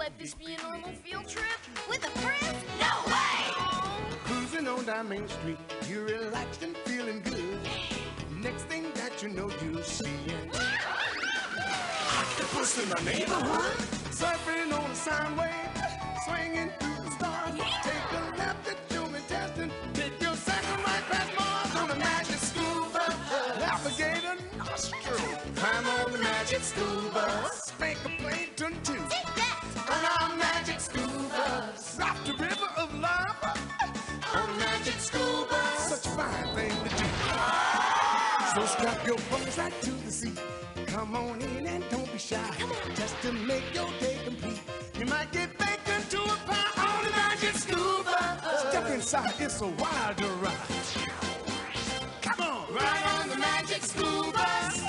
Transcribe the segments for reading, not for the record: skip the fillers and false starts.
let this be a normal field trip? With a friend? No way! Cruising on down Main Street, you're relaxed and feeling good. Next thing that you know, you'll see it. Octopus in the neighborhood, surfing on a sound wave, swinging through the stars. Take a left at Julie Testing, take your second right past Mars on the magic school bus. Alligator nostril, climb on the magic school bus. Spank a plankton too, on our magic school bus. Rock the river of lava, on the magic school bus. Such a fine thing to do. So strap your bones right to the seat. Come on in and don't be shy. Just to make your day complete. You might get baked into a pie on the magic school bus. Step inside, it's a wild ride. Come on, ride on the magic school bus.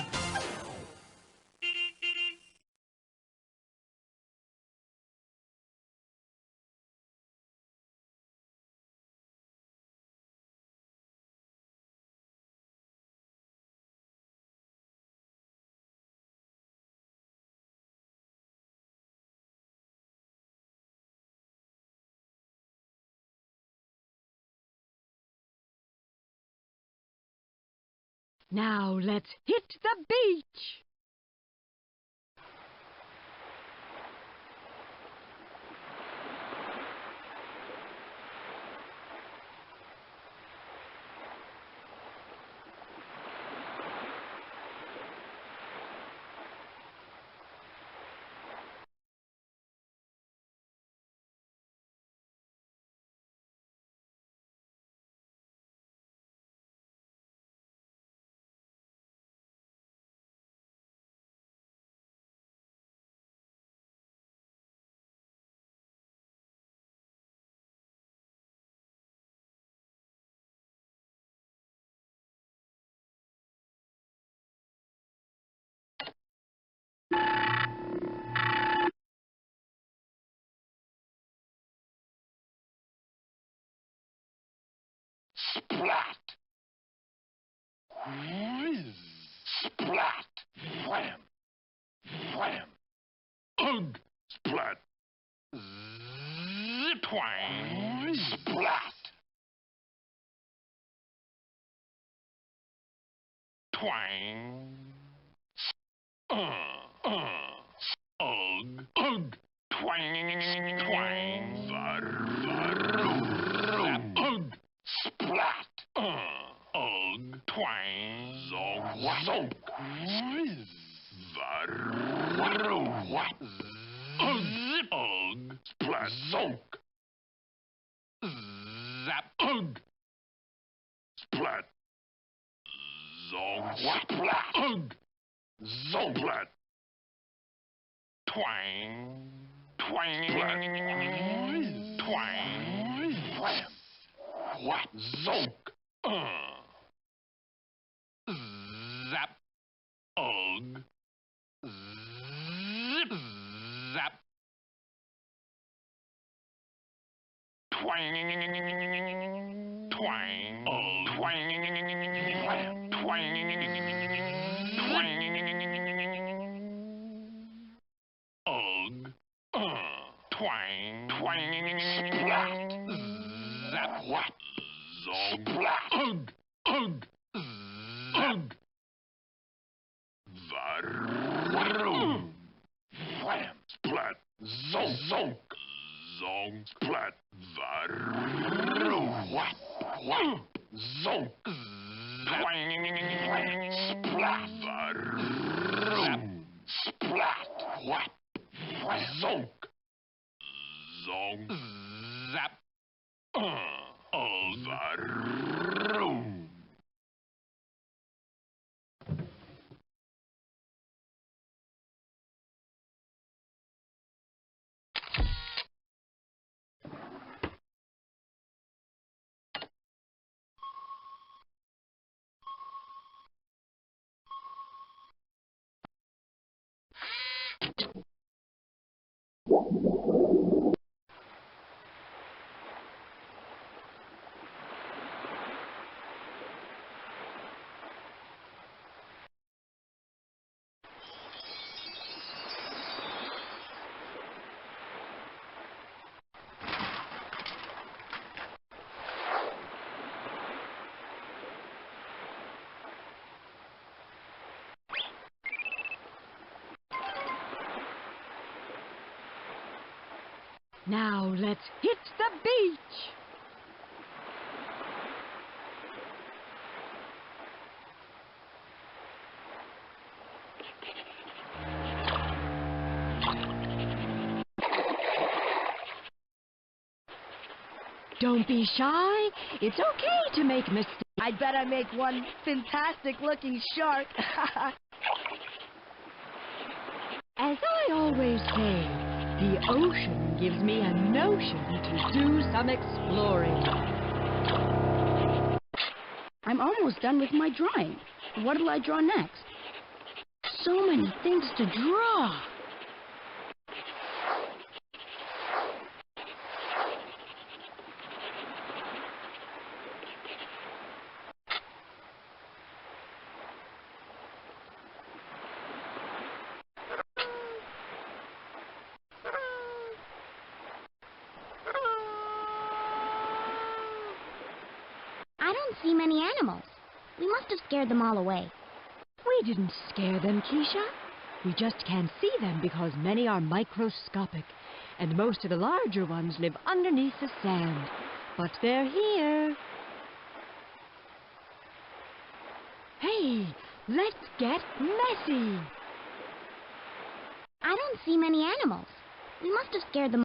Now let's hit the beach. Splat! Whiz! Splat! Wham! Wham! Ugh! Splat! Zip! Twang! Splat! Twang! Ugh! Ugh! Twang! Twang! Ugh! Splat! Ugh! Twang! Zonk! Zonk! Whiz! What? Zip! Ugh! Splat! Zonk! Zap! Ugh! Splat! Zonk! Splat! Ugh! Zonk! Splat! Twang! Twang! Splat! Twang! Wham! What? Zonk! Zap! Ugh! Zip! Zap! Twang! Twang! Twang! Twang! Twang! Ugh! Twang! Twang! Splat! Zap! What? Splat! Ugh! Ugh! Ugh! Varum! Wham! Splat! Zonk! Zonk! Zonk! Splat! Varum! What? What? Zonk! Twang! Splat! Varum! Splat! What? Zonk! Zonk! Zap! Varum! Now let's hit the beach. Don't be shy. It's okay to make mistakes. I bet I make one fantastic-looking shark. As I always say, the ocean gives me a notion to do some exploring. I'm almost done with my drawing. What'll I draw next? So many things to draw. I don't see many animals. We must have scared them all away. We didn't scare them, Keisha. We just can't see them because many are microscopic, and most of the larger ones live underneath the sand. But they're here. Hey, let's get messy. I don't see many animals. We must have scared them.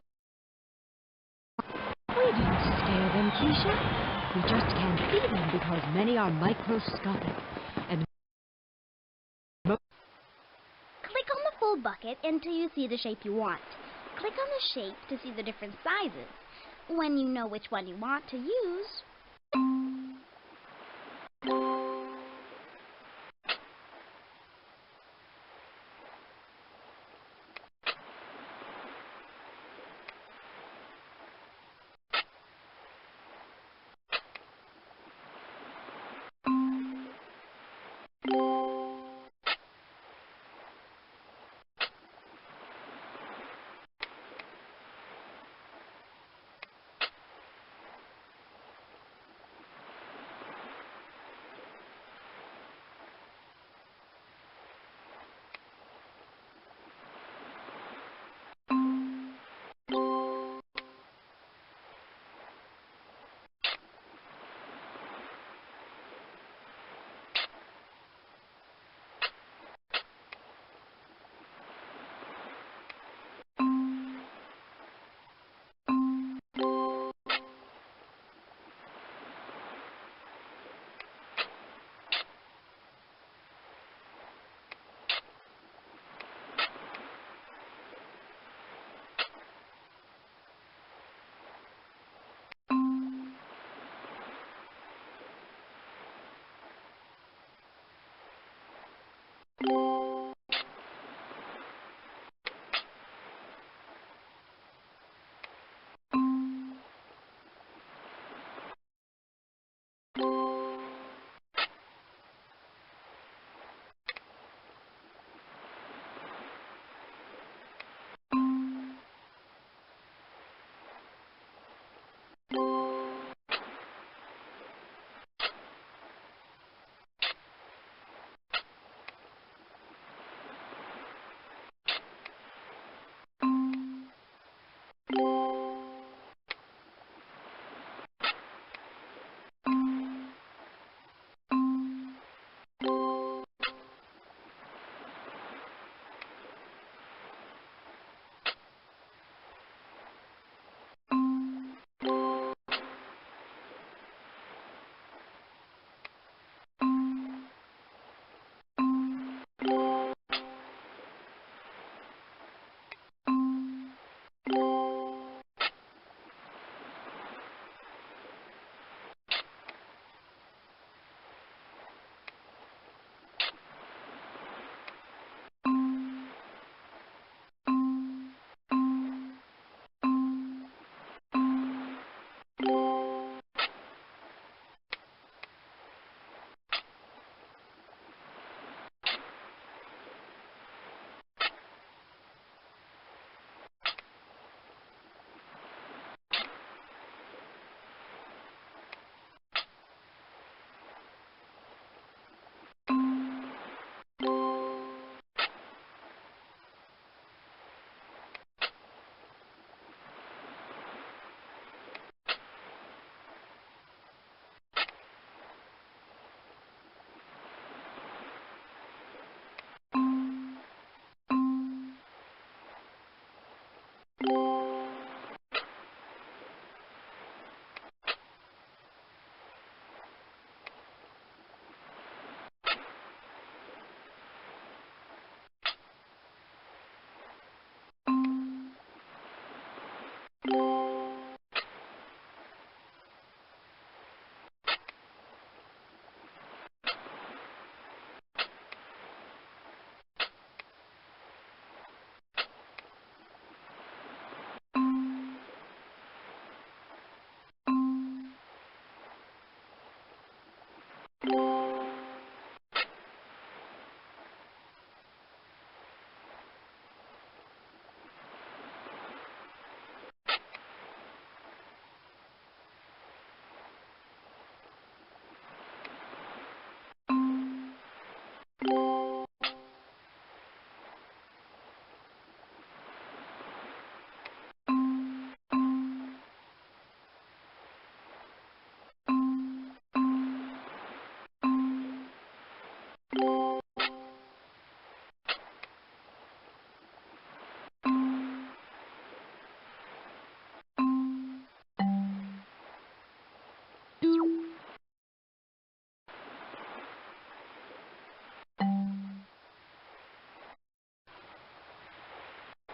We didn't scare them, Keisha. We just can't see them because many are microscopic, and Click on the full bucket until you see the shape you want. Click on the shape to see the different sizes. When you know which one you want to use,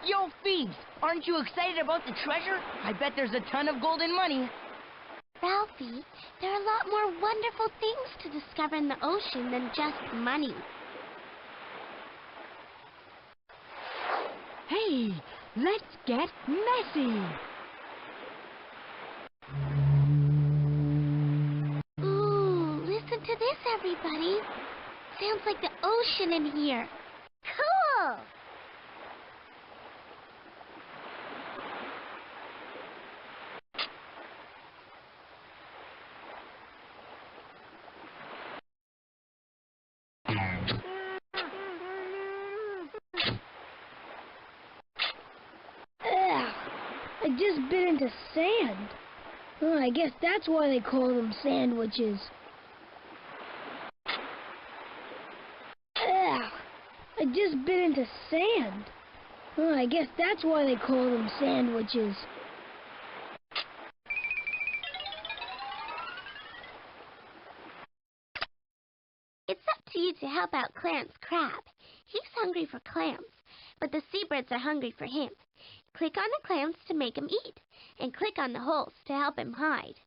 Yo, Phoebes, aren't you excited about the treasure? I bet there's a ton of gold and money. Ralphie, there are a lot more wonderful things to discover in the ocean than just money. Hey, let's get messy. Ooh, listen to this, everybody. Sounds like the ocean in here. Cool! Ugh, I just bit into sand. Oh, I guess that's why they call them sandwiches. Ugh, I just bit into sand. Oh, I guess that's why they call them sandwiches. It's up to you to help out Clarence Crab. He's hungry for clams, but the seabirds are hungry for him. Click on the clams to make him eat, and click on the holes to help him hide.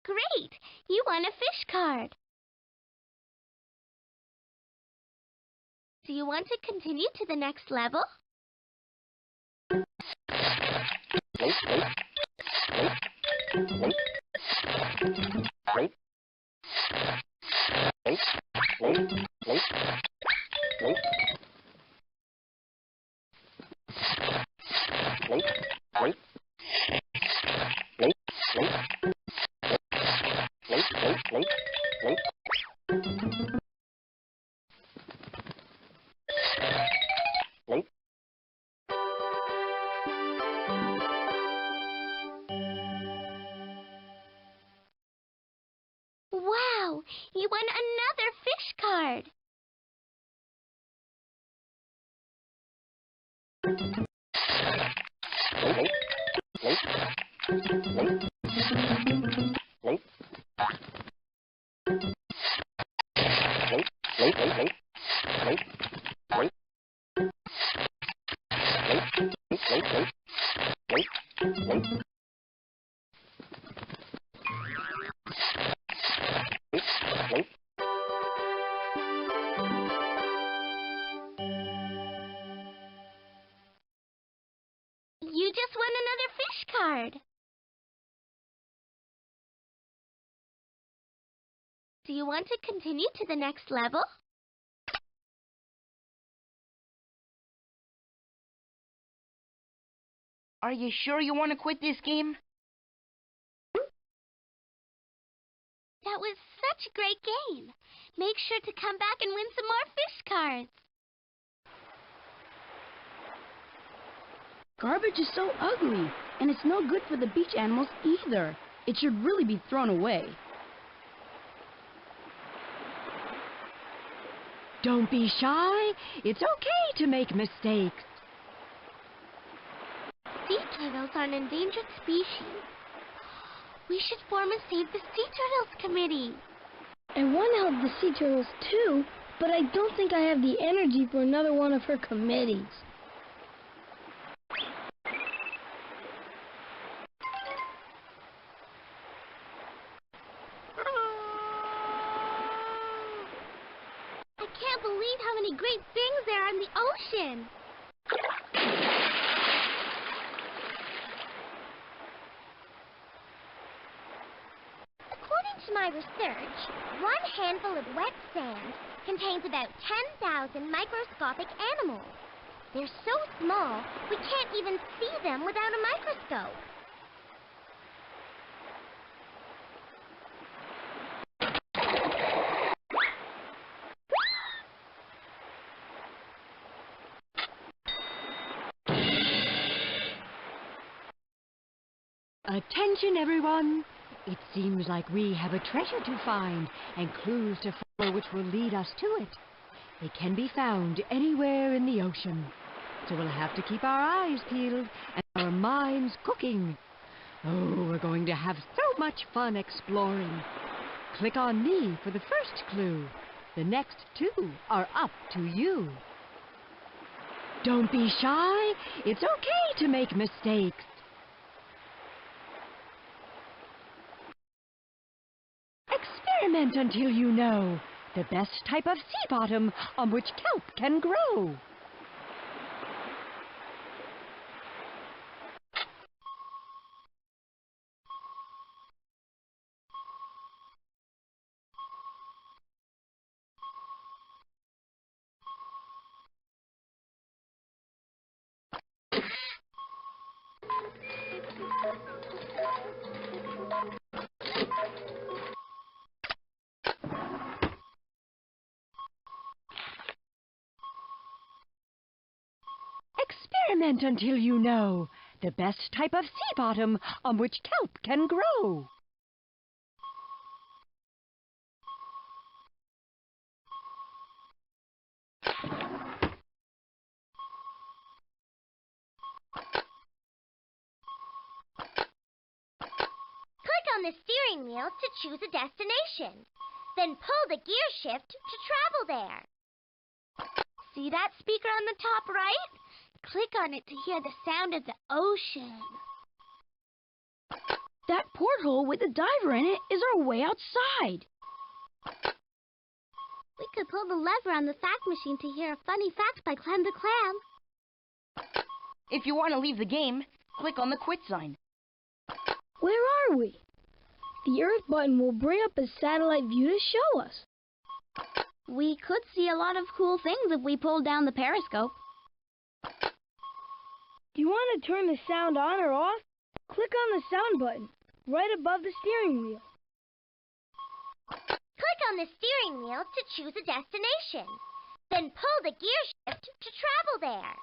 Great! You won a fish card. Do you want to continue to the next level? Wow! You won another fish card! You just won another fish card! Do you want to continue to the next level? Are you sure you want to quit this game? That was such a great game. Make sure to come back and win some more fish cards. Garbage is so ugly, and it's no good for the beach animals either. It should really be thrown away. Don't be shy. It's okay to make mistakes. Sea turtles are an endangered species. We should form a Save the Sea Turtles committee. I want to help the sea turtles too, but I don't think I have the energy for another one of her committees. I can't believe how many great things there are in the ocean. According to my research, one handful of wet sand contains about 10,000 microscopic animals. They're so small, we can't even see them without a microscope. Attention, everyone. It seems like we have a treasure to find and clues to follow which will lead us to it. It can be found anywhere in the ocean. So we'll have to keep our eyes peeled and our minds cooking. Oh, we're going to have so much fun exploring. Click on me for the first clue. The next two are up to you. Don't be shy. It's okay to make mistakes. Experiment until you know the best type of sea bottom on which kelp can grow. Experiment until you know the best type of sea bottom on which kelp can grow. Click on the steering wheel to choose a destination. Then pull the gear shift to travel there. See that speaker on the top right? Click on it to hear the sound of the ocean. That porthole with the diver in it is our way outside. We could pull the lever on the fact machine to hear a funny fact by Clem the Clam. If you want to leave the game, click on the quit sign. Where are we? The Earth button will bring up a satellite view to show us. We could see a lot of cool things if we pulled down the periscope. Do you want to turn the sound on or off? Click on the sound button, right above the steering wheel. Click on the steering wheel to choose a destination. Then pull the gear shift to travel there.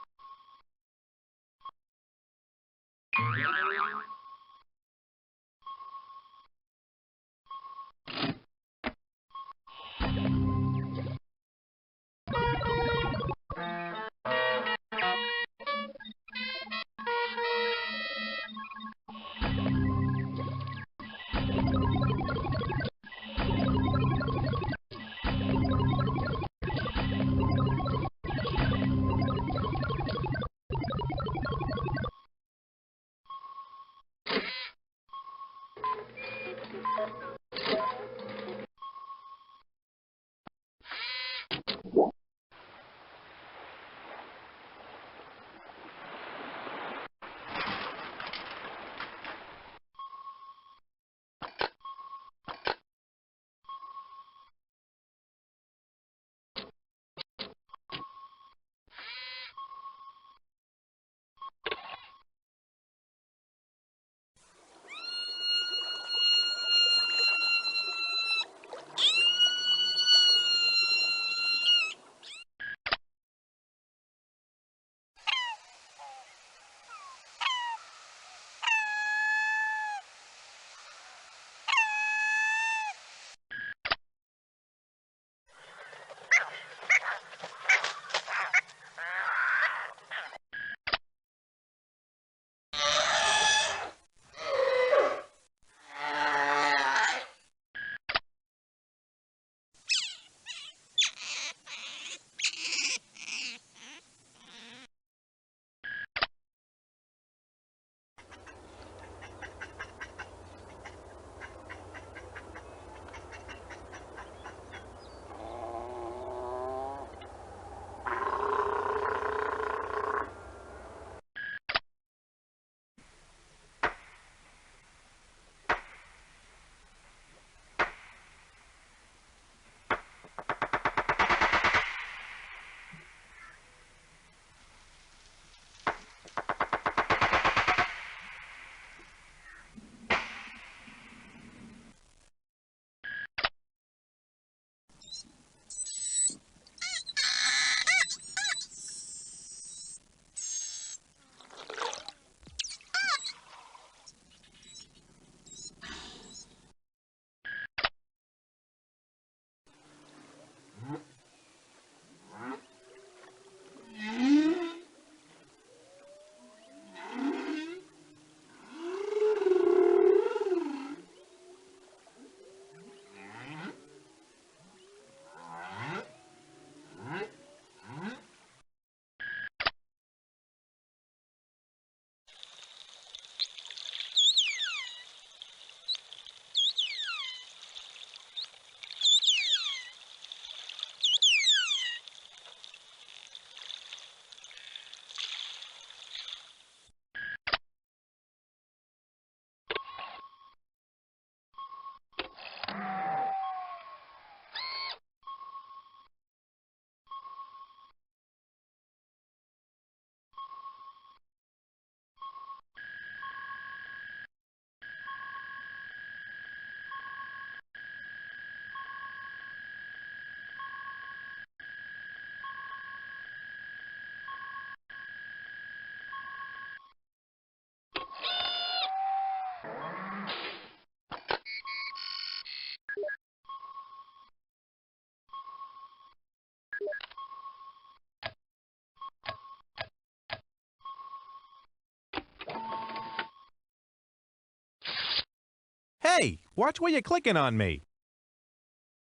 Hey, watch where you're clicking on me.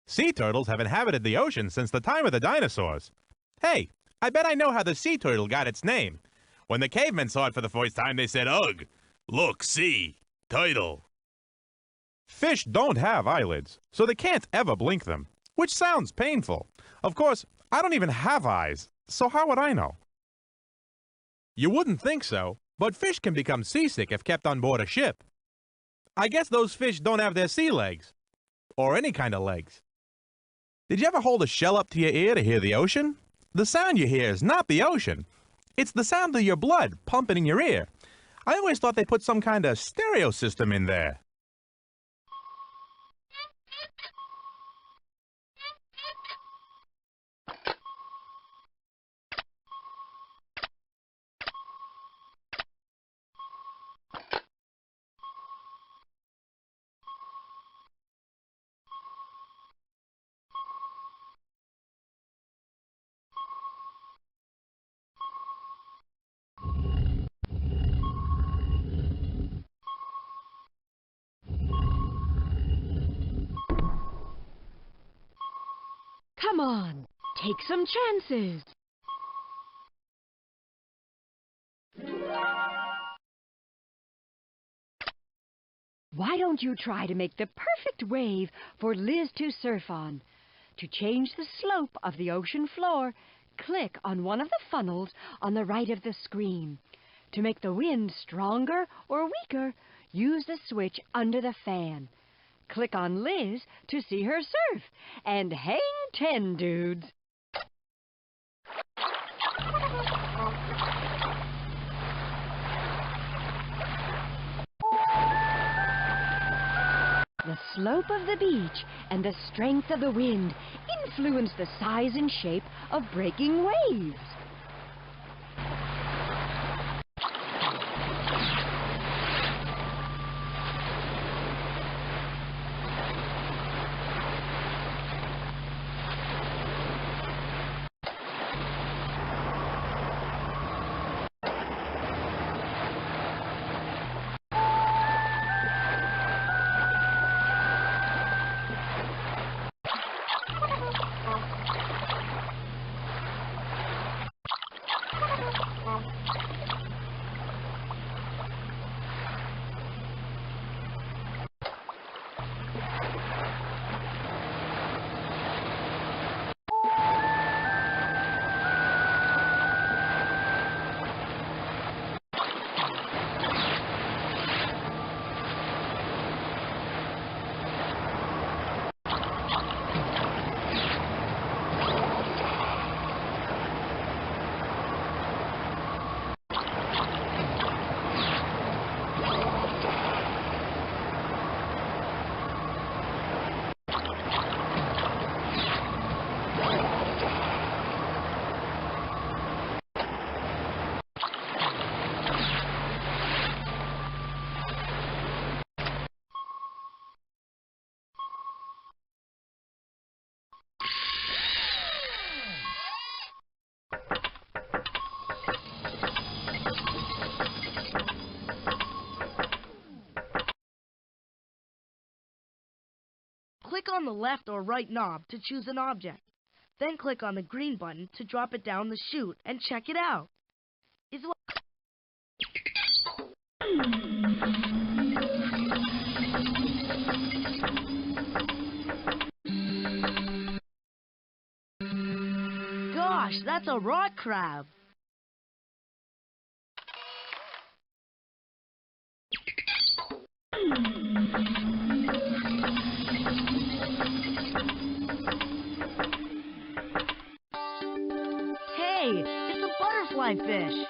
Sea turtles have inhabited the ocean since the time of the dinosaurs. Hey, I bet I know how the sea turtle got its name. When the cavemen saw it for the first time, they said, "Ugh, look, sea, turtle." Fish don't have eyelids, so they can't ever blink them, which sounds painful. Of course, I don't even have eyes, so how would I know? You wouldn't think so, but fish can become seasick if kept on board a ship. I guess those fish don't have their sea legs, or any kind of legs. Did you ever hold a shell up to your ear to hear the ocean? The sound you hear is not the ocean. It's the sound of your blood pumping in your ear. I always thought they put some kind of stereo system in there. Come on, take some chances. Why don't you try to make the perfect wave for Liz to surf on? To change the slope of the ocean floor, click on one of the funnels on the right of the screen. To make the wind stronger or weaker, use the switch under the fan. Click on Liz to see her surf, and hang 10, dudes. The slope of the beach and the strength of the wind influence the size and shape of breaking waves. Click on the left or right knob to choose an object. Then click on the green button to drop it down the chute and check it out. Gosh, that's a rock crab. Hey, it's a butterfly fish.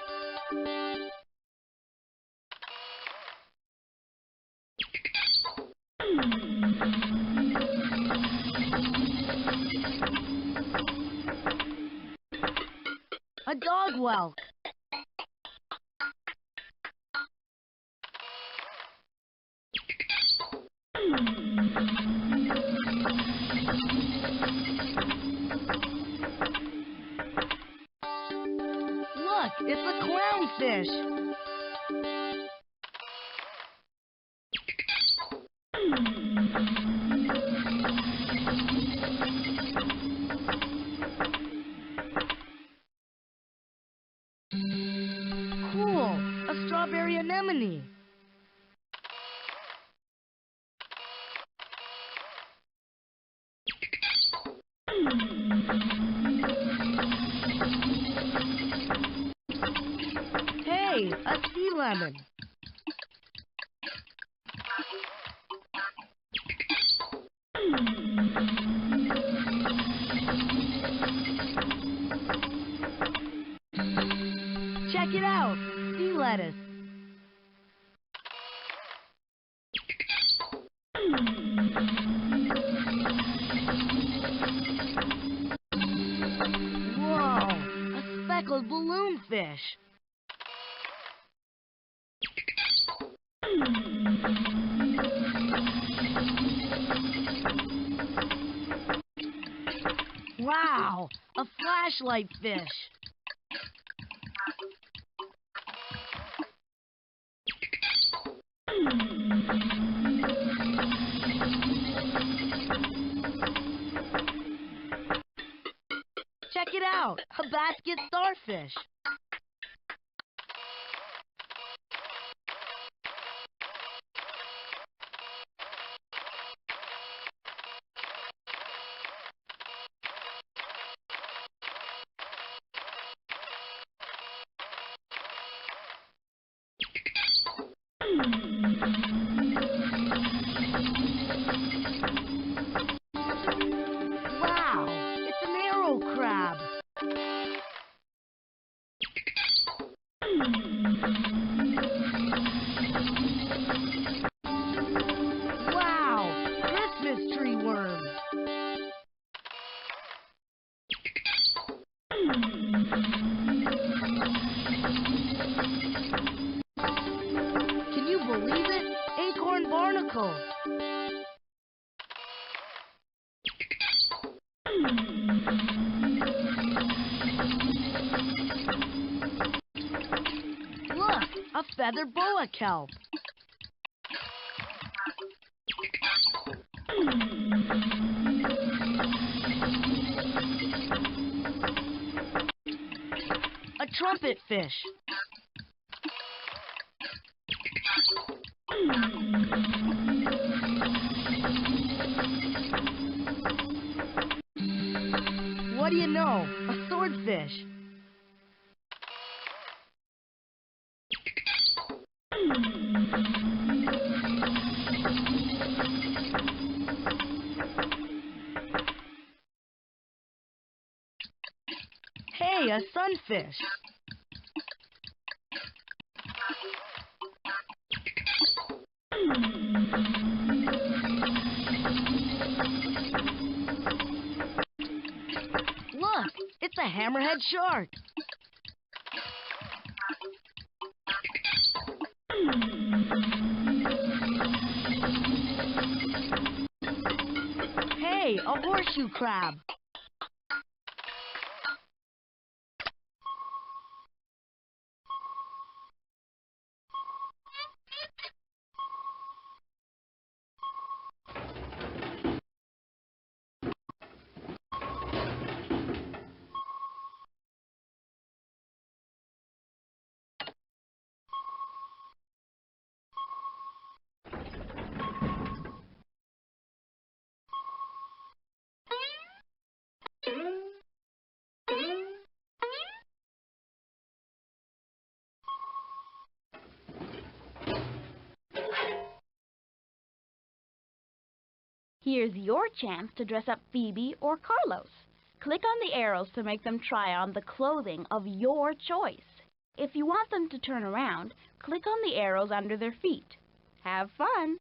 A dog whelk. Look, it's a clownfish. strawberry anemone. Hey, a sea lemon. Check it out, sea lettuce. Whoa, a speckled balloonfish. Wow, a flashlight fish. Check it out, a basket starfish. Wow, it's an arrow crab. Wow, Christmas tree worm. Can you believe it? Acorn barnacle. Look, a feather boa kelp. A trumpet fish. What do you know? A swordfish. Hey, a sunfish. Look, it's a hammerhead shark. Hey, a horseshoe crab. Here's your chance to dress up Phoebe or Carlos. Click on the arrows to make them try on the clothing of your choice. If you want them to turn around, click on the arrows under their feet. Have fun!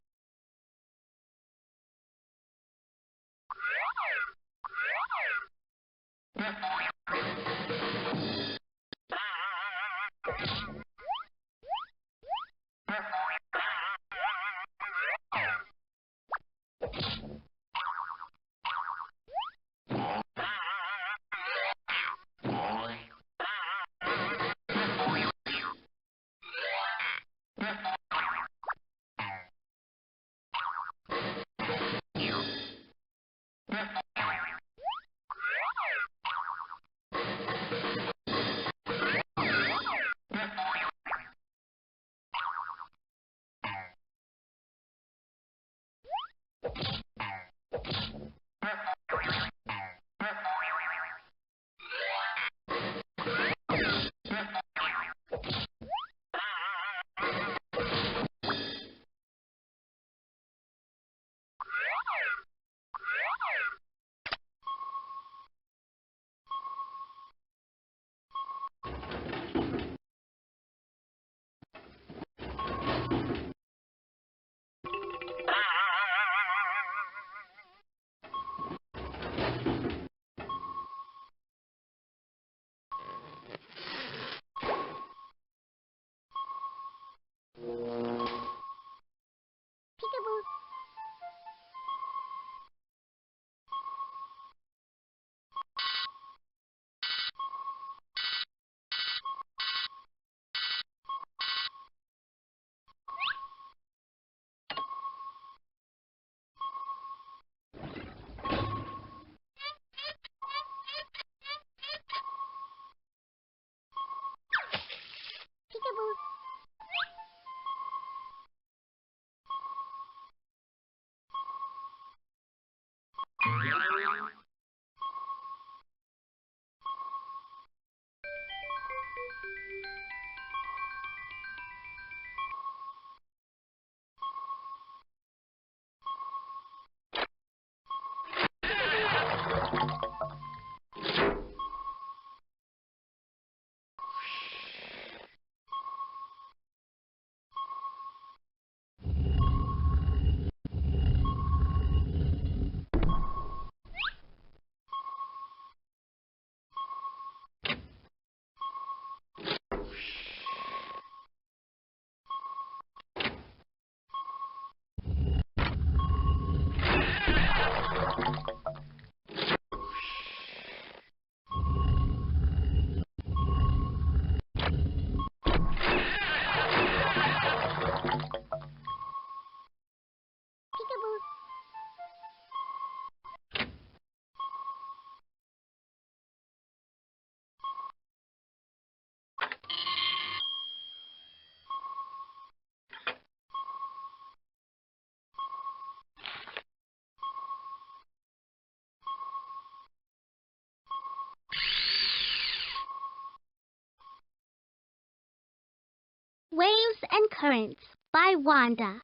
Waves and Currents by Wanda.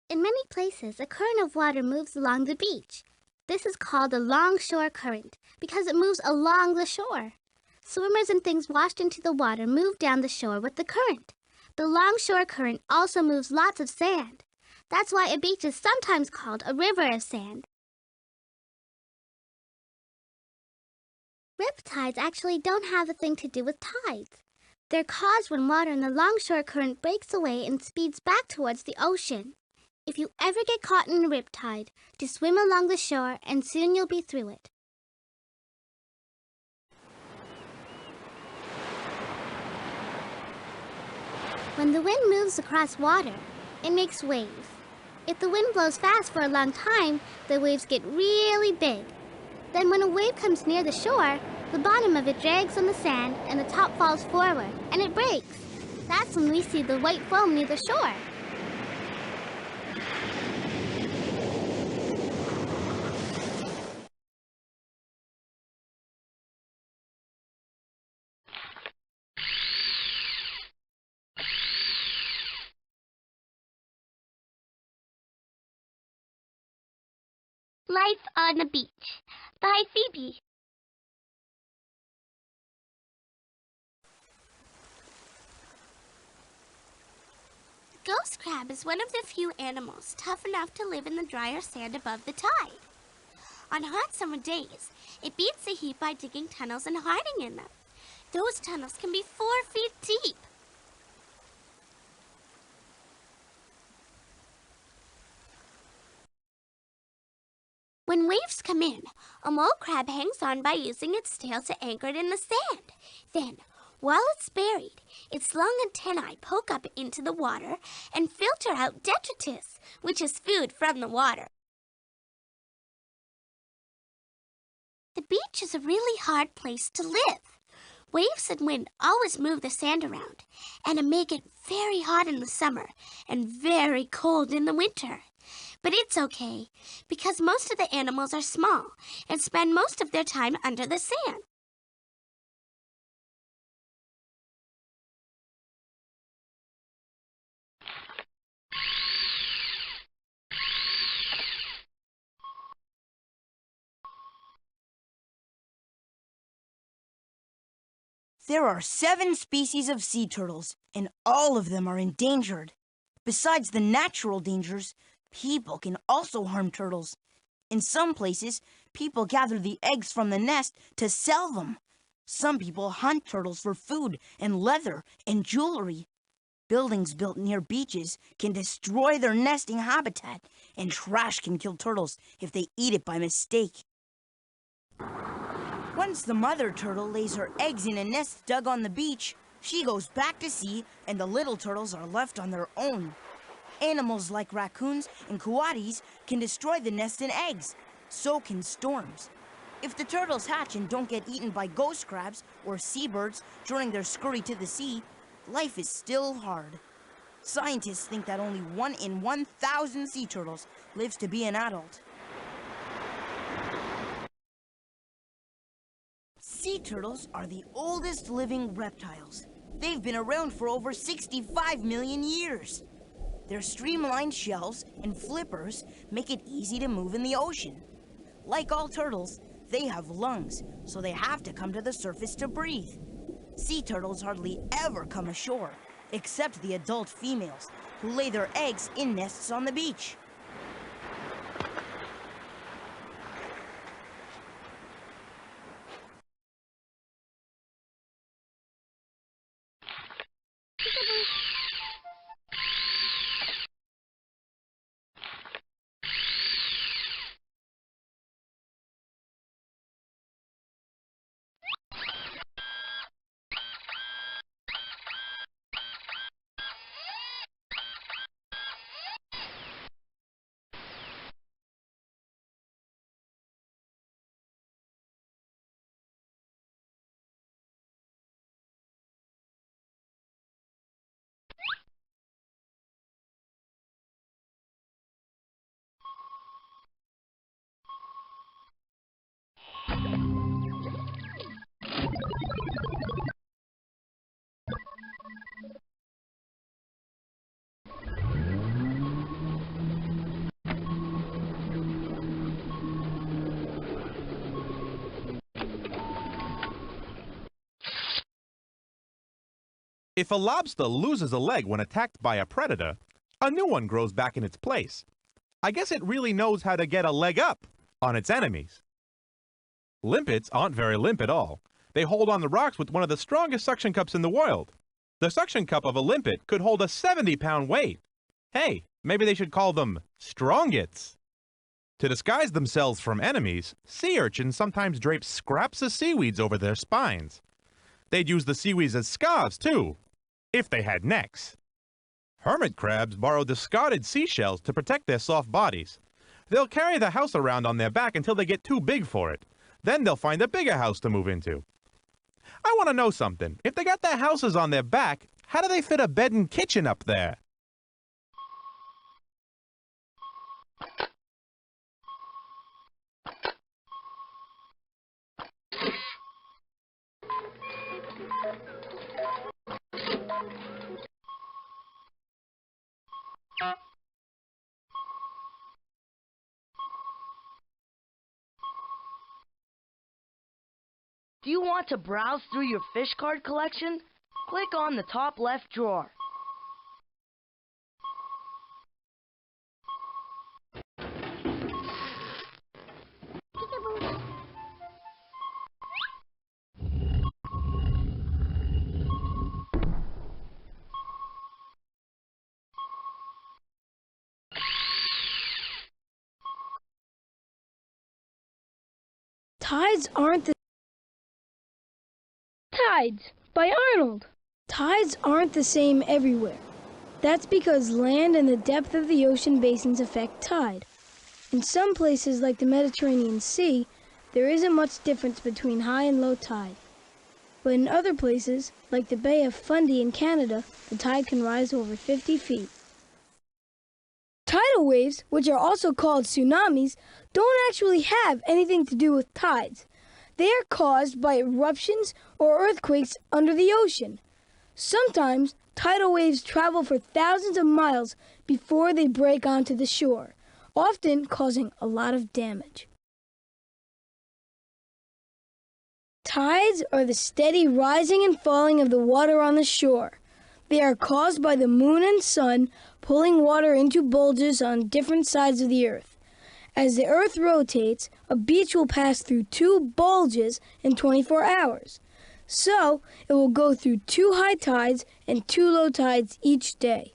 In many places, a current of water moves along the beach. This is called a longshore current because it moves along the shore. Swimmers and things washed into the water move down the shore with the current. The longshore current also moves lots of sand. That's why a beach is sometimes called a river of sand. Riptides actually don't have a thing to do with tides. They're caused when water in the longshore current breaks away and speeds back towards the ocean. If you ever get caught in a riptide, just swim along the shore and soon you'll be through it. When the wind moves across water, it makes waves. If the wind blows fast for a long time, the waves get really big. Then when a wave comes near the shore, the bottom of it drags on the sand and the top falls forward, and it breaks. That's when we see the white foam near the shore. Life on the Beach by Phoebe. The ghost crab is one of the few animals tough enough to live in the drier sand above the tide. On hot summer days, it beats the heat by digging tunnels and hiding in them. Those tunnels can be 4 feet deep. When waves come in, a mole crab hangs on by using its tail to anchor it in the sand. Then, while it's buried, its long antennae poke up into the water and filter out detritus, which is food from the water. The beach is a really hard place to live. Waves and wind always move the sand around, and it may get very hot in the summer and very cold in the winter. But it's okay, because most of the animals are small and spend most of their time under the sand. There are 7 species of sea turtles, and all of them are endangered. Besides the natural dangers, people can also harm turtles. In some places, people gather the eggs from the nest to sell them. Some people hunt turtles for food and leather and jewelry. Buildings built near beaches can destroy their nesting habitat, and trash can kill turtles if they eat it by mistake. Once the mother turtle lays her eggs in a nest dug on the beach, she goes back to sea and the little turtles are left on their own. Animals like raccoons and coatis can destroy the nest and eggs. So can storms. If the turtles hatch and don't get eaten by ghost crabs or seabirds during their scurry to the sea, life is still hard. Scientists think that only 1 in 1,000 sea turtles lives to be an adult. turtles are the oldest living reptiles. They've been around for over 65 million years. Their streamlined shells and flippers make it easy to move in the ocean. Like all turtles, they have lungs, so they have to come to the surface to breathe. Sea turtles hardly ever come ashore, except the adult females, who lay their eggs in nests on the beach. If a lobster loses a leg when attacked by a predator, a new one grows back in its place. I guess it really knows how to get a leg up on its enemies. Limpets aren't very limp at all. They hold on the rocks with one of the strongest suction cups in the world. The suction cup of a limpet could hold a 70-pound weight. Hey, maybe they should call them strongets. To disguise themselves from enemies, sea urchins sometimes drape scraps of seaweeds over their spines. They'd use the seaweeds as scarves, too, if they had necks. Hermit crabs borrow discarded seashells to protect their soft bodies. They'll carry the house around on their back until they get too big for it. Then they'll find a bigger house to move into. I want to know something. If they got their houses on their back, how do they fit a bed and kitchen up there? Do you want to browse through your fish card collection? Click on the top left drawer. Tides aren't the Tides by Arnold. Tides aren't the same everywhere. That's because land and the depth of the ocean basins affect tide. In some places like the Mediterranean Sea, there isn't much difference between high and low tide. But in other places, like the Bay of Fundy in Canada, the tide can rise over 50 feet. Tidal waves, which are also called tsunamis, don't actually have anything to do with tides. They are caused by eruptions or earthquakes under the ocean. Sometimes tidal waves travel for thousands of miles before they break onto the shore, often causing a lot of damage. Tides are the steady rising and falling of the water on the shore. They are caused by the moon and sun pulling water into bulges on different sides of the earth. As the earth rotates, a beach will pass through 2 bulges in 24 hours. So, it will go through 2 high tides and 2 low tides each day.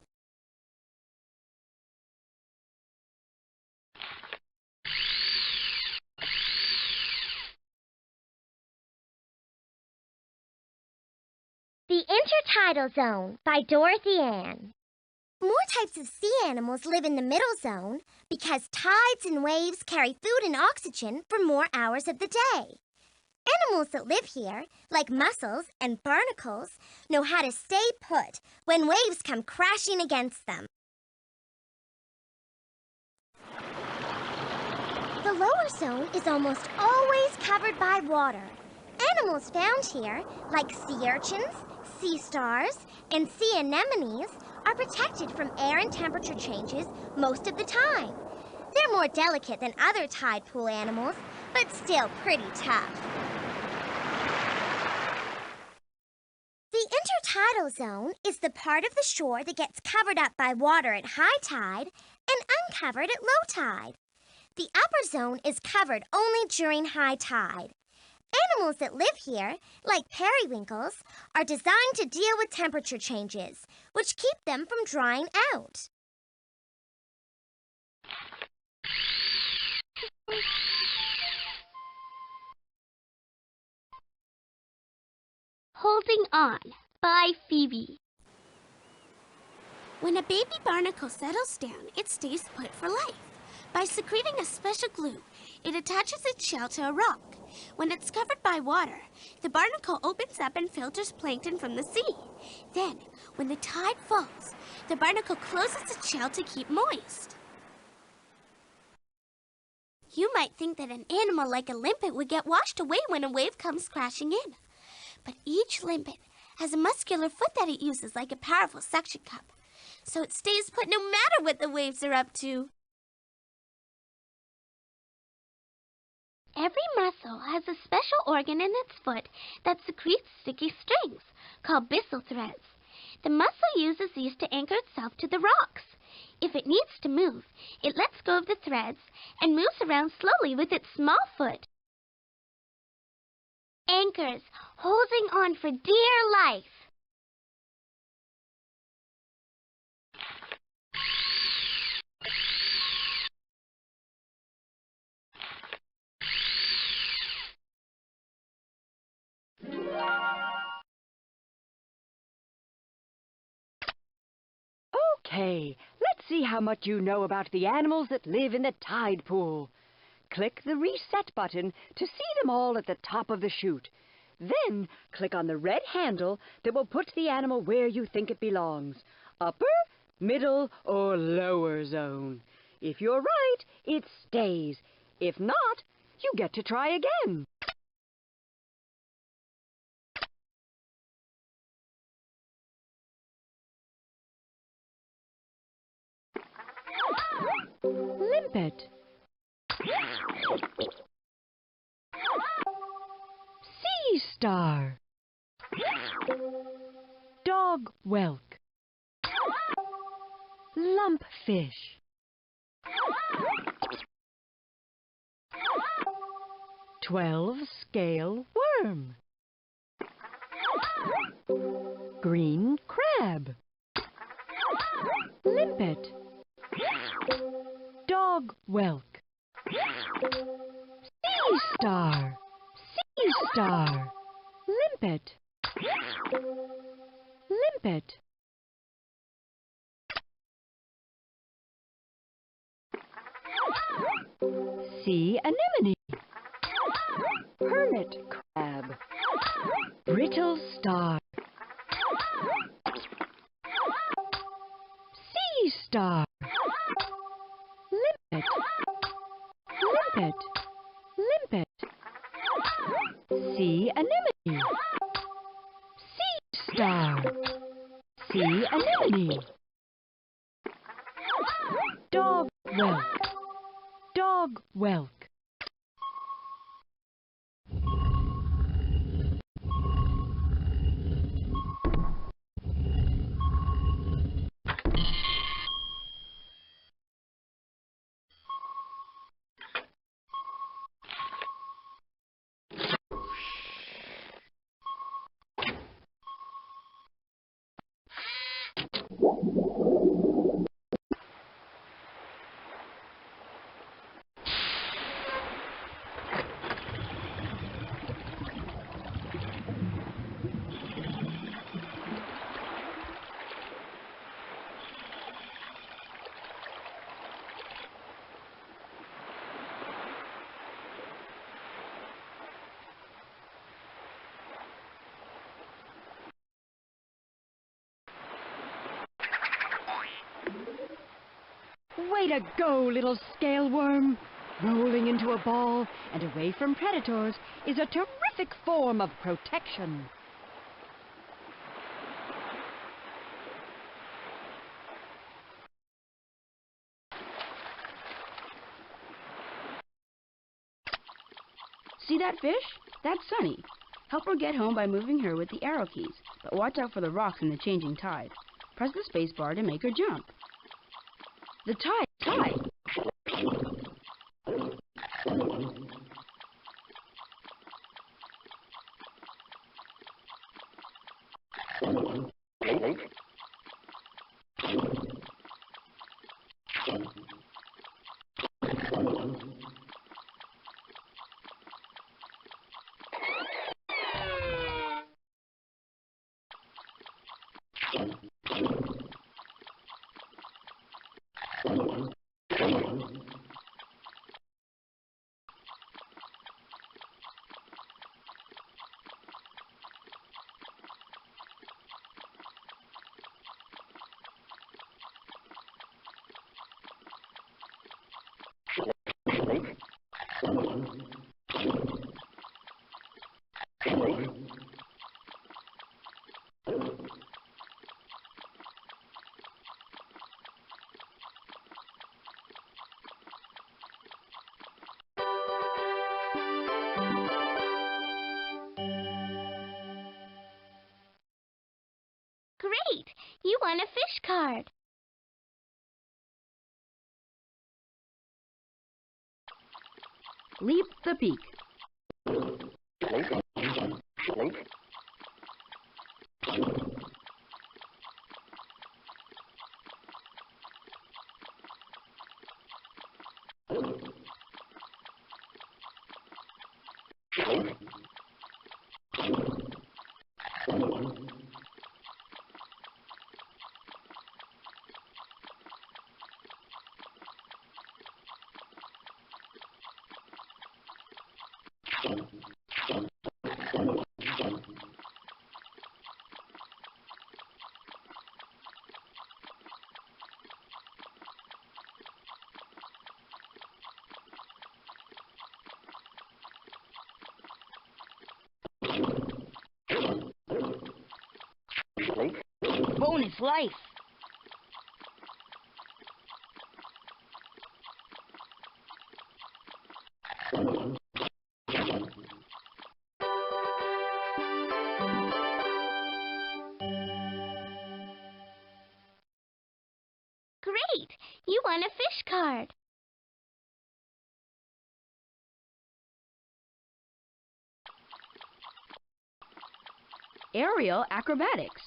The Intertidal Zone by Dorothy Ann. More types of sea animals live in the middle zone because tides and waves carry food and oxygen for more hours of the day. Animals that live here, like mussels and barnacles, know how to stay put when waves come crashing against them. The lower zone is almost always covered by water, Animals found here, like sea urchins, sea stars, and sea anemones, are protected from air and temperature changes most of the time. They're more delicate than other tide pool animals, but still pretty tough. The intertidal zone is the part of the shore that gets covered up by water at high tide and uncovered at low tide. The upper zone is covered only during high tide. Animals that live here, like periwinkles, are designed to deal with temperature changes, which keep them from drying out. Holding On by Phoebe. When a baby barnacle settles down, it stays put for life. By secreting a special glue, it attaches its shell to a rock. When it's covered by water, the barnacle opens up and filters plankton from the sea. Then, when the tide falls, the barnacle closes its shell to keep moist. You might think that an animal like a limpet would get washed away when a wave comes crashing in. But each limpet has a muscular foot that it uses like a powerful suction cup, so it stays put no matter what the waves are up to. Every mussel has a special organ in its foot that secretes sticky strings, called byssal threads. The mussel uses these to anchor itself to the rocks. If it needs to move, it lets go of the threads and moves around slowly with its small foot. Anchors, holding on for dear life. Okay, let's see how much you know about the animals that live in the tide pool. Click the reset button to see them all at the top of the chute. Then click on the red handle that will put the animal where you think it belongs. Upper, middle, or lower zone. If you're right, it stays. If not, you get to try again. Limpet. Sea star. Dog whelk. Lumpfish. 12-scale worm. Green crab. Limpet. Dog whelk. Sea star. Sea star. Limpet. Limpet. Sea anemone. Hermit crab. Brittle star. Sea star. Limpet. Limpet. Limpet. Sea anemone. Sea star. Sea anemone. Dog whelk. Dog whelk. Way to go, little scale worm! Rolling into a ball and away from predators is a terrific perfect form of protection. See that fish? That's Sunny. Help her get home by moving her with the arrow keys, but watch out for the rocks in the changing tide. Press the space bar to make her jump. The tide! Great! You won a fish card. Leap the peak. Bonus life. Great! You won a fish card. Aerial acrobatics.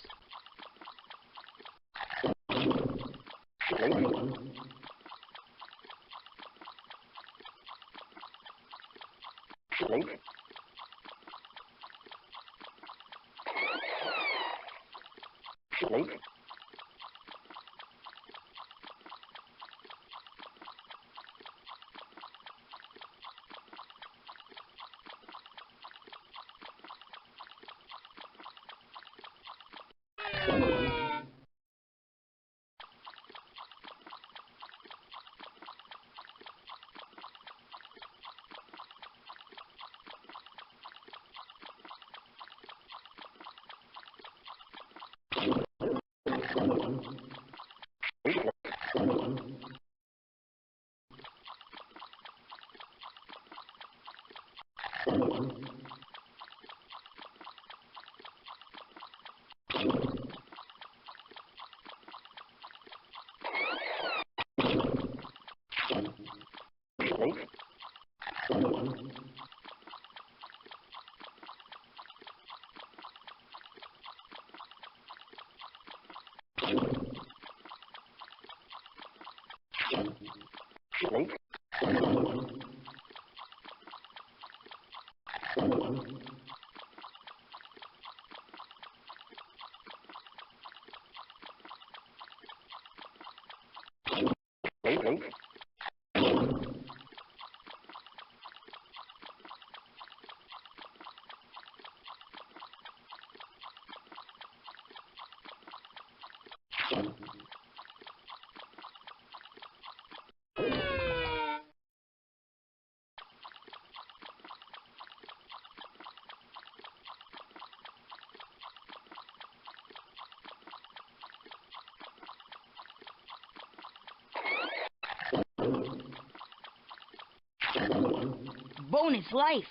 bonus life.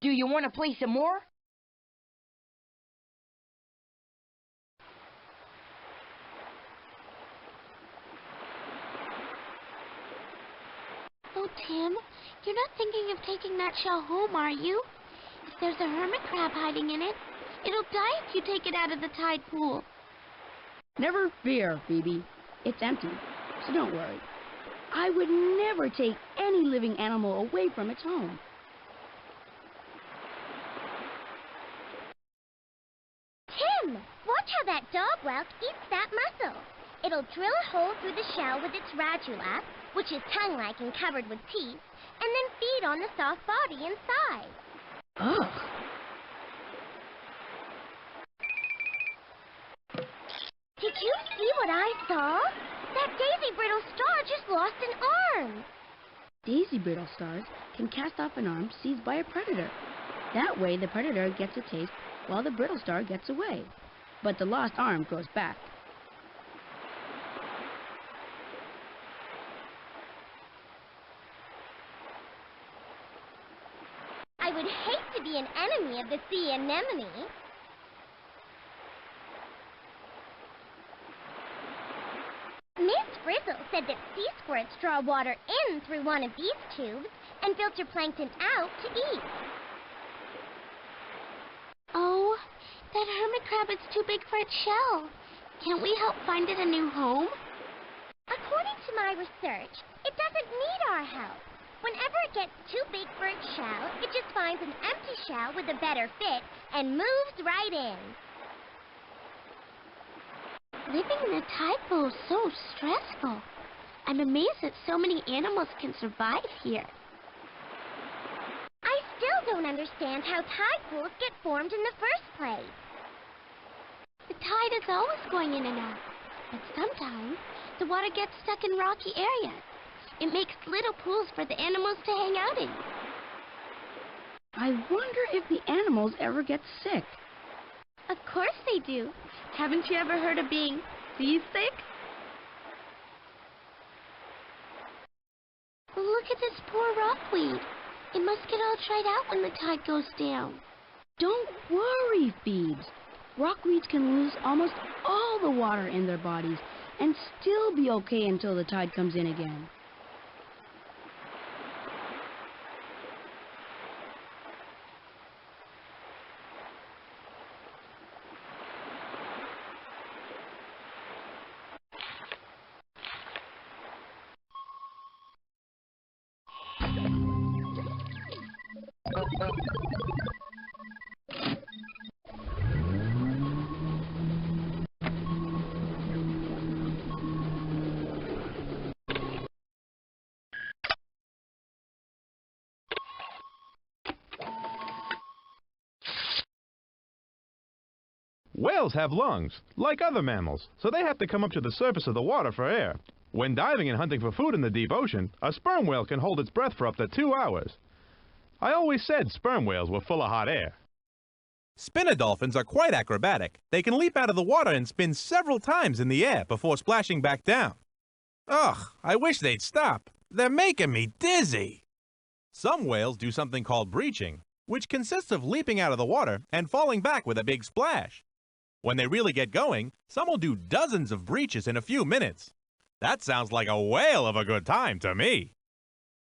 Do you want to play some more? Oh, Tim, you're not thinking of taking that shell home, are you? If there's a hermit crab hiding in it, it'll die if you take it out of the tide pool. Never fear, Phoebe. It's empty, so don't worry. I would never take any living animal away from its home. Tim, watch how that dog whelk eats that mussel. It'll drill a hole through the shell with its radulap, which is tongue-like and covered with teeth, and then feed on the soft body inside. Ugh. Did you see what I saw? That daisy brittle star just lost an arm. Daisy brittle stars can cast off an arm seized by a predator. That way, the predator gets a taste while the brittle star gets away. But the lost arm grows back. I would hate to be an enemy of the sea anemone. Miss Frizzle said that sea squirts draw water in through one of these tubes and filter plankton out to eat. Oh, that hermit crab is too big for its shell. Can't we help find it a new home? According to my research, it doesn't need our help. Whenever it gets too big for its shell, it just finds an empty shell with a better fit and moves right in. Living in a tide pool is so stressful. I'm amazed that so many animals can survive here. I still don't understand how tide pools get formed in the first place. The tide is always going in and out, but sometimes the water gets stuck in rocky areas. It makes little pools for the animals to hang out in. I wonder if the animals ever get sick. Of course they do. Haven't you ever heard of being seasick? Look at this poor rockweed. It must get all dried out when the tide goes down. Don't worry, Phoebes. Rockweeds can lose almost all the water in their bodies and still be okay until the tide comes in again. Whales have lungs, like other mammals, so they have to come up to the surface of the water for air. When diving and hunting for food in the deep ocean, a sperm whale can hold its breath for up to 2 hours. I always said sperm whales were full of hot air. Spinner dolphins are quite acrobatic. They can leap out of the water and spin several times in the air before splashing back down. Ugh, I wish they'd stop. They're making me dizzy. Some whales do something called breaching, which consists of leaping out of the water and falling back with a big splash. When they really get going, some will do dozens of breaches in a few minutes. That sounds like a whale of a good time to me.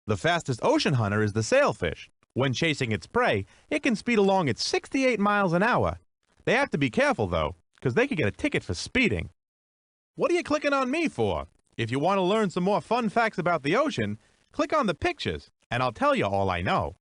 The fastest ocean hunter is the sailfish. When chasing its prey, it can speed along at 68 miles an hour. They have to be careful, though, because they could get a ticket for speeding. What are you clicking on me for? If you want to learn some more fun facts about the ocean, click on the pictures, and I'll tell you all I know.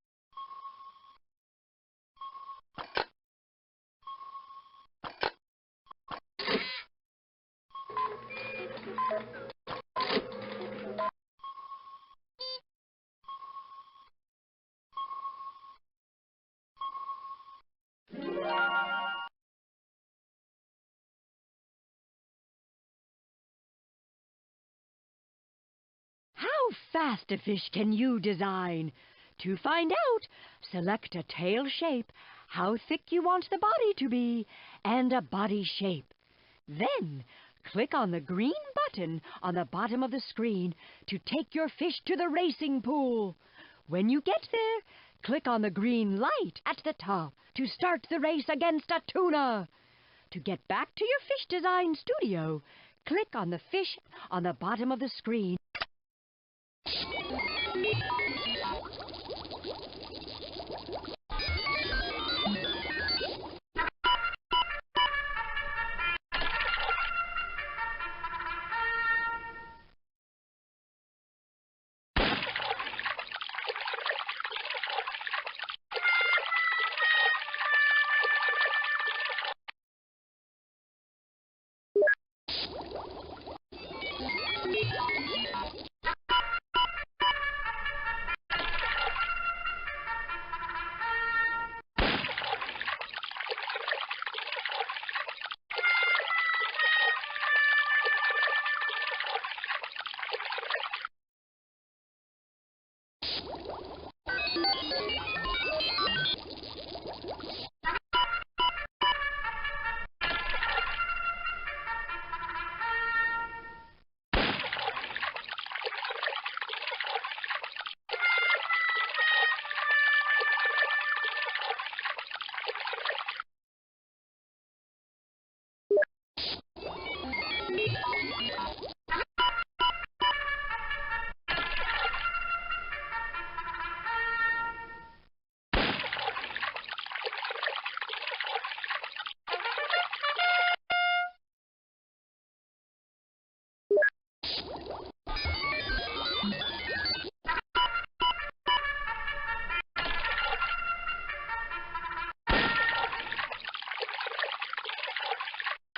How fast a fish can you design? To find out, select a tail shape, how thick you want the body to be, and a body shape. Then, click on the green button on the bottom of the screen to take your fish to the racing pool. When you get there, click on the green light at the top to start the race against a tuna. To get back to your fish design studio, click on the fish on the bottom of the screen.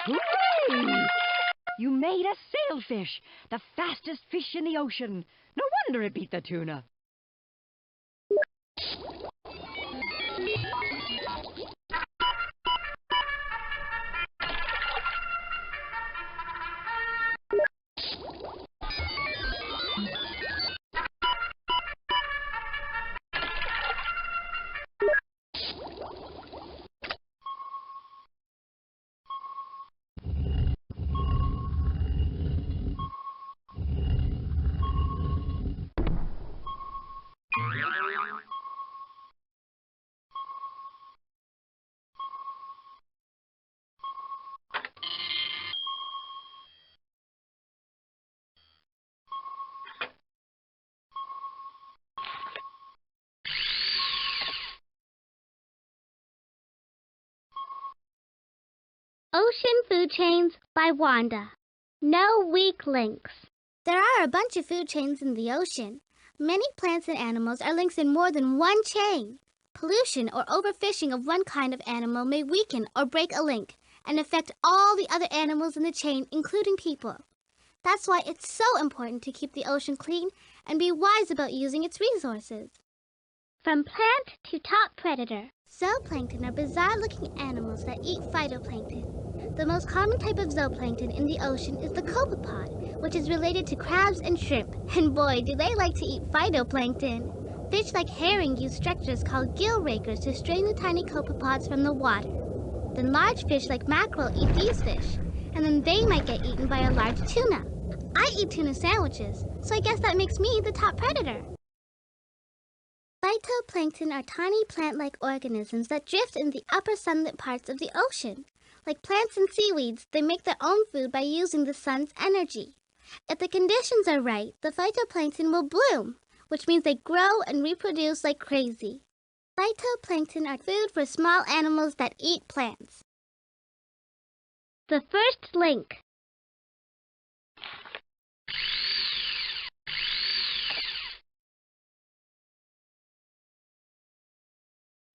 Hooray! You made a sailfish, the fastest fish in the ocean. No wonder it beat the tuna. Ocean Food Chains by Wanda. No weak links. There are a bunch of food chains in the ocean. Many plants and animals are links in more than one chain. Pollution or overfishing of one kind of animal may weaken or break a link and affect all the other animals in the chain, including people. That's why it's so important to keep the ocean clean and be wise about using its resources. From plant to top predator, zooplankton are bizarre-looking animals that eat phytoplankton. The most common type of zooplankton in the ocean is the copepod, which is related to crabs and shrimp. And boy, do they like to eat phytoplankton. Fish like herring use structures called gill rakers to strain the tiny copepods from the water. Then large fish like mackerel eat these fish, and then they might get eaten by a large tuna. I eat tuna sandwiches, so I guess that makes me the top predator. Phytoplankton are tiny plant-like organisms that drift in the upper sunlit parts of the ocean. Like plants and seaweeds, they make their own food by using the sun's energy. If the conditions are right, the phytoplankton will bloom, which means they grow and reproduce like crazy. Phytoplankton are food for small animals that eat plants. The first link.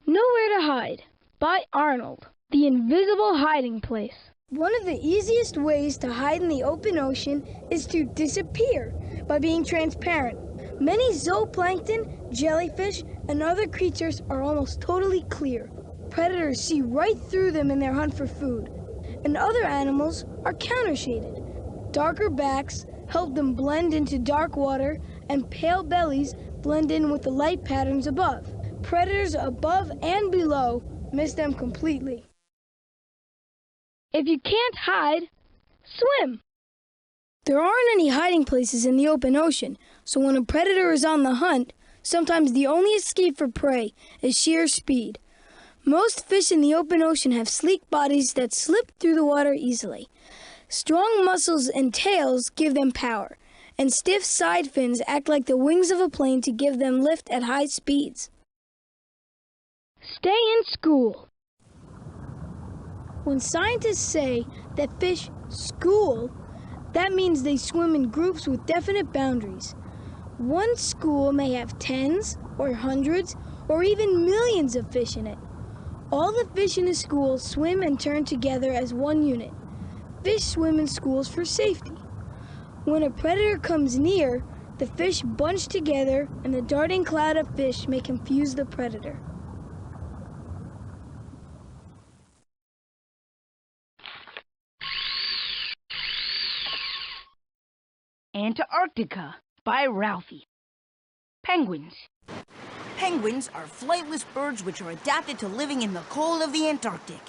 Nowhere to Hide by Arnold. The Invisible Hiding Place. One of the easiest ways to hide in the open ocean is to disappear by being transparent. Many zooplankton, jellyfish, and other creatures are almost totally clear. Predators see right through them in their hunt for food. And other animals are countershaded. Darker backs help them blend into dark water, and pale bellies blend in with the light patterns above. Predators above and below miss them completely. If you can't hide, swim. There aren't any hiding places in the open ocean, so when a predator is on the hunt, sometimes the only escape for prey is sheer speed. Most fish in the open ocean have sleek bodies that slip through the water easily. Strong muscles and tails give them power, and stiff side fins act like the wings of a plane to give them lift at high speeds. Stay in school. When scientists say that fish school, that means they swim in groups with definite boundaries. One school may have tens or hundreds or even millions of fish in it. All the fish in a school swim and turn together as one unit. Fish swim in schools for safety. When a predator comes near, the fish bunch together and the darting cloud of fish may confuse the predator. Antarctica by Ralphie. Penguins. Penguins are flightless birds which are adapted to living in the cold of the Antarctic.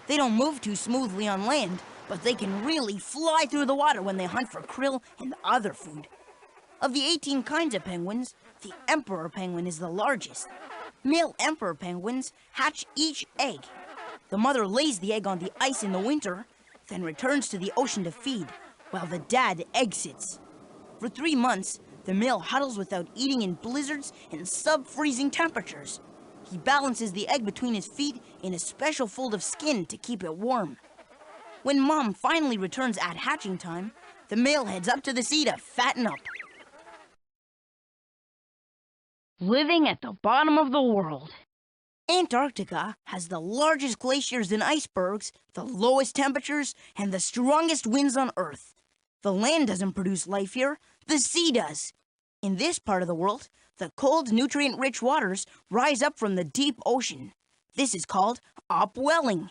They don't move too smoothly on land, but they can really fly through the water when they hunt for krill and other food. Of the 18 kinds of penguins, the emperor penguin is the largest. Male emperor penguins hatch each egg. The mother lays the egg on the ice in the winter, then returns to the ocean to feed, while the dad egg sits. For 3 months, the male huddles without eating in blizzards and sub-freezing temperatures. He balances the egg between his feet in a special fold of skin to keep it warm. When mom finally returns at hatching time, the male heads up to the sea to fatten up. Living at the bottom of the world. Antarctica has the largest glaciers and icebergs, the lowest temperatures, and the strongest winds on Earth. The land doesn't produce life here, the sea does. In this part of the world, the cold, nutrient-rich waters rise up from the deep ocean. This is called upwelling.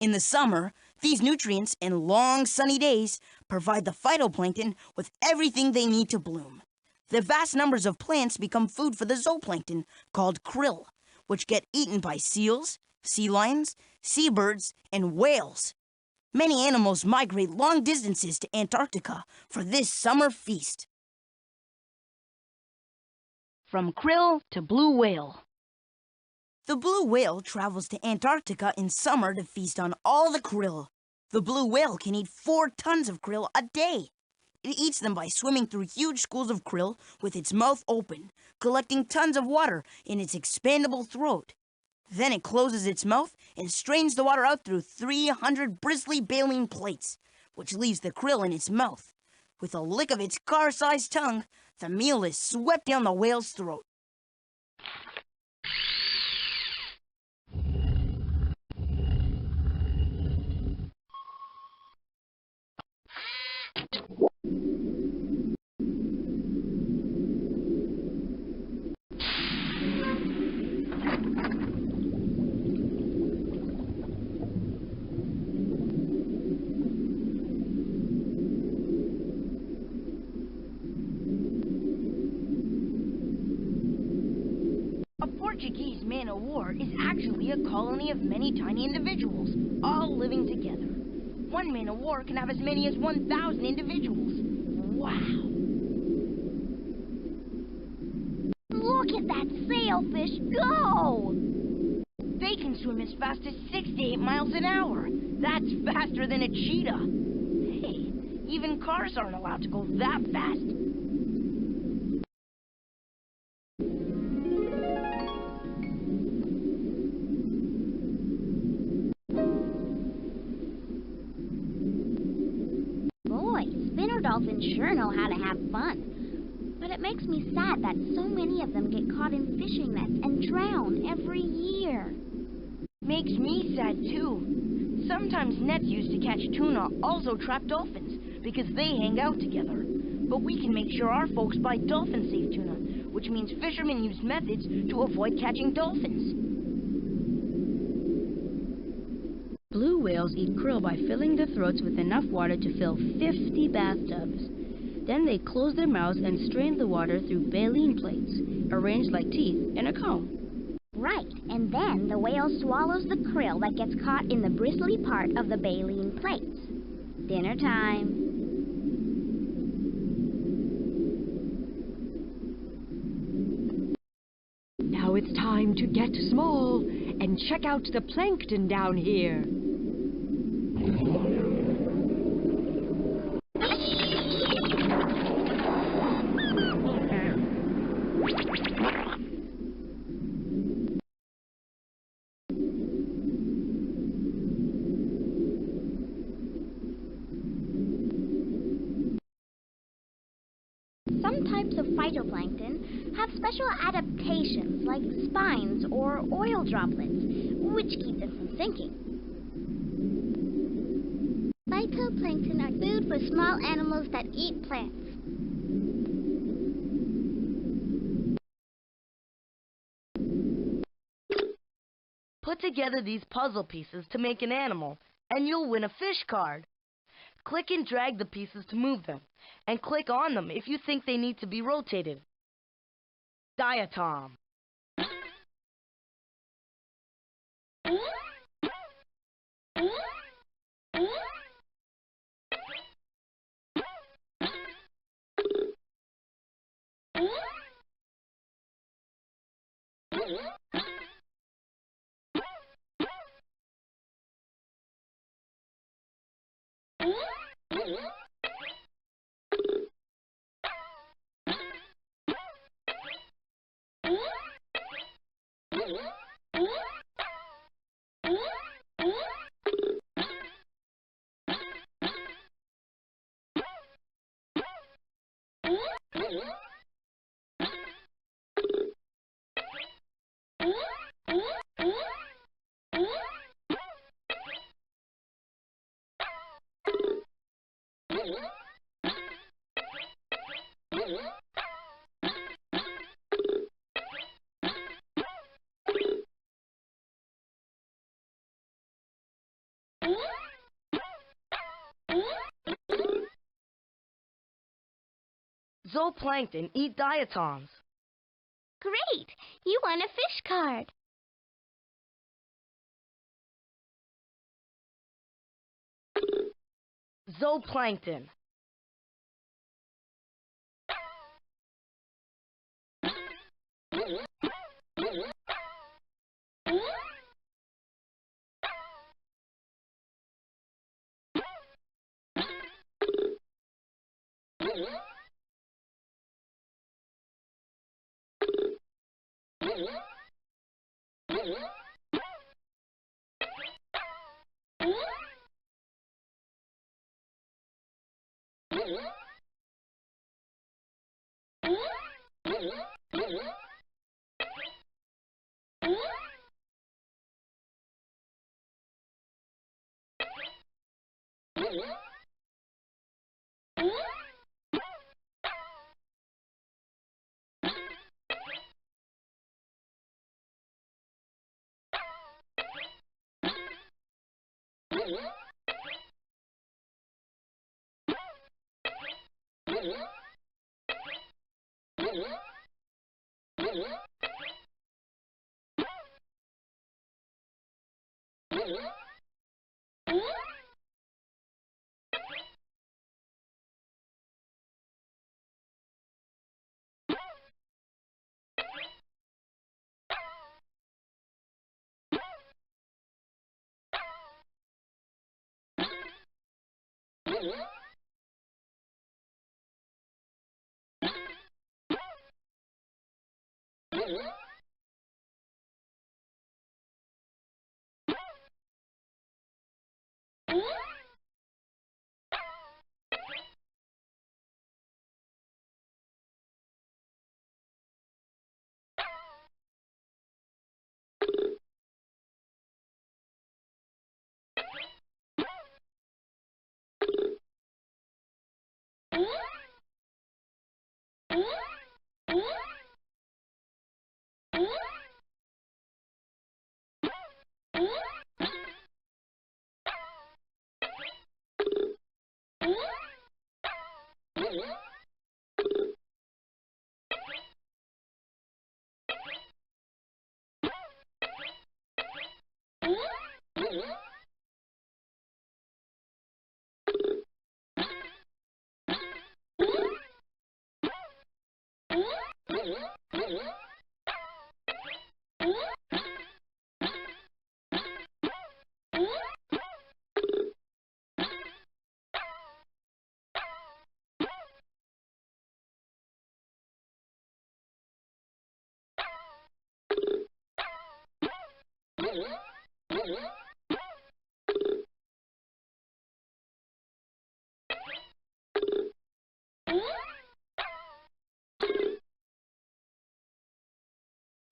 In the summer, these nutrients and long sunny days provide the phytoplankton with everything they need to bloom. The vast numbers of plants become food for the zooplankton, called krill, which get eaten by seals, sea lions, seabirds, and whales. Many animals migrate long distances to Antarctica for this summer feast. From krill to blue whale. The blue whale travels to Antarctica in summer to feast on all the krill. The blue whale can eat 4 tons of krill a day. It eats them by swimming through huge schools of krill with its mouth open, collecting tons of water in its expandable throat. Then it closes its mouth and strains the water out through 300 bristly baleen plates, which leaves the krill in its mouth. With a lick of its car-sized tongue, the meal is swept down the whale's throat. Portuguese man-o'-war is actually a colony of many tiny individuals, all living together. One man-o'-war can have as many as 1,000 individuals. Wow! Look at that sailfish go! They can swim as fast as 6 to 8 miles an hour. That's faster than a cheetah. Hey, even cars aren't allowed to go that fast. Boy, spinner dolphins sure know how to have fun. But it makes me sad that so many of them get caught in fishing nets and drown every year. Makes me sad too. Sometimes nets used to catch tuna also trap dolphins because they hang out together. But we can make sure our folks buy dolphin-safe tuna, which means fishermen use methods to avoid catching dolphins. Blue whales eat krill by filling their throats with enough water to fill 50 bathtubs. Then they close their mouths and strain the water through baleen plates, arranged like teeth in a comb. Right, and then the whale swallows the krill that gets caught in the bristly part of the baleen plates. Dinner time. Now it's time to get small and check out the plankton down here. Some types of phytoplankton have special adaptations like spines or oil droplets, which keep them from sinking. Phytoplankton are food for small animals that eat plants. Put together these puzzle pieces to make an animal, and you'll win a fish card. Click and drag the pieces to move them, and click on them if you think they need to be rotated. Diatom. Zooplankton eat diatoms. Great! You won a fish card. Zooplankton.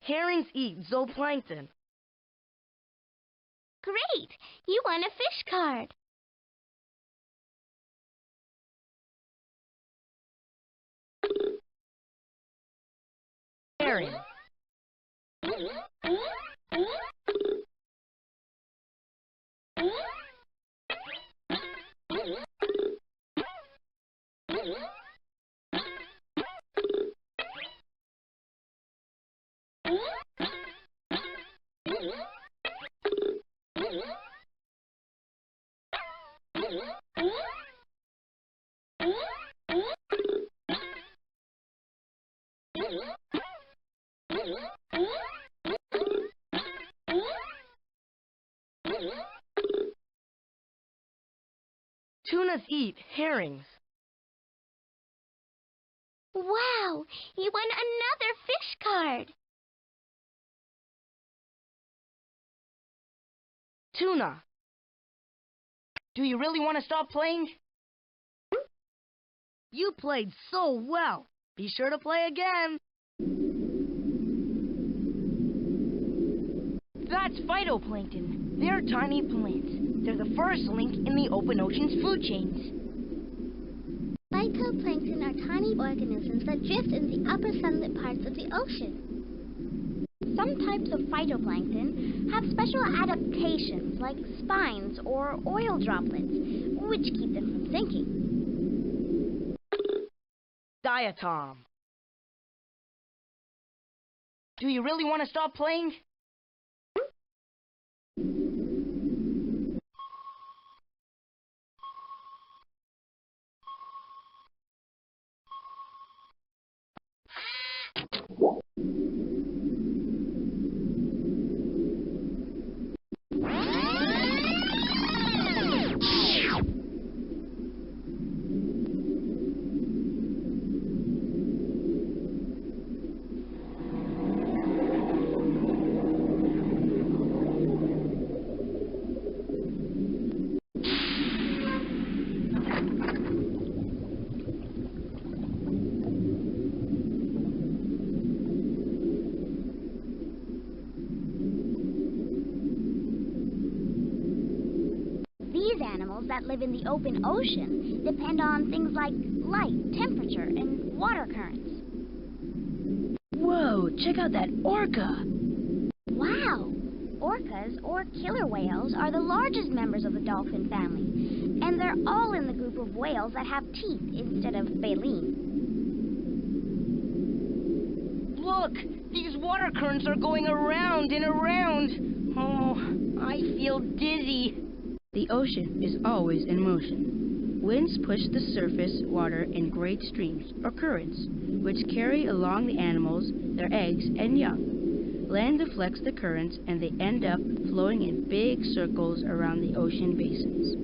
Herrings eat zooplankton. Great! You won a fish card. Herring. Tunas eat herrings. Wow! You won another fish card. Tuna. Do you really want to stop playing? You played so well. Be sure to play again. That's phytoplankton. They're tiny plants. They're the first link in the open ocean's food chains. Phytoplankton are tiny organisms that drift in the upper sunlit parts of the ocean. Some types of phytoplankton have special adaptations like spines or oil droplets, which keep them from sinking. Diatom. Do you really want to stop playing? Animals that live in the open ocean depend on things like light, temperature, and water currents. Whoa, check out that orca. Wow! Orcas, or killer whales, are the largest members of the dolphin family, and they're all in the group of whales that have teeth instead of baleen. Look, these water currents are going around and around. Oh, I feel dizzy. The ocean is always in motion. Winds push the surface water in great streams or currents, which carry along the animals, their eggs, and young. Land deflects the currents, and they end up flowing in big circles around the ocean basins.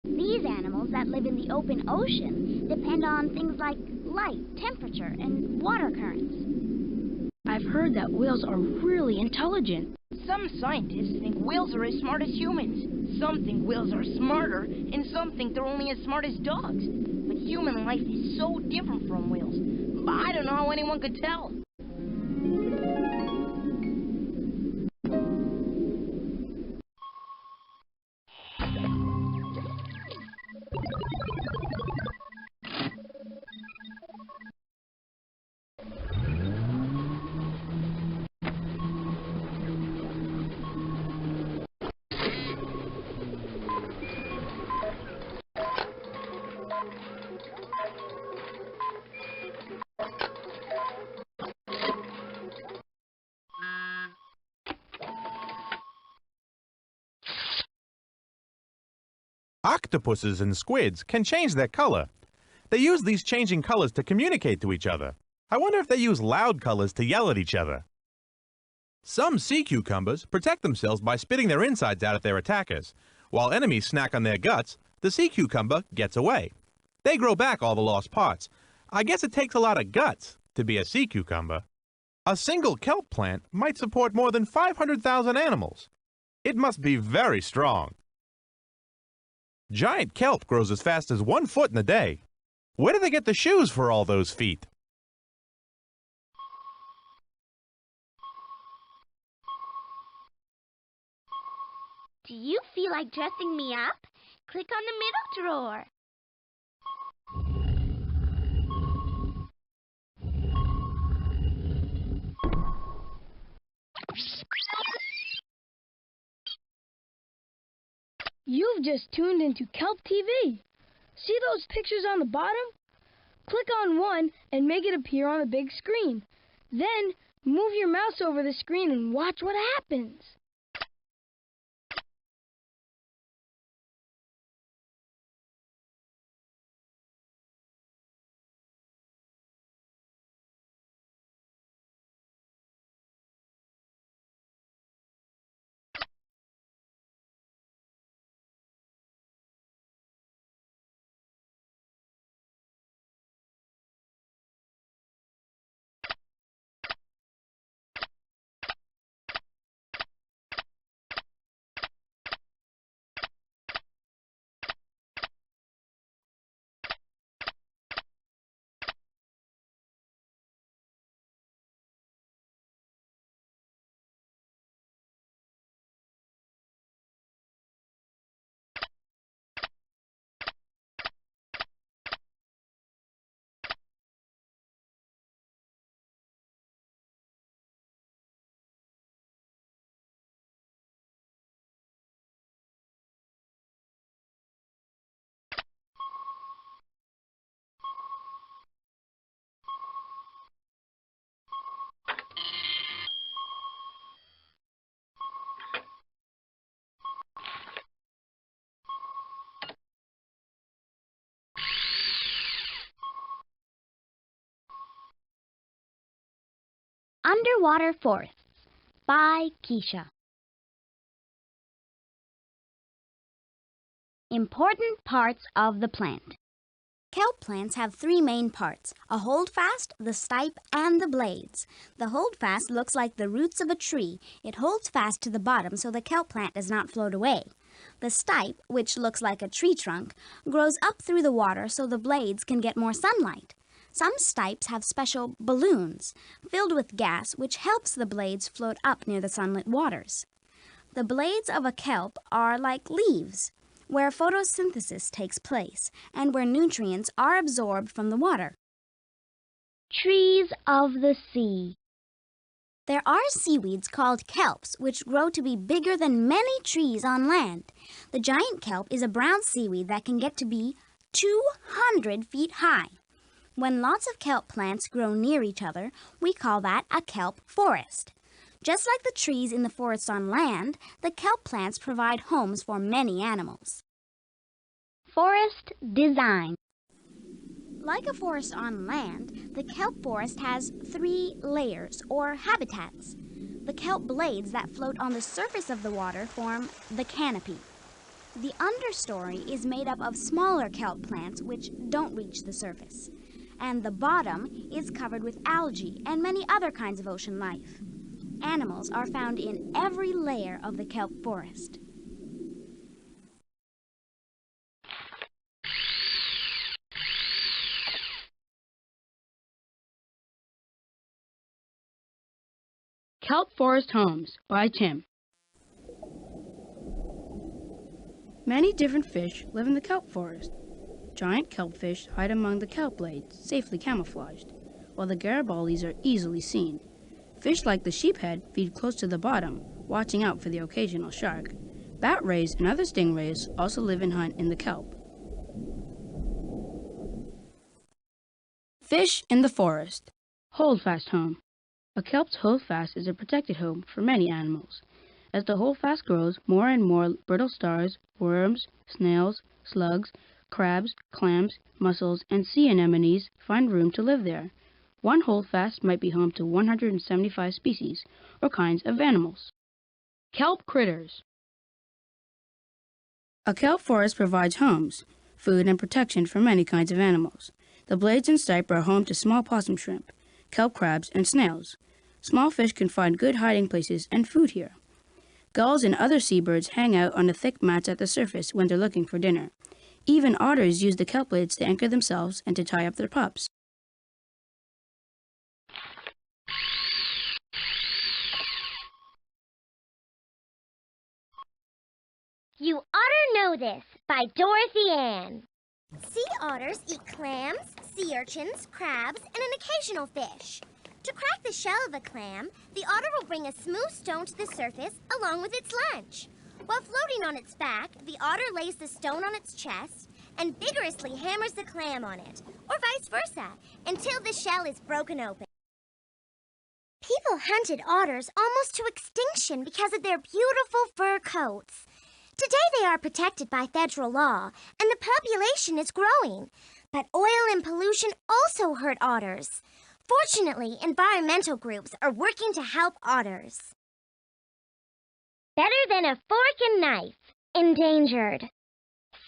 These animals that live in the open ocean depend on things like light, temperature, and water currents. I've heard that whales are really intelligent. Some scientists think whales are as smart as humans. Some think whales are smarter, and some think they're only as smart as dogs. But human life is so different from whales. I don't know how anyone could tell. Octopuses and squids can change their color. They use these changing colors to communicate to each other. I wonder if they use loud colors to yell at each other. Some sea cucumbers protect themselves by spitting their insides out at their attackers. While enemies snack on their guts, the sea cucumber gets away. They grow back all the lost parts. I guess it takes a lot of guts to be a sea cucumber. A single kelp plant might support more than 500,000 animals. It must be very strong. Giant kelp grows as fast as 1 foot in a day. Where do they get the shoes for all those feet? Do you feel like dressing me up? Click on the middle drawer. You've just tuned into Kelp TV. See those pictures on the bottom? Click on one and make it appear on the big screen. Then move your mouse over the screen and watch what happens. Underwater Forests by Keisha. Important parts of the plant. Kelp plants have 3 main parts: a holdfast, the stipe, and the blades. The holdfast looks like the roots of a tree. It holds fast to the bottom so the kelp plant does not float away. The stipe, which looks like a tree trunk, grows up through the water so the blades can get more sunlight. Some stipes have special balloons filled with gas which helps the blades float up near the sunlit waters. The blades of a kelp are like leaves, where photosynthesis takes place and where nutrients are absorbed from the water. Trees of the sea. There are seaweeds called kelps which grow to be bigger than many trees on land. The giant kelp is a brown seaweed that can get to be 200 feet high. When lots of kelp plants grow near each other, we call that a kelp forest. Just like the trees in the forests on land, the kelp plants provide homes for many animals. Forest design. Like a forest on land, the kelp forest has 3 layers, or habitats. The kelp blades that float on the surface of the water form the canopy. The understory is made up of smaller kelp plants which don't reach the surface. And the bottom is covered with algae and many other kinds of ocean life. Animals are found in every layer of the kelp forest. Kelp Forest Homes by Tim. Many different fish live in the kelp forest. Giant kelpfish hide among the kelp blades, safely camouflaged, while the garibaldies are easily seen. Fish like the sheephead feed close to the bottom, watching out for the occasional shark. Bat rays and other stingrays also live and hunt in the kelp. Fish in the forest. Holdfast home. A kelp's holdfast is a protected home for many animals. As the holdfast grows, more and more brittle stars, worms, snails, slugs, crabs, clams, mussels, and sea anemones find room to live there. One holdfast might be home to 175 species or kinds of animals. Kelp critters. A kelp forest provides homes, food, and protection for many kinds of animals. The blades and stipe are home to small possum shrimp, kelp crabs, and snails. Small fish can find good hiding places and food here. Gulls and other seabirds hang out on the thick mats at the surface when they're looking for dinner. Even otters use the kelp blades to anchor themselves and to tie up their pups. You Oughter Know This by Dorothy Ann. Sea otters eat clams, sea urchins, crabs, and an occasional fish. To crack the shell of a clam, the otter will bring a smooth stone to the surface along with its lunch. While floating on its back, the otter lays the stone on its chest and vigorously hammers the clam on it, or vice versa, until the shell is broken open. People hunted otters almost to extinction because of their beautiful fur coats. Today they are protected by federal law, and the population is growing. But oil and pollution also hurt otters. Fortunately, environmental groups are working to help otters. Better than a fork and knife. Endangered.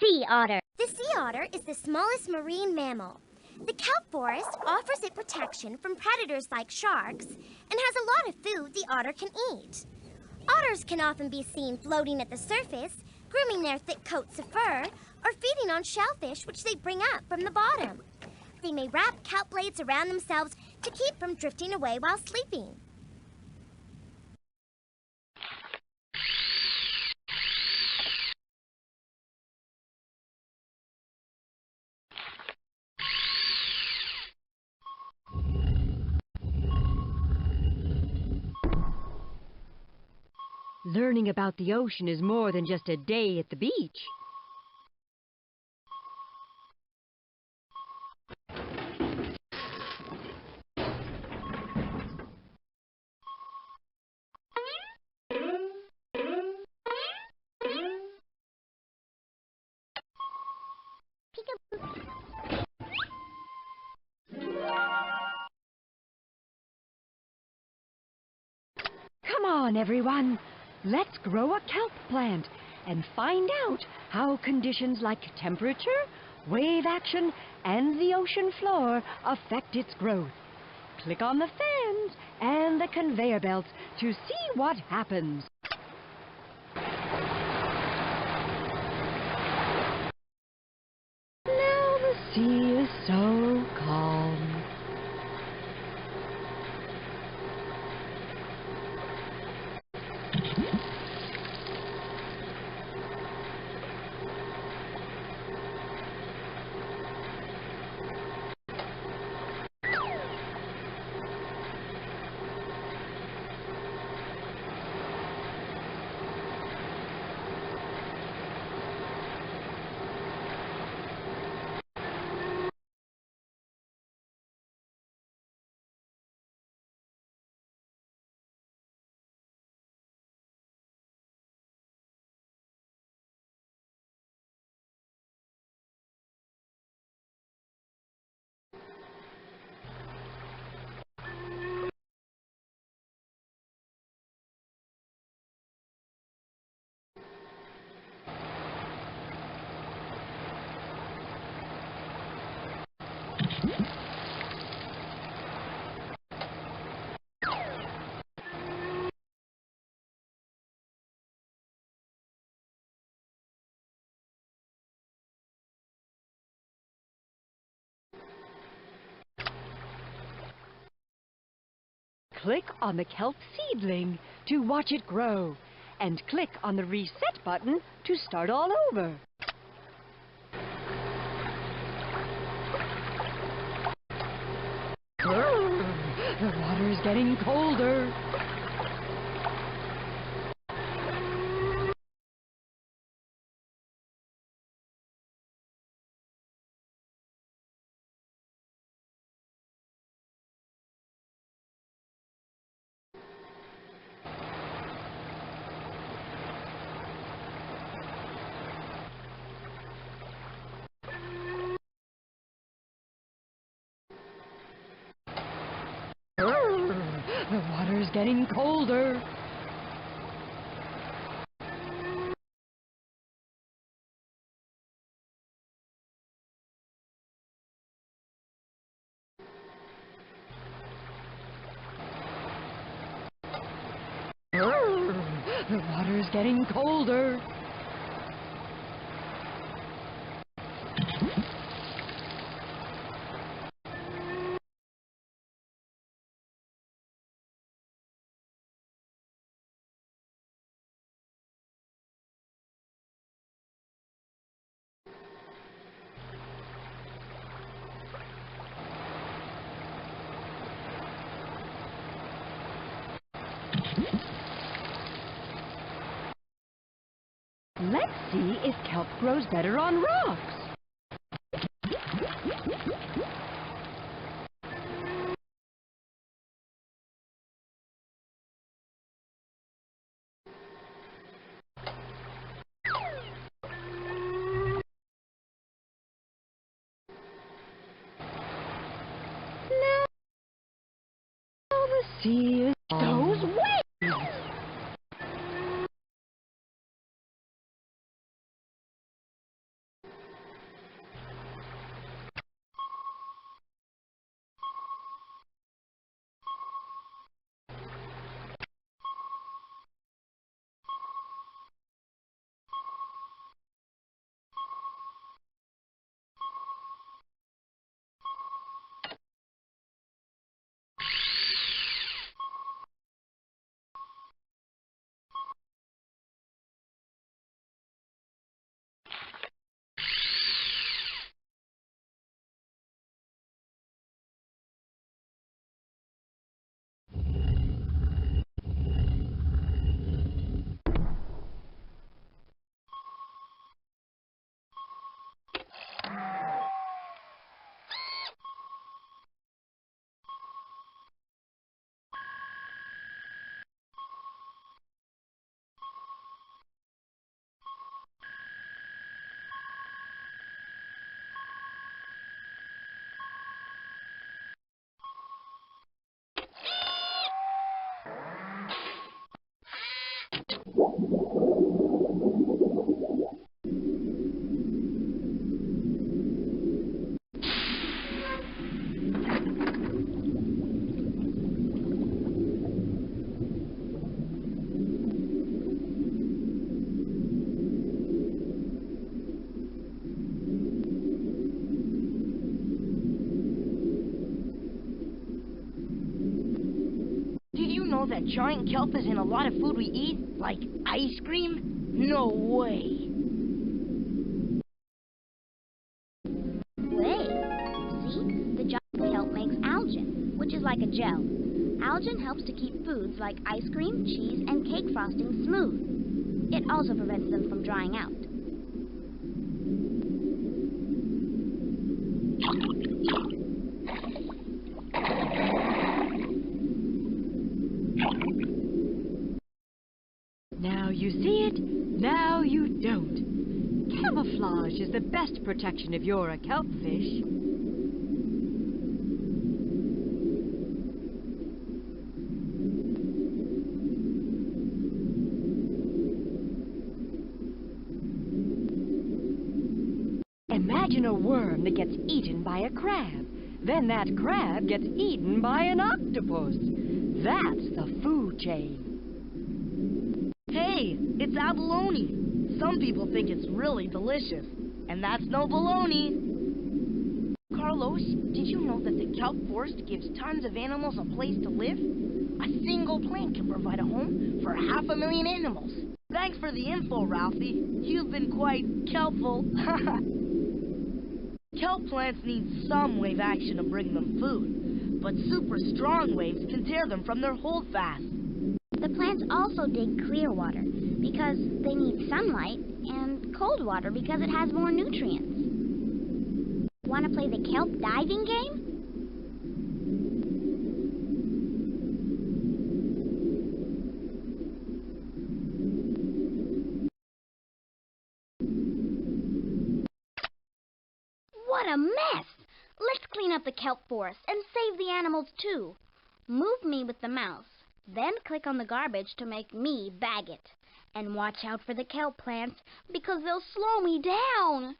Sea otter. The sea otter is the smallest marine mammal. The kelp forest offers it protection from predators like sharks and has a lot of food the otter can eat. Otters can often be seen floating at the surface, grooming their thick coats of fur, or feeding on shellfish which they bring up from the bottom. They may wrap kelp blades around themselves to keep from drifting away while sleeping. Learning about the ocean is more than just a day at the beach. Come on, everyone. Let's grow a kelp plant and find out how conditions like temperature, wave action, and the ocean floor affect its growth. Click on the fans and the conveyor belts to see what happens. Now the sea is so calm. click on the kelp seedling to watch it grow, and click on the reset button to start all over. The water's getting colder. The water's getting colder. The water's getting colder. Let's see if kelp grows better on rocks. Now the sea is those waves. That giant kelp is in a lot of food we eat, like ice cream? No way. Wait. See? The giant kelp makes algin, which is like a gel. Algin helps to keep foods like ice cream, cheese, and cake frosting smooth. It also prevents them from drying out. Now you see it, now you don't. Camouflage is the best protection if you're a kelp fish. Imagine a worm that gets eaten by a crab. Then that crab gets eaten by an octopus. That's the food chain. Hey, it's abalone. Some people think it's really delicious, and that's no baloney. Carlos, did you know that the kelp forest gives tons of animals a place to live? A single plant can provide a home for 500,000 animals. Thanks for the info, Ralphie. You've been quite helpful. Kelp plants need some wave action to bring them food, but super strong waves can tear them from their holdfast. The plants also dig clear water because they need sunlight, and cold water because it has more nutrients. Want to play the kelp diving game? What a mess! Let's clean up the kelp forest and save the animals too. Move me with the mouse. Then click on the garbage to make me bag it. And watch out for the kelp plants because they'll slow me down.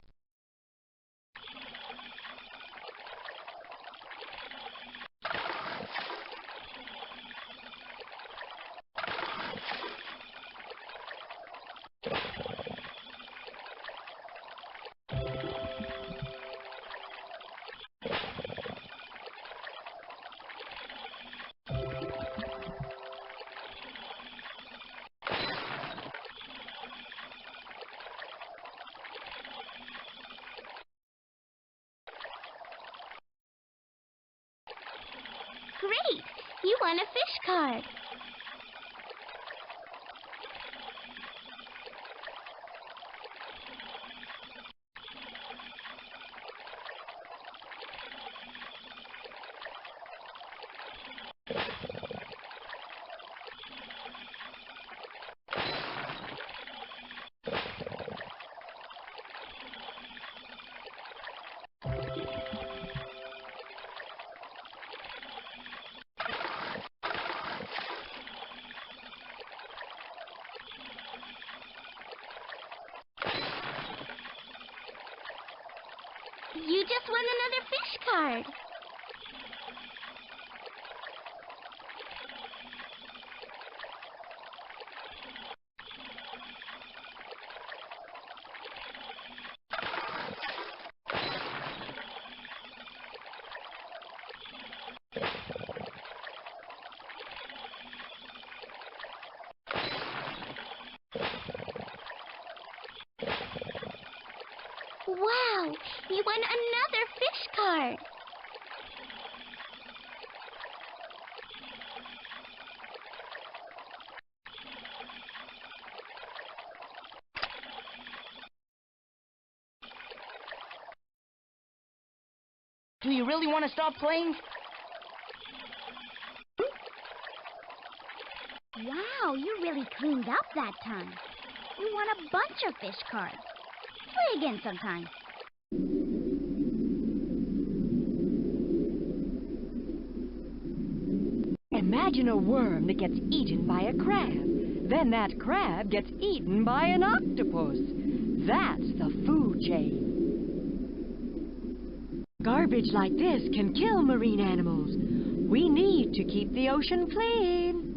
Great! You won a fish card. You just won another fish card. Wow! You won another fish card. Do you really want to stop playing? Wow, you really cleaned up that time. You won a bunch of fish cards. Play again sometime. Imagine a worm that gets eaten by a crab. Then that crab gets eaten by an octopus. That's the food chain. Garbage like this can kill marine animals. We need to keep the ocean clean.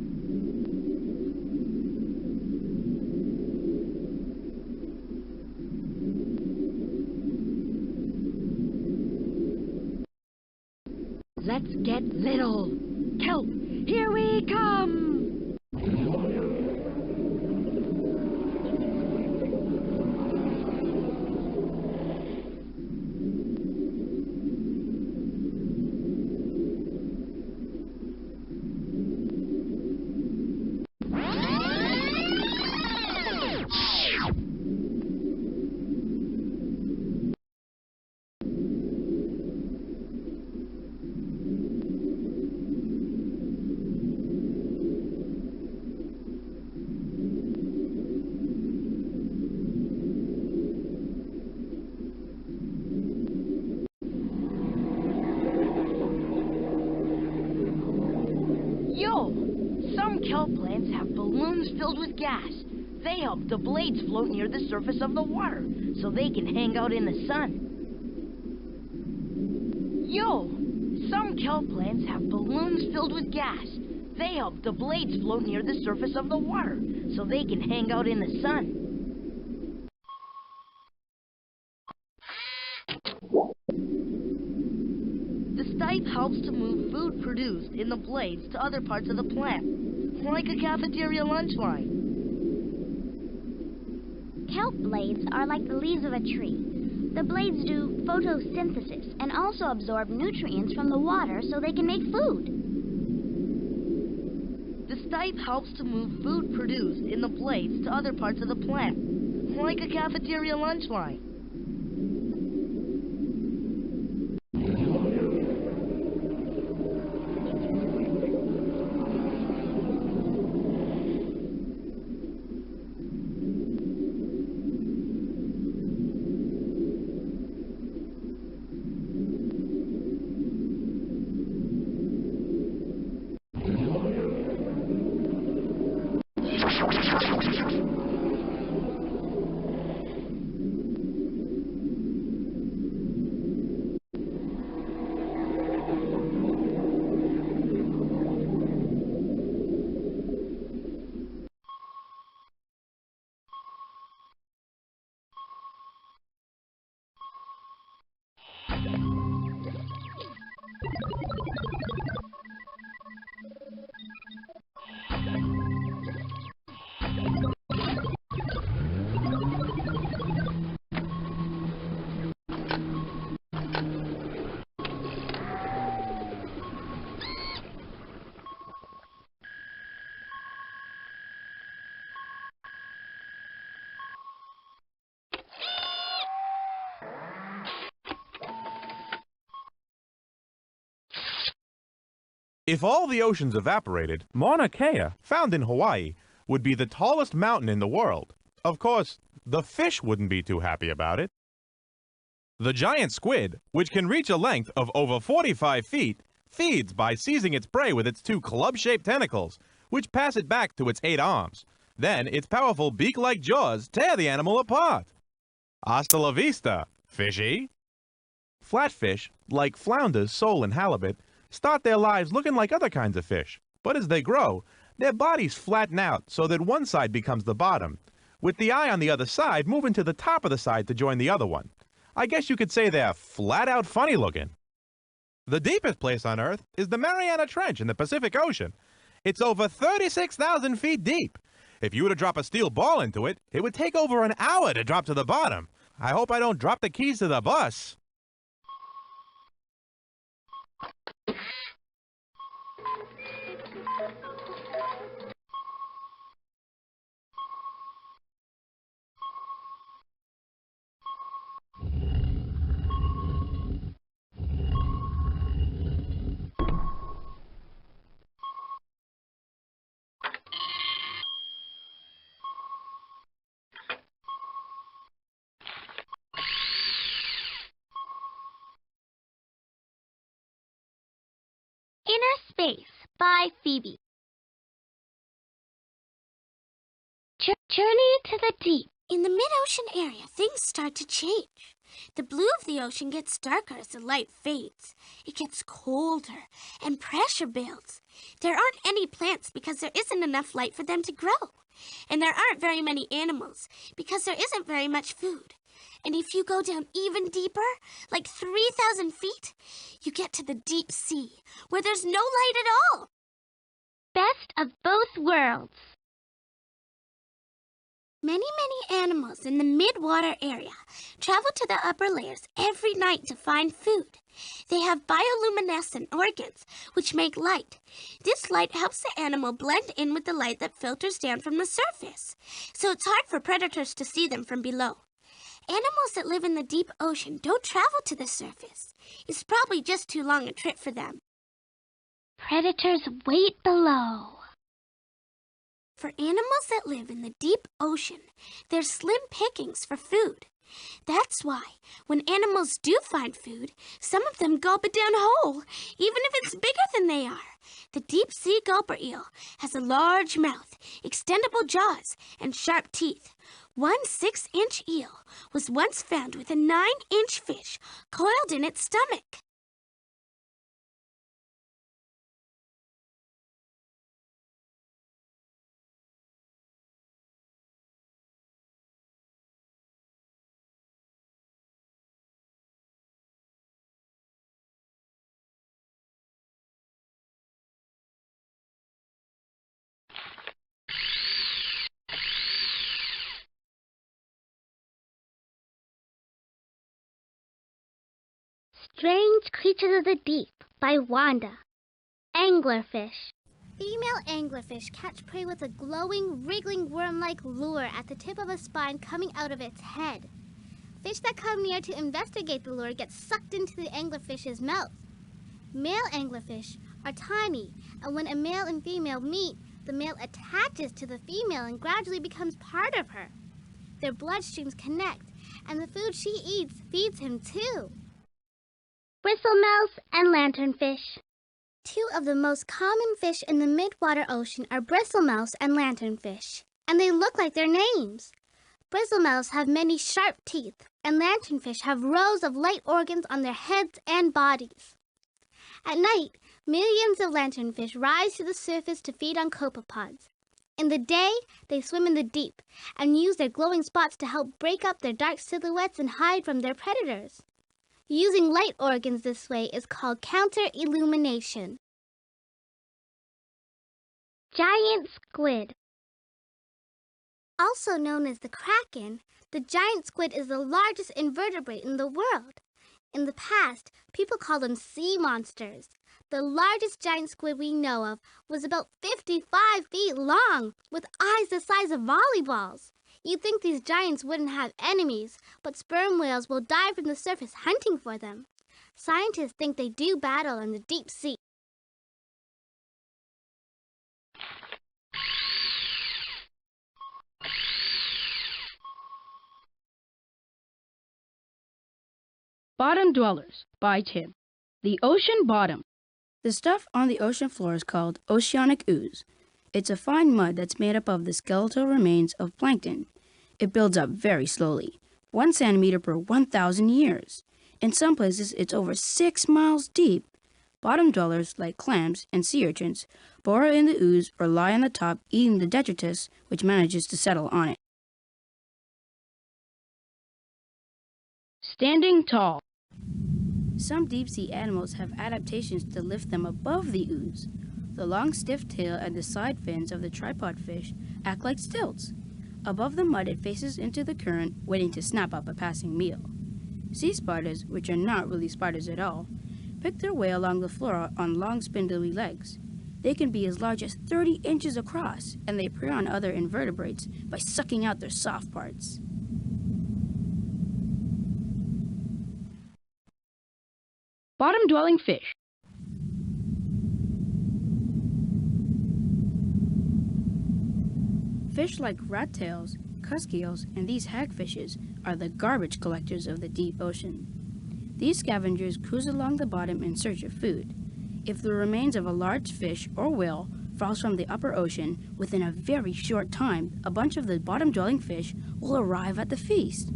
Let's get little. Kelp, here we come! Some kelp plants have balloons filled with gas. They help the blades float near the surface of the water, so they can hang out in the sun. Some kelp plants have balloons filled with gas. They help the blades float near the surface of the water, so they can hang out in the sun. The stipe helps to move food produced in the blades to other parts of the plant, like a cafeteria lunch line. Kelp blades are like the leaves of a tree. The blades do photosynthesis and also absorb nutrients from the water so they can make food. The stipe helps to move food produced in the blades to other parts of the plant, like a cafeteria lunch line. If all the oceans evaporated, Mauna Kea, found in Hawaii, would be the tallest mountain in the world. Of course, the fish wouldn't be too happy about it. The giant squid, which can reach a length of over 45 feet, feeds by seizing its prey with its 2 club-shaped tentacles, which pass it back to its 8 arms. Then, its powerful beak-like jaws tear the animal apart. Hasta la vista, fishy! Flatfish, like flounders, sole, and halibut, start their lives looking like other kinds of fish. But as they grow, their bodies flatten out so that one side becomes the bottom, with the eye on the other side moving to the top of the side to join the other one. I guess you could say they're flat-out funny looking. The deepest place on Earth is the Mariana Trench in the Pacific Ocean. It's over 36,000 feet deep. If you were to drop a steel ball into it, it would take over an hour to drop to the bottom. I hope I don't drop the keys to the bus. Inner Space by Phoebe. Journey to the deep. In the mid-ocean area, things start to change. The blue of the ocean gets darker as the light fades. It gets colder, and pressure builds. There aren't any plants because there isn't enough light for them to grow. And there aren't very many animals because there isn't very much food. And if you go down even deeper, like 3,000 feet, you get to the deep sea, where there's no light at all. Best of both worlds. Many animals in the mid-water area travel to the upper layers every night to find food. They have bioluminescent organs, which make light. This light helps the animal blend in with the light that filters down from the surface, so it's hard for predators to see them from below. Animals that live in the deep ocean don't travel to the surface. It's probably just too long a trip for them. Predators wait below. For animals that live in the deep ocean, there's slim pickings for food. That's why, when animals do find food, some of them gulp it down whole, even if it's bigger than they are. The deep-sea gulper eel has a large mouth, extendable jaws, and sharp teeth. One 6-inch eel was once found with a 9-inch fish coiled in its stomach. Strange Creatures of the Deep by Wanda. Anglerfish. Female anglerfish catch prey with a glowing, wriggling worm-like lure at the tip of a spine coming out of its head. Fish that come near to investigate the lure get sucked into the anglerfish's mouth. Male anglerfish are tiny, and when a male and female meet, the male attaches to the female and gradually becomes part of her. Their bloodstreams connect, and the food she eats feeds him too. Bristlemouse and lanternfish. Two of the most common fish in the midwater ocean are bristlemouse and lanternfish, and they look like their names. Bristlemouse have many sharp teeth, and lanternfish have rows of light organs on their heads and bodies. At night, millions of lanternfish rise to the surface to feed on copepods. In the day, they swim in the deep and use their glowing spots to help break up their dark silhouettes and hide from their predators. Using light organs this way is called counter-illumination. Giant squid. Also known as the kraken, the giant squid is the largest invertebrate in the world. In the past, people called them sea monsters. The largest giant squid we know of was about 55 feet long, with eyes the size of volleyballs. You'd think these giants wouldn't have enemies, but sperm whales will dive from the surface hunting for them. Scientists think they do battle in the deep sea. Bottom Dwellers by Tim. The ocean bottom. The stuff on the ocean floor is called oceanic ooze. It's a fine mud that's made up of the skeletal remains of plankton. It builds up very slowly, 1 centimeter per 1,000 years. In some places, it's over 6 miles deep. Bottom dwellers, like clams and sea urchins, burrow in the ooze or lie on the top eating the detritus which manages to settle on it. Standing tall. Some deep-sea animals have adaptations to lift them above the ooze. The long, stiff tail and the side fins of the tripod fish act like stilts. Above the mud, it faces into the current, waiting to snap up a passing meal. Sea spiders, which are not really spiders at all, pick their way along the floor on long, spindly legs. They can be as large as 30 inches across, and they prey on other invertebrates by sucking out their soft parts. Bottom-dwelling fish. Fish like rattails, cusk-eels, and these hagfishes are the garbage collectors of the deep ocean. These scavengers cruise along the bottom in search of food. If the remains of a large fish or whale falls from the upper ocean, within a very short time, a bunch of the bottom-dwelling fish will arrive at the feast.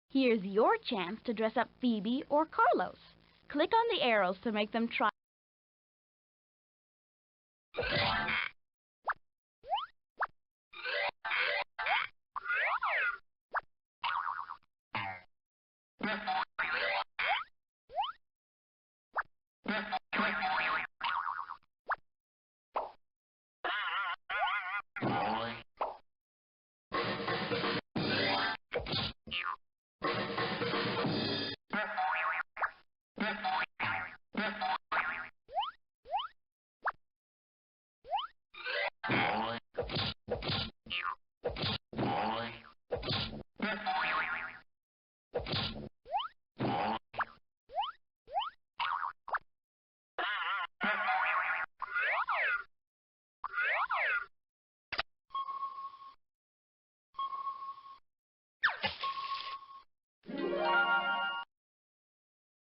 Here's your chance to dress up Phoebe or Carlos. Click on the arrows to make them try.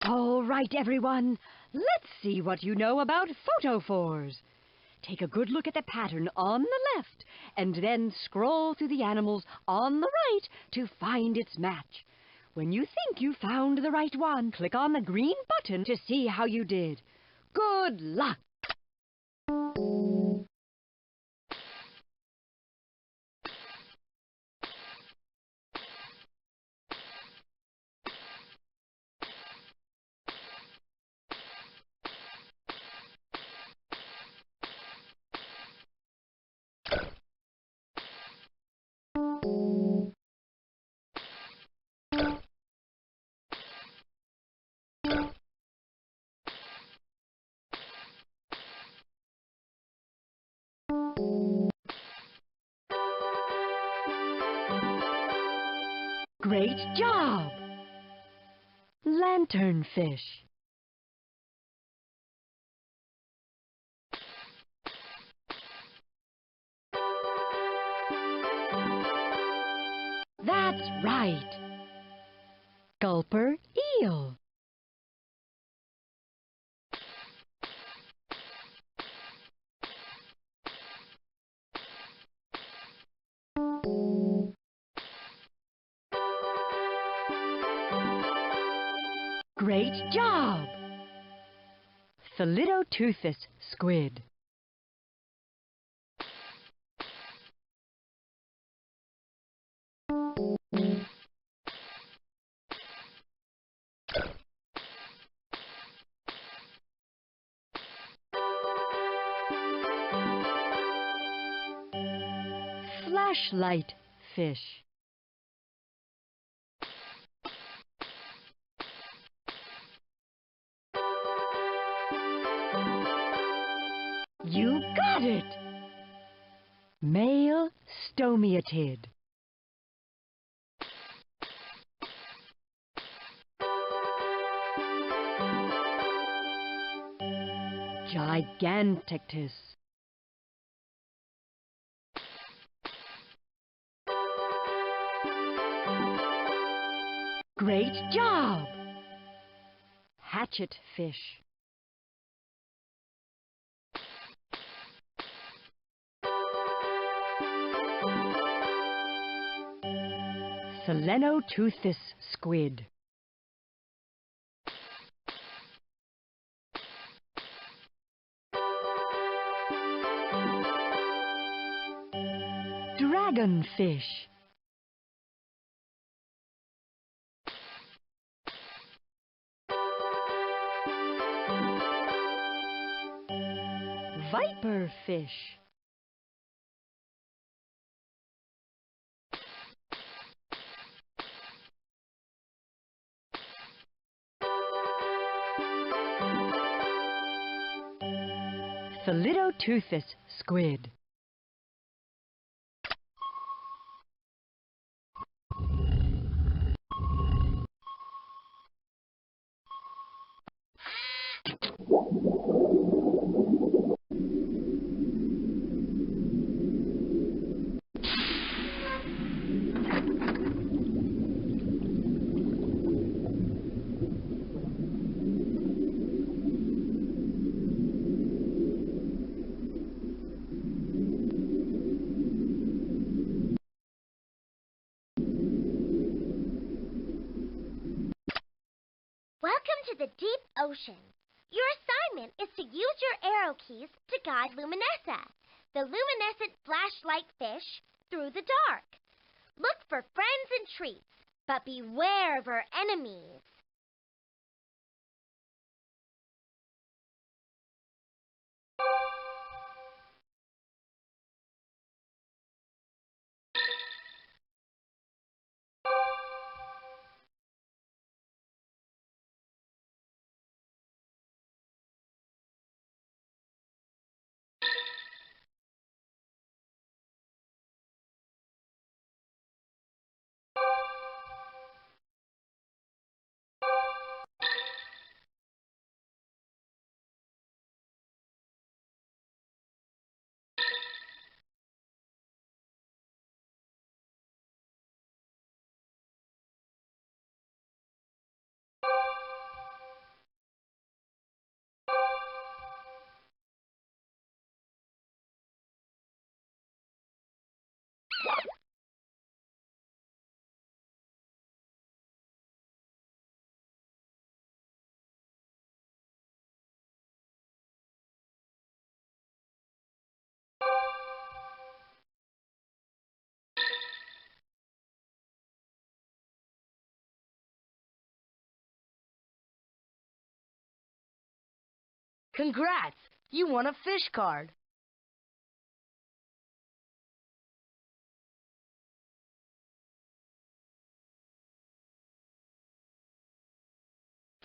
All right, everyone. Let's see what you know about photophores. Take a good look at the pattern on the left, and then scroll through the animals on the right to find its match. When you think you found the right one, click on the green button to see how you did. Good luck! Great job! Lanternfish. That's right. Gulper eel. Great job! Thalidotuthis squid. Flashlight fish. You got it! Male stomiatid. Giganticus. Great job! Hatchet fish. Selenoteuthis squid. Dragonfish. Viperfish. Thalidotuthis squid. Welcome to the deep ocean. Your assignment is to use your arrow keys to guide Luminessa, the luminescent flashlight fish, through the dark. Look for friends and treats, but beware of her enemies. Congrats! You won a fish card.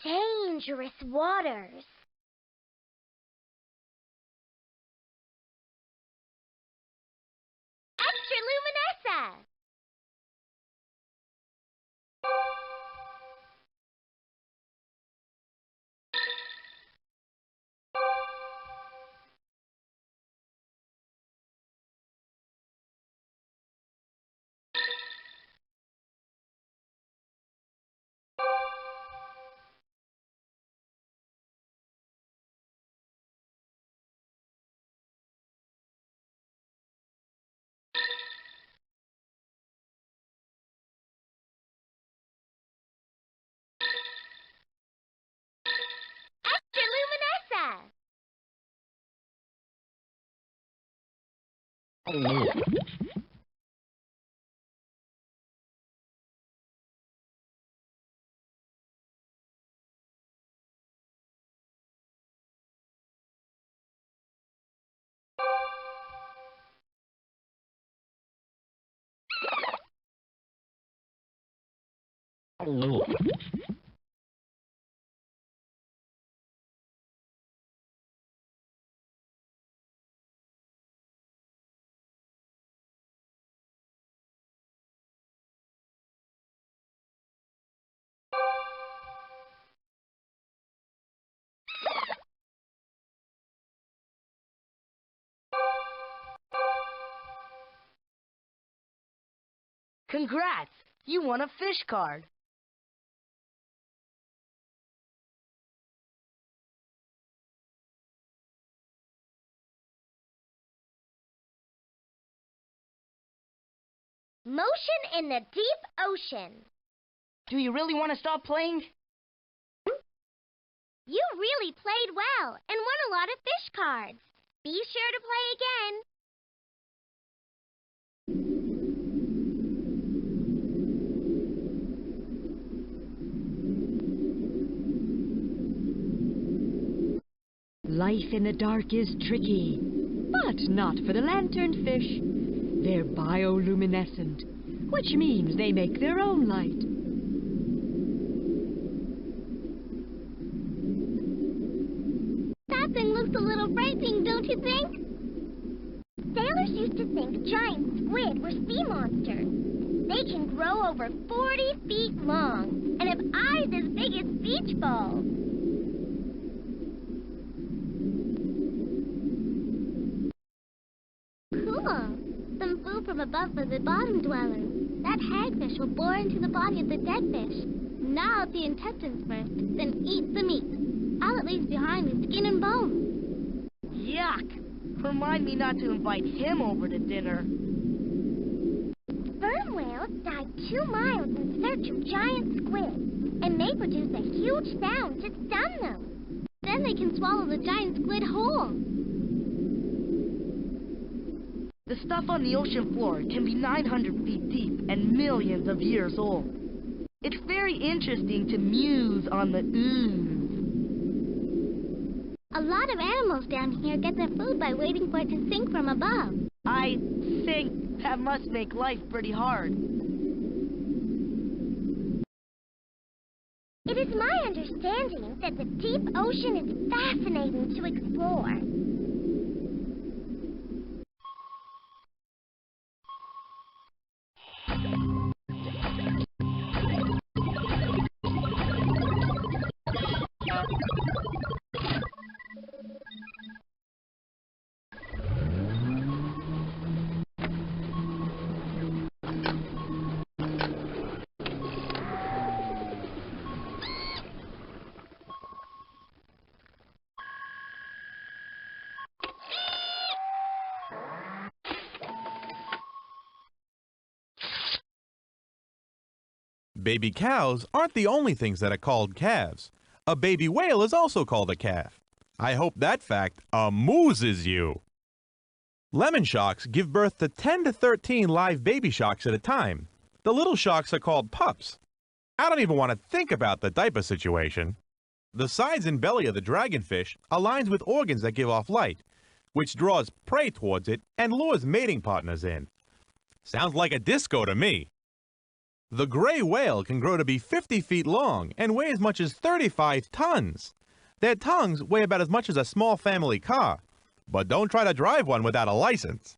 Dangerous waters. Extra Luminessa! Congrats! You won a fish card. Motion in the deep ocean. Do you really want to stop playing? You really played well and won a lot of fish cards. Be sure to play again. Life in the dark is tricky, but not for the lanternfish. They're bioluminescent, which means they make their own light. That thing looks a little frightening, don't you think? Sailors used to think giant squid were sea monsters. They can grow over 40 feet long and have eyes as big as beach balls. Cool. Some food from above for the bottom dwellers. That hagfish will bore into the body of the dead fish. Gnaw out the intestines first, then eat the meat. All it leaves behind is skin and bones. Yuck! Remind me not to invite him over to dinner. Sperm whales dive 2 miles in search of giant squid, and they produce a huge sound to stun them. Then they can swallow the giant squid whole. The stuff on the ocean floor can be 900 feet deep and millions of years old. It's very interesting to muse on the ooze. A lot of animals down here get their food by waiting for it to sink from above. I think that must make life pretty hard. It is my understanding that the deep ocean is fascinating to explore. Baby cows aren't the only things that are called calves. A baby whale is also called a calf. I hope that fact amuses you. Lemon sharks give birth to 10 to 13 live baby sharks at a time. The little sharks are called pups. I don't even want to think about the diaper situation. The sides and belly of the dragonfish aligns with organs that give off light, which draws prey towards it and lures mating partners in. Sounds like a disco to me. The gray whale can grow to be 50 feet long and weigh as much as 35 tons. Their tongues weigh about as much as a small family car, but don't try to drive one without a license.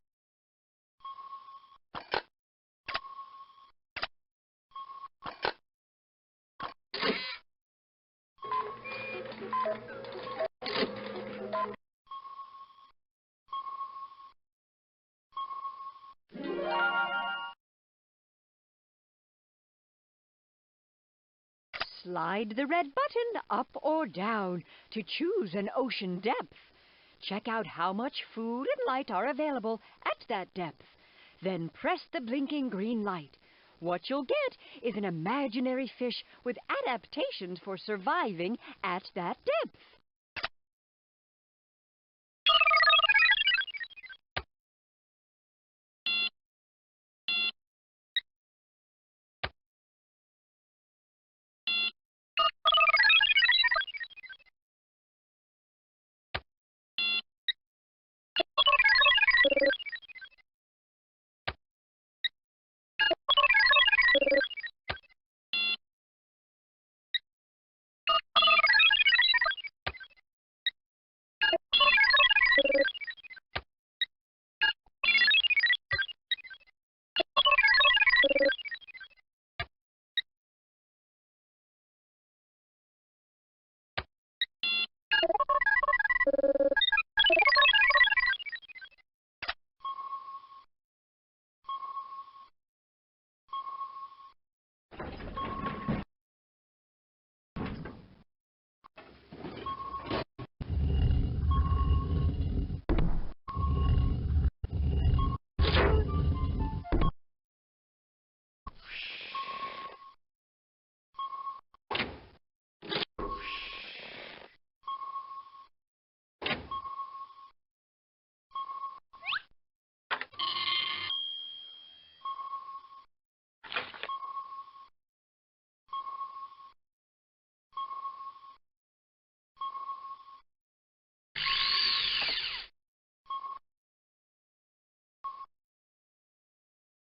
Slide the red button up or down to choose an ocean depth. Check out how much food and light are available at that depth. Then press the blinking green light. What you'll get is an imaginary fish with adaptations for surviving at that depth.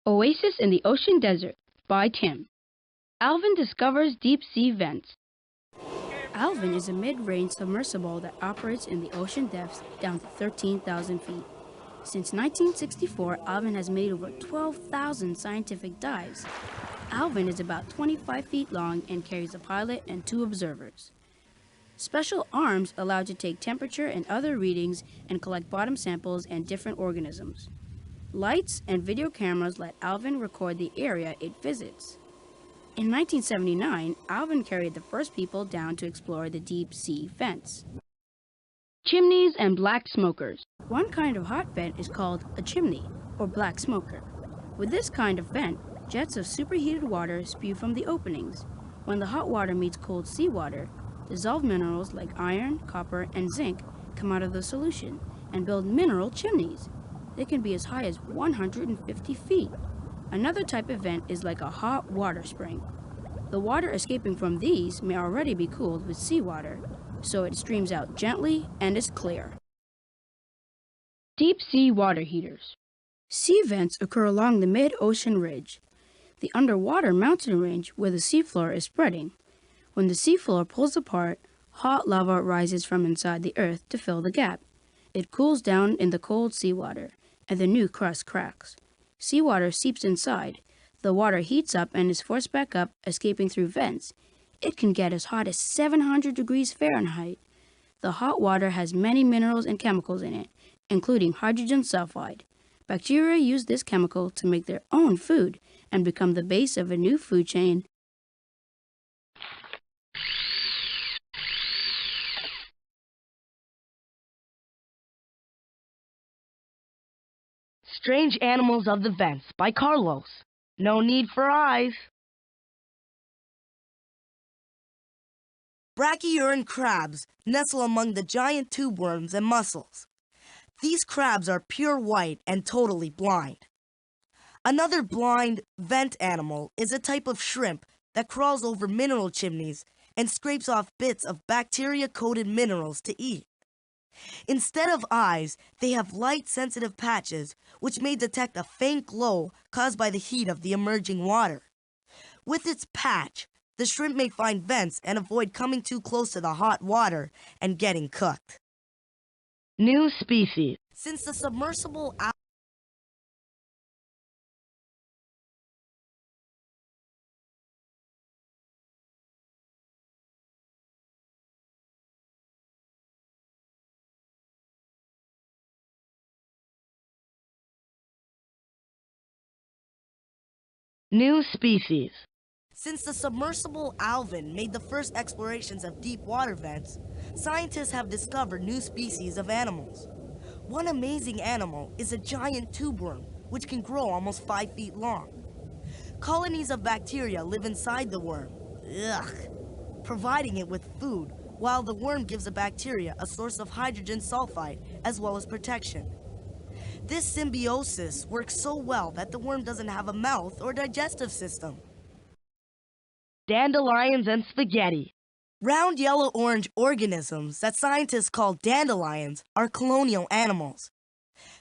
Oasis in the Ocean Desert by Tim. Alvin discovers deep sea vents. Alvin is a mid-range submersible that operates in the ocean depths down to 13,000 feet. Since 1964, Alvin has made over 12,000 scientific dives. Alvin is about 25 feet long and carries a pilot and 2 observers. Special arms allow it to take temperature and other readings and collect bottom samples and different organisms. Lights and video cameras let Alvin record the area it visits. In 1979, Alvin carried the first people down to explore the deep sea vents. Chimneys and black smokers. One kind of hot vent is called a chimney, or black smoker. With this kind of vent, jets of superheated water spew from the openings. When the hot water meets cold seawater, dissolved minerals like iron, copper, and zinc come out of the solution and build mineral chimneys. They can be as high as 150 feet. Another type of vent is like a hot water spring. The water escaping from these may already be cooled with seawater, so it streams out gently and is clear. Deep sea water heaters. Sea vents occur along the mid-ocean ridge, the underwater mountain range where the seafloor is spreading. When the seafloor pulls apart, hot lava rises from inside the earth to fill the gap. It cools down in the cold seawater, and the new crust cracks. Seawater seeps inside. The water heats up and is forced back up, escaping through vents. It can get as hot as 700 degrees Fahrenheit. The hot water has many minerals and chemicals in it, including hydrogen sulfide. Bacteria use this chemical to make their own food and become the base of a new food chain. Strange Animals of the Vents by Carlos. No need for eyes. Brachyurine crabs nestle among the giant tube worms and mussels. These crabs are pure white and totally blind. Another blind vent animal is a type of shrimp that crawls over mineral chimneys and scrapes off bits of bacteria-coated minerals to eat. Instead of eyes, they have light-sensitive patches which may detect a faint glow caused by the heat of the emerging water. With its patch, the shrimp may find vents and avoid coming too close to the hot water and getting cooked. New species. Since the submersible New species. Since the submersible Alvin made the first explorations of deep water vents, scientists have discovered new species of animals. One amazing animal is a giant tube worm, which can grow almost 5 feet long. Colonies of bacteria live inside the worm, providing it with food, while the worm gives the bacteria a source of hydrogen sulfide as well as protection. This symbiosis works so well that the worm doesn't have a mouth or digestive system. Dandelions and spaghetti. Round yellow-orange organisms that scientists call dandelions are colonial animals.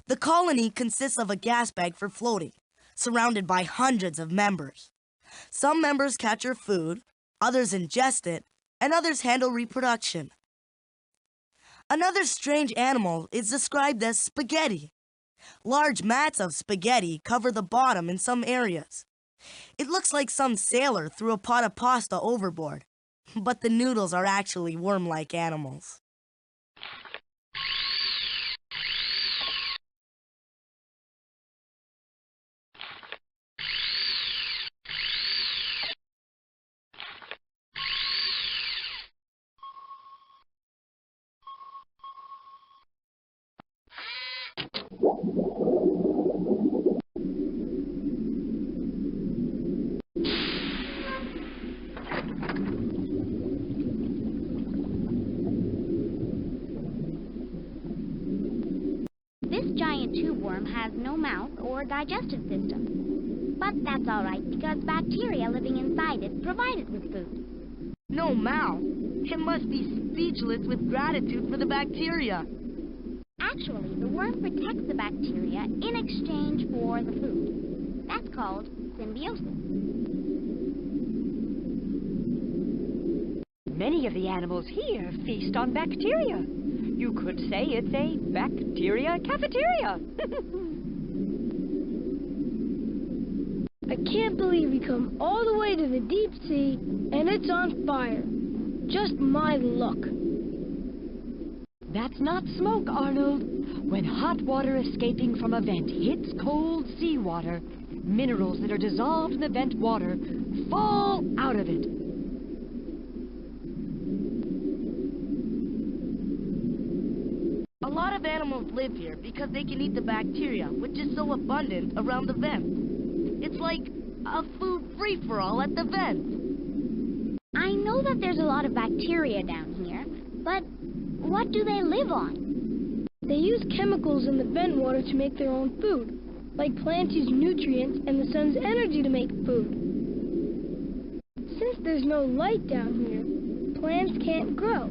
The colony consists of a gas bag for floating, surrounded by hundreds of members. Some members capture food, others ingest it, and others handle reproduction. Another strange animal is described as spaghetti. Large mats of spaghetti cover the bottom in some areas. It looks like some sailor threw a pot of pasta overboard, but the noodles are actually worm-like animals. This giant tube worm has no mouth or digestive system. But that's all right because bacteria living inside it provide it with food. No mouth? It must be speechless with gratitude for the bacteria. Actually, the worm protects the bacteria in exchange for the food. That's called symbiosis. Many of the animals here feast on bacteria. You could say it's a bacteria cafeteria. I can't believe we come all the way to the deep sea and it's on fire. Just my luck. That's not smoke, Arnold. When hot water escaping from a vent hits cold seawater, minerals that are dissolved in the vent water fall out of it. A lot of animals live here because they can eat the bacteria, which is so abundant around the vent. It's like a food free-for-all at the vent. I know that there's a lot of bacteria down here, but what do they live on? They use chemicals in the vent water to make their own food, like plants use nutrients and the sun's energy to make food. Since there's no light down here, plants can't grow.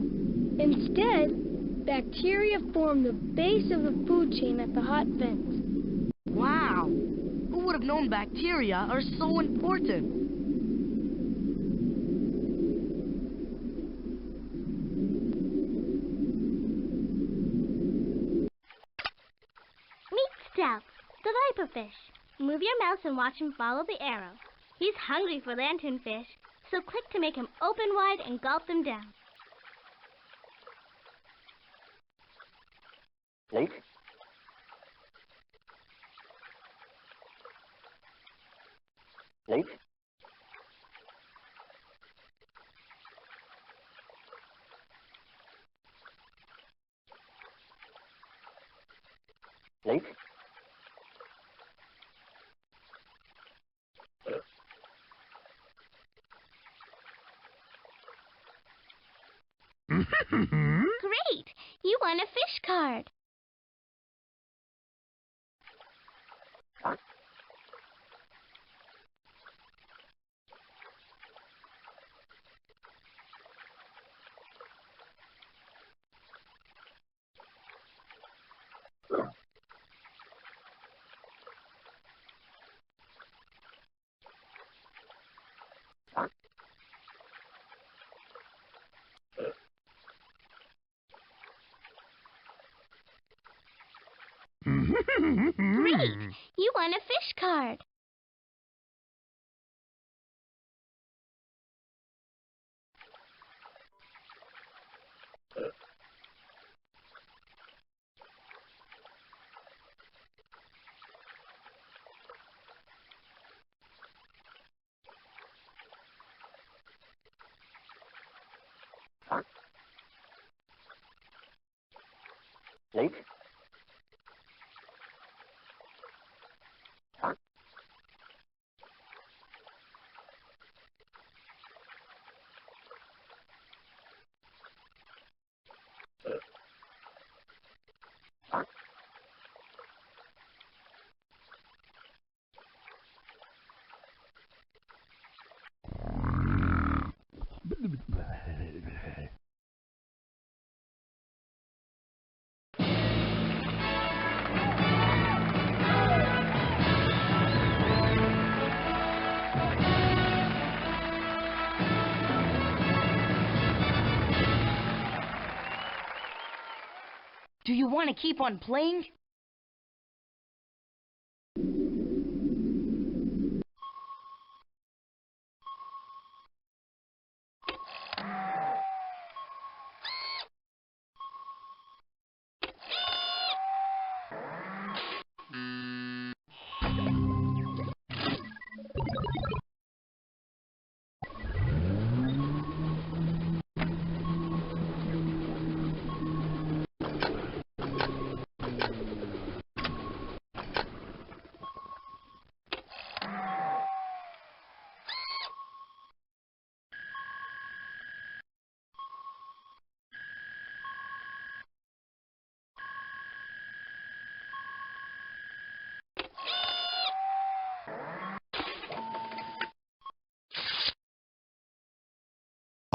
Instead, bacteria form the base of the food chain at the hot vents. Wow! Who would have known bacteria are so important? Meet Stealth, the viperfish. Move your mouse and watch him follow the arrow. He's hungry for lanternfish, so click to make him open wide and gulp them down. Nope. Nope. Nope. Great! You won a fish card. Great! You won a fish card. Nope. Do you want to keep on playing?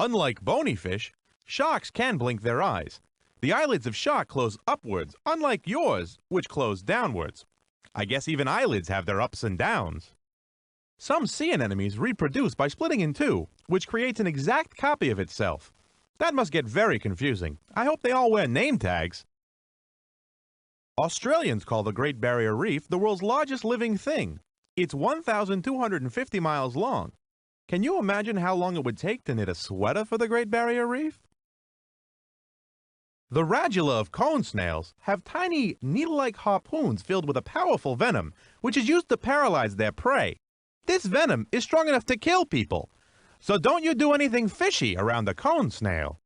Unlike bony fish, sharks can blink their eyes. The eyelids of shark close upwards, unlike yours, which close downwards. I guess even eyelids have their ups and downs. Some sea anemones reproduce by splitting in two, which creates an exact copy of itself. That must get very confusing. I hope they all wear name tags. Australians call the Great Barrier Reef the world's largest living thing. It's 1,250 miles long. Can you imagine how long it would take to knit a sweater for the Great Barrier Reef? The radula of cone snails have tiny needle-like harpoons filled with a powerful venom, which is used to paralyze their prey. This venom is strong enough to kill people. So don't you do anything fishy around the cone snail.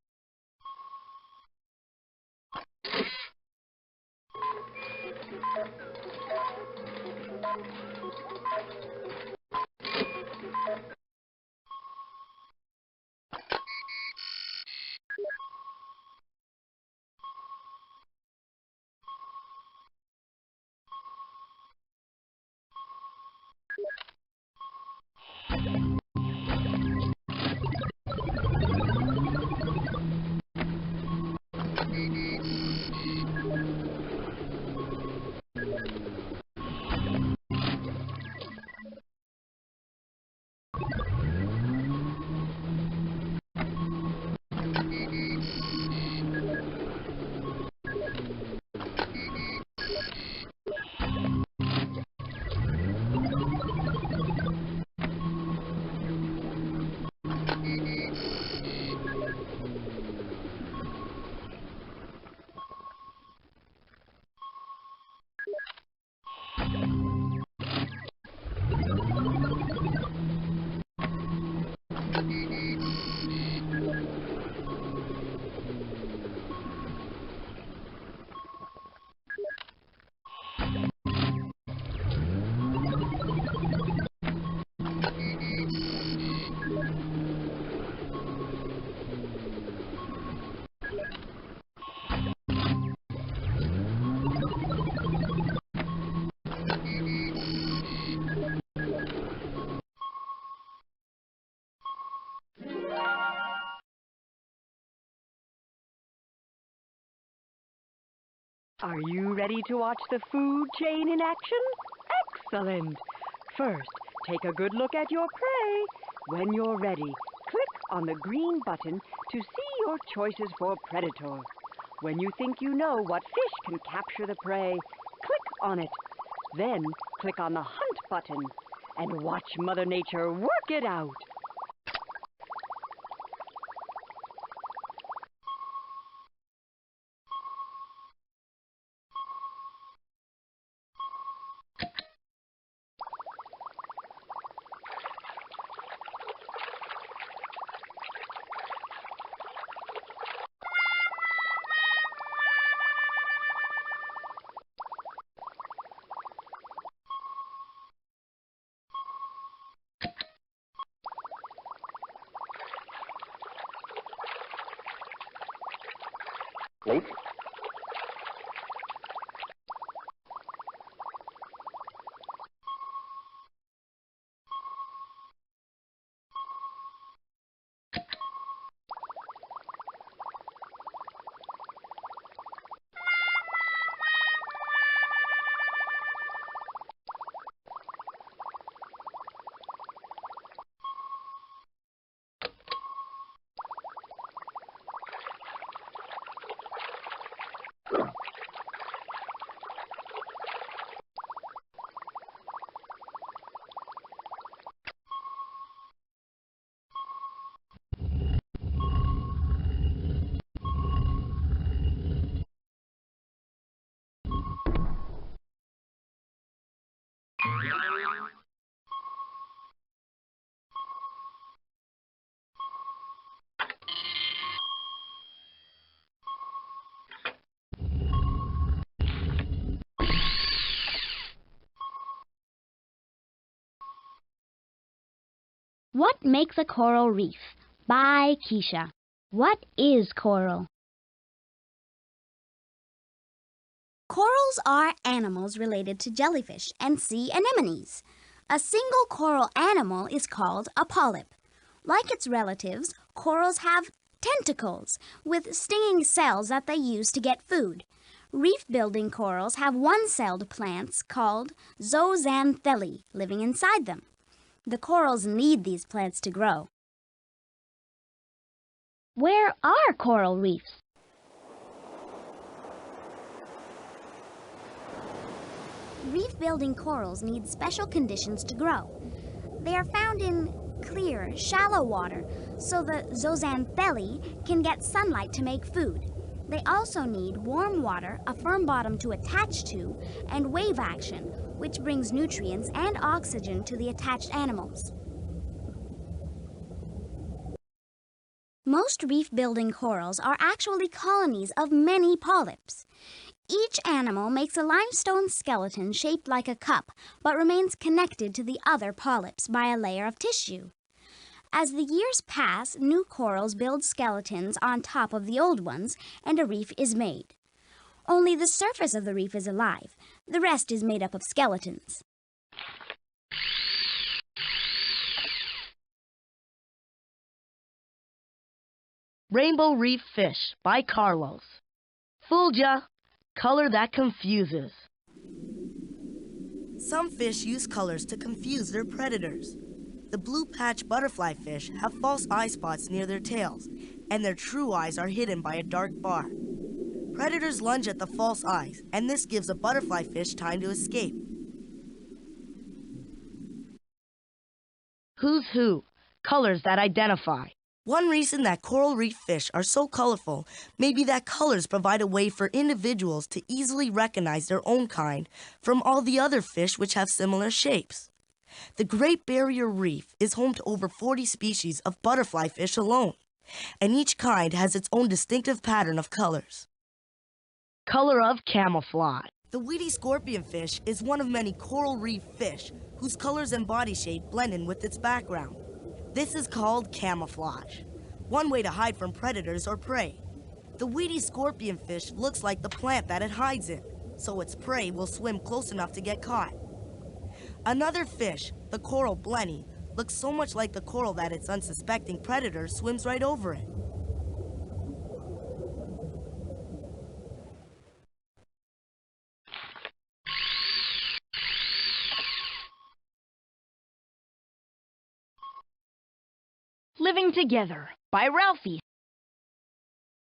Are you ready to watch the food chain in action? Excellent! First, take a good look at your prey. When you're ready, click on the green button to see your choices for predator. When you think you know what fish can capture the prey, click on it. Then, click on the Hunt button and watch Mother Nature work it out. Late? What makes a coral reef? By Keisha. What is coral? Corals are animals related to jellyfish and sea anemones. A single coral animal is called a polyp. Like its relatives, corals have tentacles with stinging cells that they use to get food. Reef-building corals have one-celled plants called zooxanthellae living inside them. The corals need these plants to grow. Where are coral reefs? Reef-building corals need special conditions to grow. They are found in clear, shallow water, so the zooxanthellae can get sunlight to make food. They also need warm water, a firm bottom to attach to, and wave action, which brings nutrients and oxygen to the attached animals. Most reef-building corals are actually colonies of many polyps. Each animal makes a limestone skeleton shaped like a cup, but remains connected to the other polyps by a layer of tissue. As the years pass, new corals build skeletons on top of the old ones, and a reef is made. Only the surface of the reef is alive. The rest is made up of skeletons. Rainbow Reef Fish by Carlos. Fooled ya! Color that confuses. Some fish use colors to confuse their predators. The blue patch butterfly fish have false eye spots near their tails, and their true eyes are hidden by a dark bar. Predators lunge at the false eyes, and this gives a butterfly fish time to escape. Who's who? Colors that identify. One reason that coral reef fish are so colorful may be that colors provide a way for individuals to easily recognize their own kind from all the other fish which have similar shapes. The Great Barrier Reef is home to over 40 species of butterfly fish alone, and each kind has its own distinctive pattern of colors. Color of camouflage. The weedy scorpionfish is one of many coral reef fish whose colors and body shape blend in with its background. This is called camouflage, one way to hide from predators or prey. The weedy scorpionfish looks like the plant that it hides in, so its prey will swim close enough to get caught. Another fish, the coral blenny, looks so much like the coral that its unsuspecting predator swims right over it. Living Together by Ralphie.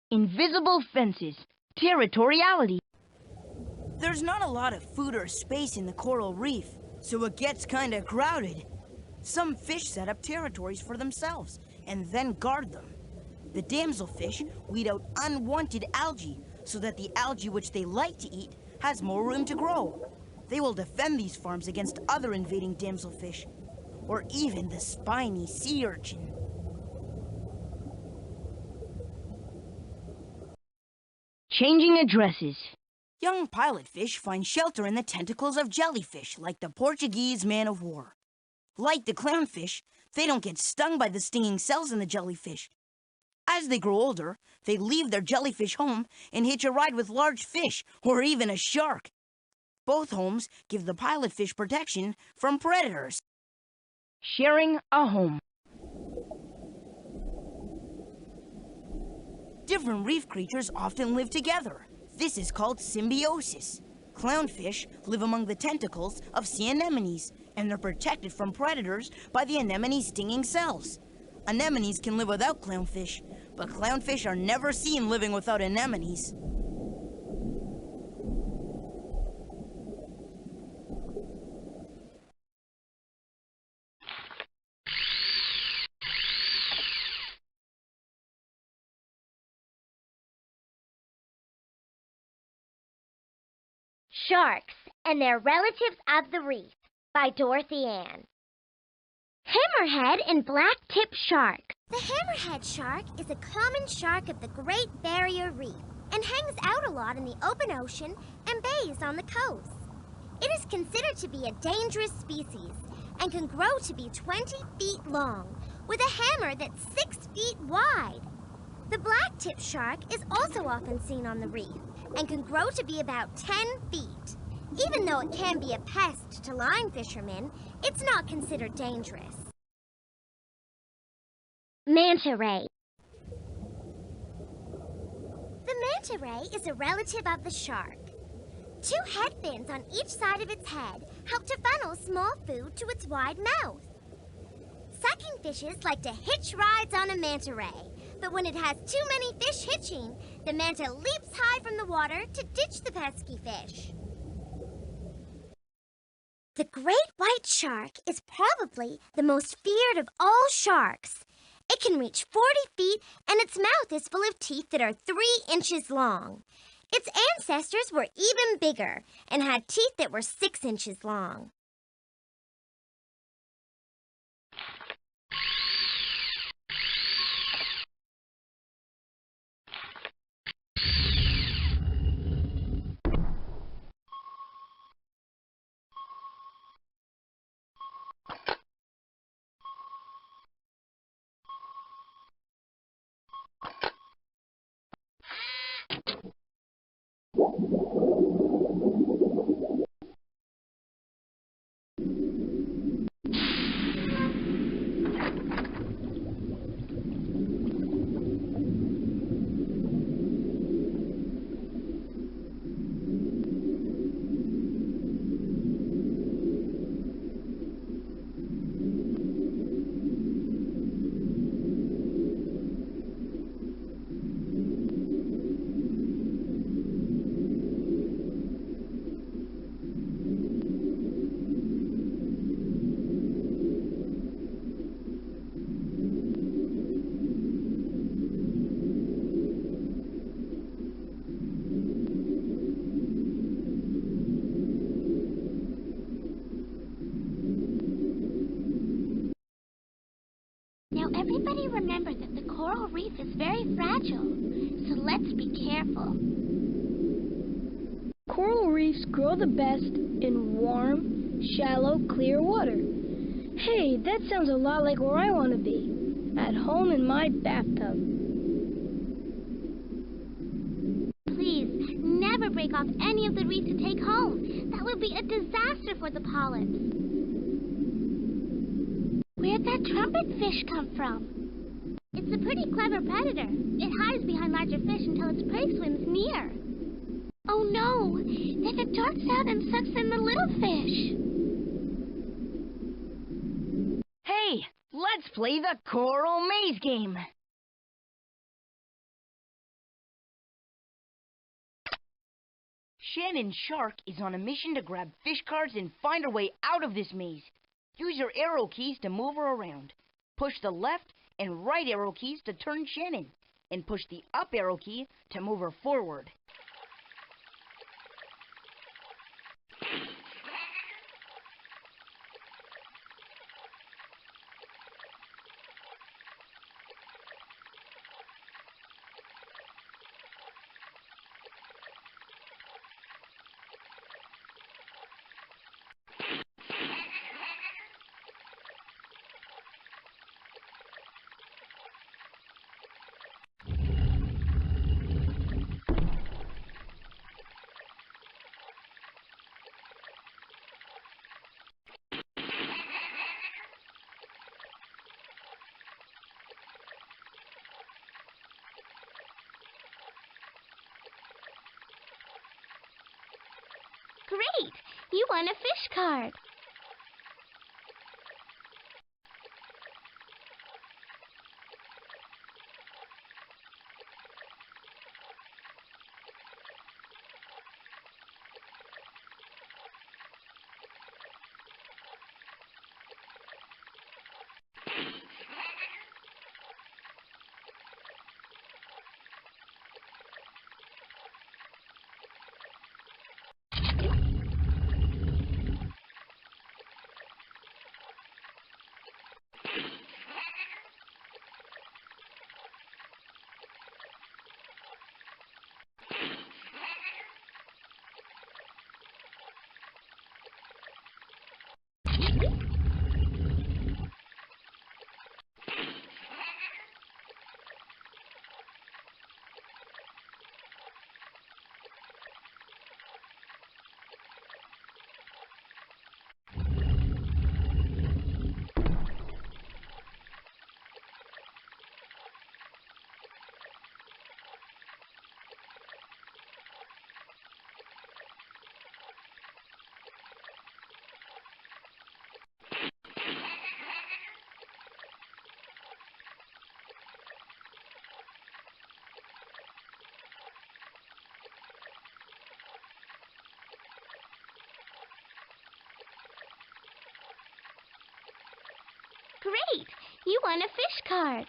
Invisible fences, territoriality. There's not a lot of food or space in the coral reef, so it gets kinda crowded. Some fish set up territories for themselves and then guard them. The damselfish weed out unwanted algae so that the algae which they like to eat has more room to grow. They will defend these farms against other invading damselfish, or even the spiny sea urchin. Changing addresses. Young pilotfish find shelter in the tentacles of jellyfish like the Portuguese man-of-war. Like the clownfish, they don't get stung by the stinging cells in the jellyfish. As they grow older, they leave their jellyfish home and hitch a ride with large fish or even a shark. Both homes give the pilotfish protection from predators. Sharing a home. Different reef creatures often live together. This is called symbiosis. Clownfish live among the tentacles of sea anemones, and they're protected from predators by the anemone's stinging cells. Anemones can live without clownfish, but clownfish are never seen living without anemones. Sharks and Their Relatives of the Reef by Dorothy Ann. Hammerhead and Black-tip Shark. The hammerhead shark is a common shark of the Great Barrier Reef and hangs out a lot in the open ocean and bays on the coast. It is considered to be a dangerous species and can grow to be 20 feet long with a hammer that's 6 feet wide. The black-tip shark is also often seen on the reef and can grow to be about 10 feet. Even though it can be a pest to line fishermen, it's not considered dangerous. Manta ray. The manta ray is a relative of the shark. Two head fins on each side of its head help to funnel small food to its wide mouth. Sucking fishes like to hitch rides on a manta ray, but when it has too many fish hitching, the manta leaps high from the water to ditch the pesky fish. The great white shark is probably the most feared of all sharks. It can reach 40 feet, and its mouth is full of teeth that are 3 inches long. Its ancestors were even bigger and had teeth that were 6 inches long. Now everybody remember that the coral reef is very fragile, so let's be careful. Coral reefs grow the best in warm, shallow, clear water. Hey, that sounds a lot like where I want to be. At home in my bathtub. Please, never break off any of the reef to take home. That would be a disaster for the polyps. Where'd that trumpet fish come from? It's a pretty clever predator. It hides behind larger fish until its prey swims near. Oh no! Then it darts out and sucks in the little fish. Hey, let's play the coral maze game. Shannon Shark is on a mission to grab fish cards and find her way out of this maze. Use your arrow keys to move her around. Push the left and right arrow keys to turn Shannon, and push the up arrow key to move her forward. Great! You won a fish card. Great! You won a fish card.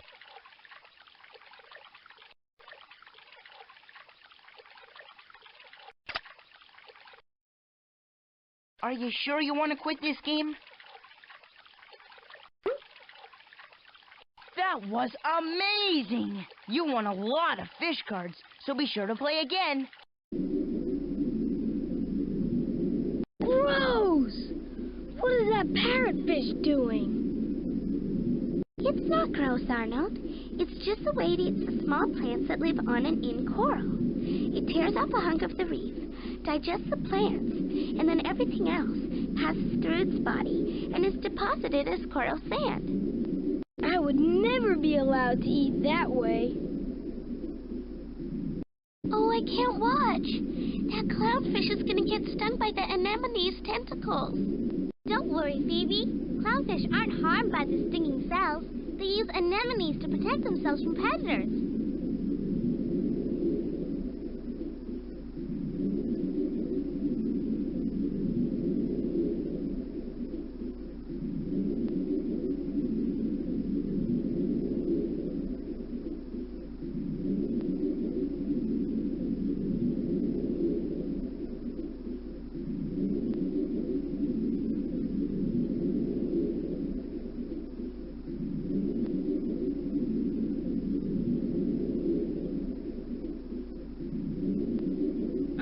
Are you sure you want to quit this game? That was amazing! You won a lot of fish cards, so be sure to play again. Gross! What is that parrotfish doing? It's not gross, Arnold. It's just the way it eats the small plants that live on and in coral. It tears off a hunk of the reef, digests the plants, and then everything else passes through its body and is deposited as coral sand. I would never be allowed to eat that way. Oh, I can't watch. That clownfish is going to get stung by the anemone's tentacles. Don't worry, Phoebe. Clownfish aren't harmed by the stinging cells. They use anemones to protect themselves from predators.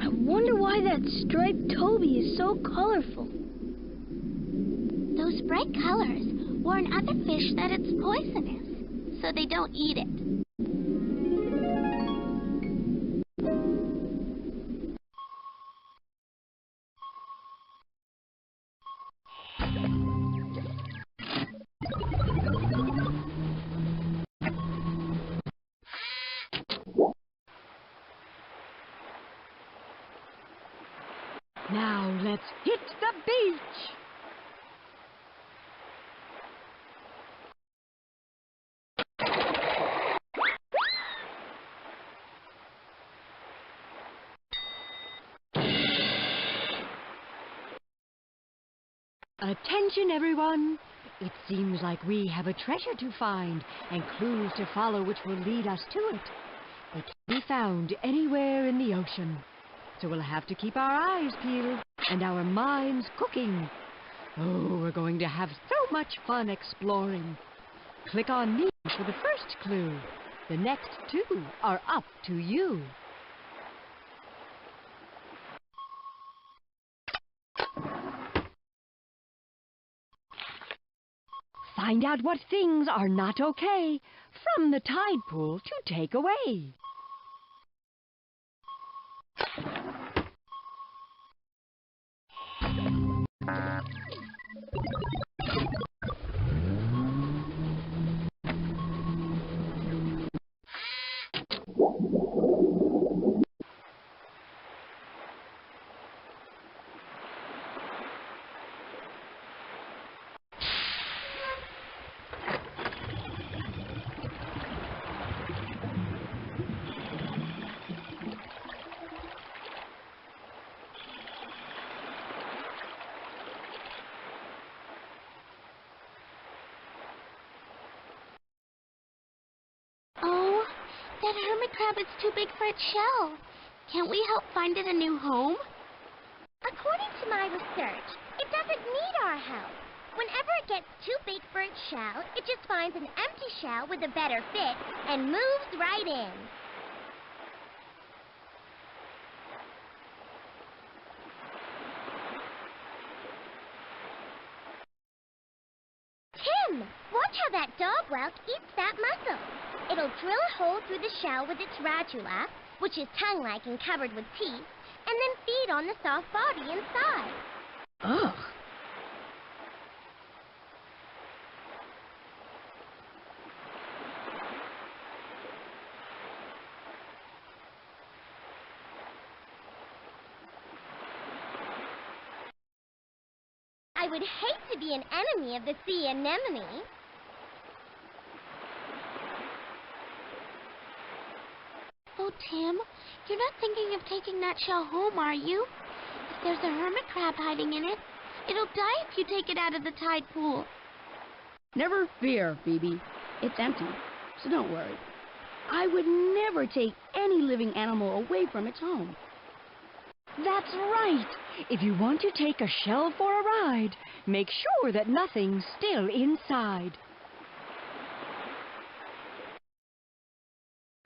I wonder why that striped Toby is so colorful. Those bright colors warn other fish that it's poisonous, so they don't eat it. Now let's hit the beach! Attention, everyone! It seems like we have a treasure to find and clues to follow which will lead us to it. It can be found anywhere in the ocean. So we'll have to keep our eyes peeled and our minds cooking. Oh, we're going to have so much fun exploring. Click on me for the first clue. The next two are up to you. Find out what things are not okay from the tide pool to take away. Oh, that hermit crab is too big for its shell. Can't we help find it a new home? According to my research, it doesn't need our help. Whenever it gets too big for its shell, it just finds an empty shell with a better fit and moves right in. Tim, watch how that dog whelk eats that mussel. It'll drill a hole through the shell with its radula, which is tongue-like and covered with teeth, and then feed on the soft body inside. Ugh. I would hate to be an enemy of the sea anemone. Oh, Tim, you're not thinking of taking that shell home, are you? If there's a hermit crab hiding in it, it'll die if you take it out of the tide pool. Never fear, Phoebe. It's empty, so don't worry. I would never take any living animal away from its home. That's right. If you want to take a shell for a ride, make sure that nothing's still inside.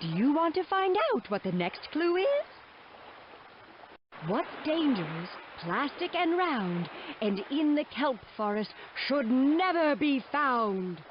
Do you want to find out what the next clue is? What's dangerous, plastic and round, and in the kelp forest should never be found?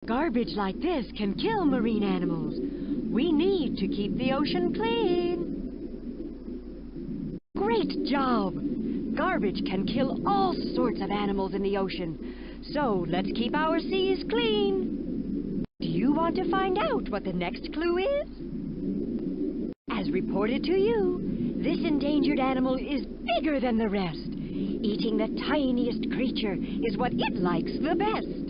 Garbage like this can kill marine animals. We need to keep the ocean clean. Great job! Garbage can kill all sorts of animals in the ocean. So let's keep our seas clean. Do you want to find out what the next clue is? As reported to you, this endangered animal is bigger than the rest. Eating the tiniest creature is what it likes the best.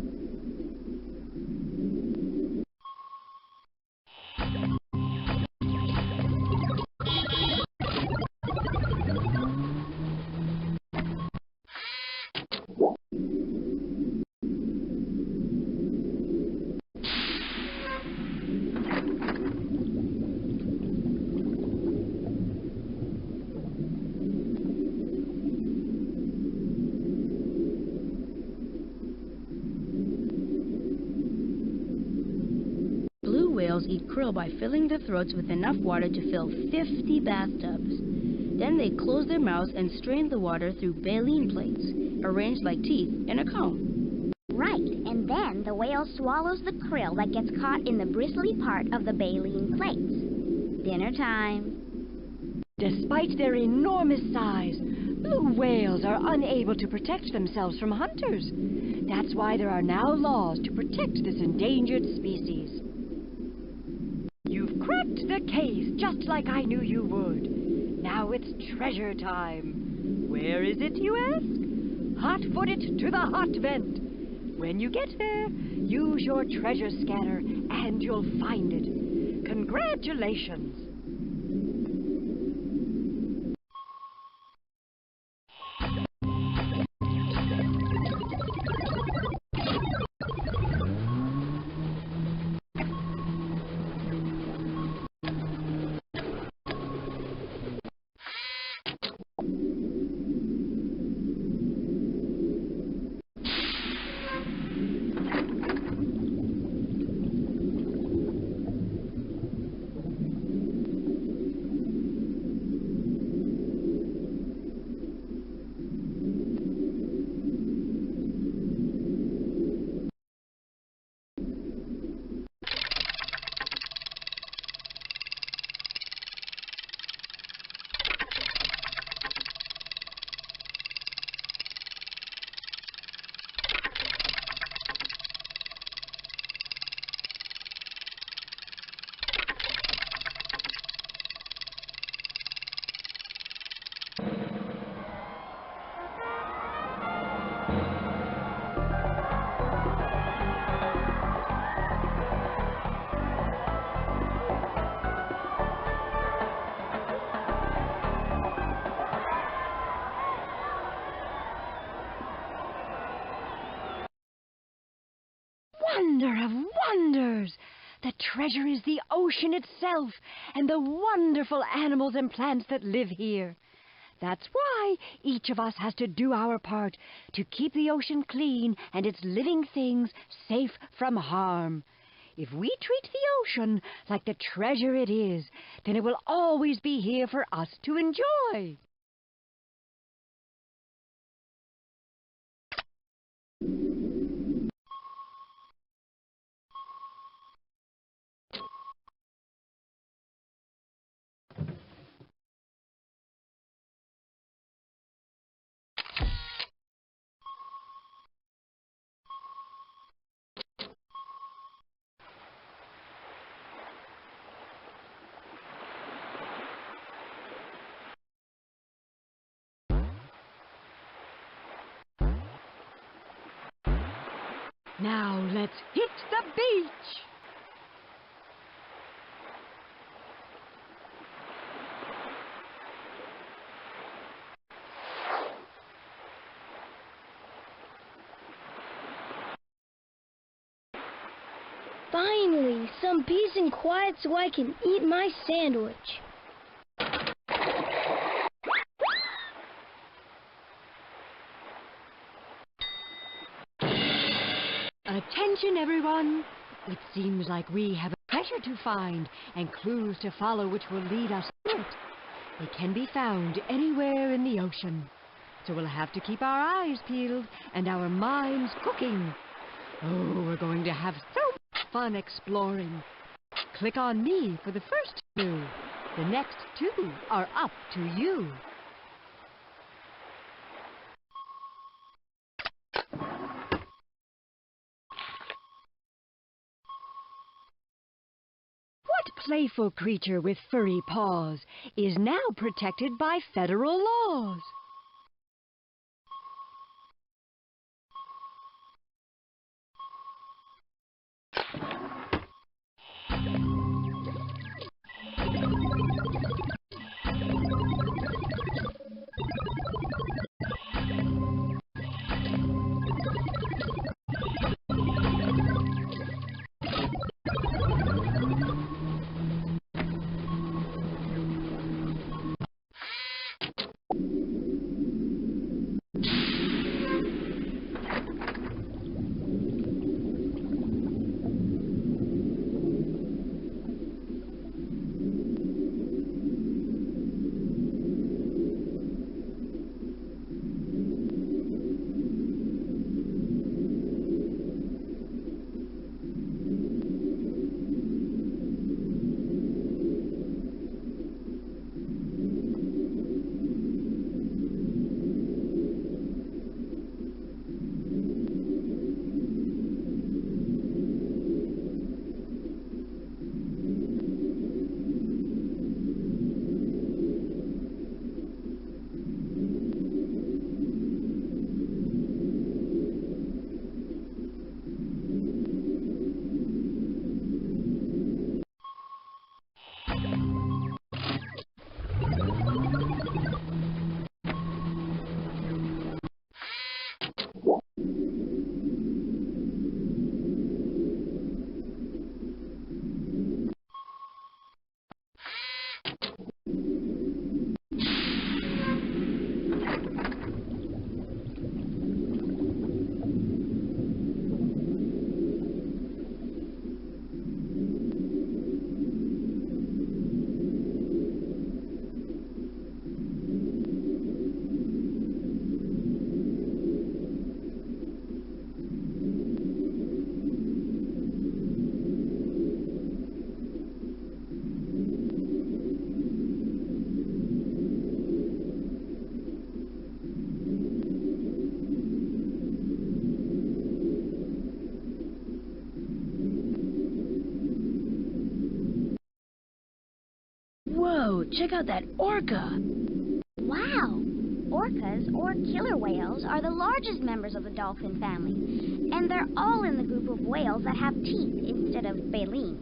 Whales eat krill by filling their throats with enough water to fill 50 bathtubs. Then they close their mouths and strain the water through baleen plates, arranged like teeth in a comb. Right, and then the whale swallows the krill that gets caught in the bristly part of the baleen plates. Dinner time. Despite their enormous size, blue whales are unable to protect themselves from hunters. That's why there are now laws to protect this endangered species. You've cracked the case just like I knew you would. Now it's treasure time. Where is it, you ask? Hot-foot it to the hot vent. When you get there, use your treasure scanner and you'll find it. Congratulations! Wonder of wonders! The treasure is the ocean itself and the wonderful animals and plants that live here. That's why each of us has to do our part to keep the ocean clean and its living things safe from harm. If we treat the ocean like the treasure it is, then it will always be here for us to enjoy. Now let's hit the beach! Finally, some peace and quiet so I can eat my sandwich. Attention, everyone! It seems like we have a treasure to find and clues to follow which will lead us to it. They can be found anywhere in the ocean. So we'll have to keep our eyes peeled and our minds cooking. Oh, we're going to have so much fun exploring. Click on me for the first clue. The next two are up to you. What playful creature with furry paws is now protected by federal laws? Whoa, check out that orca! Wow! Orcas, or killer whales, are the largest members of the dolphin family, and they're all in the group of whales that have teeth instead of baleen.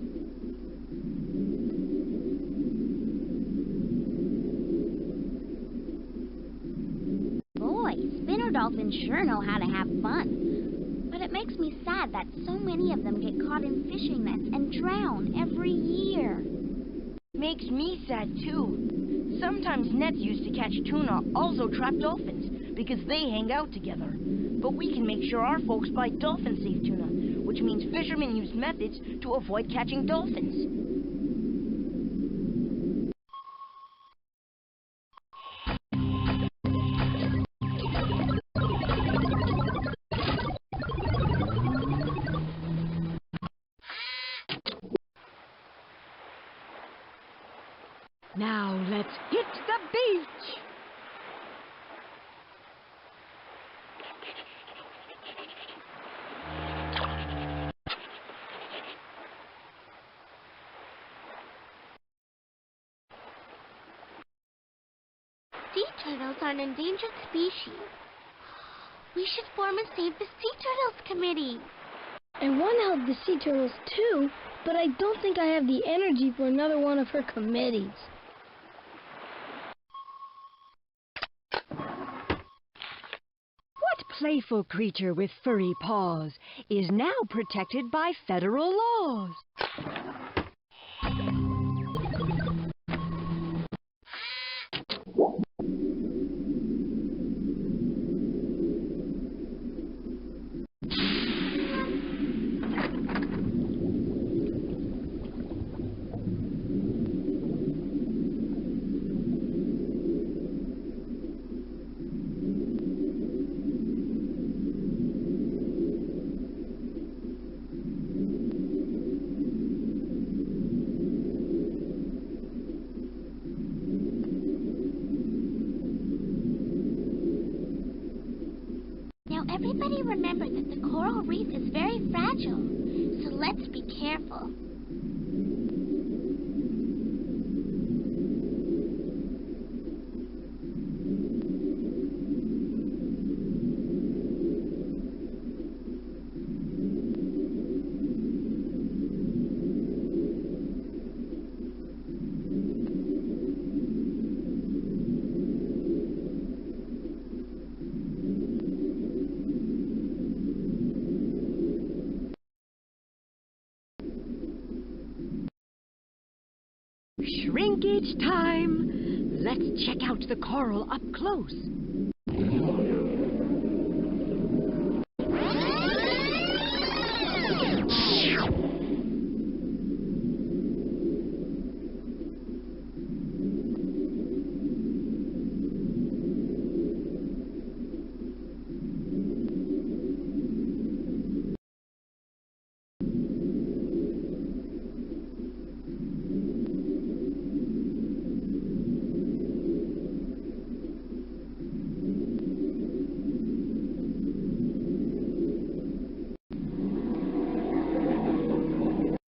Boy, spinner dolphins sure know how to have fun. But it makes me sad that so many of them get caught in fishing nets and drown every year. Makes me sad too. Sometimes nets used to catch tuna also trap dolphins because they hang out together. But we can make sure our folks buy dolphin-safe tuna, which means fishermen use methods to avoid catching dolphins. Now let's hit the beach! Sea turtles are an endangered species. We should form a Save the Sea Turtles committee. I want to help the sea turtles too, but I don't think I have the energy for another one of her committees. What playful creature with furry paws is now protected by federal laws? Now everybody remember that the coral reef is very fragile, so let's be careful. Shrinkage time! Let's check out the coral up close.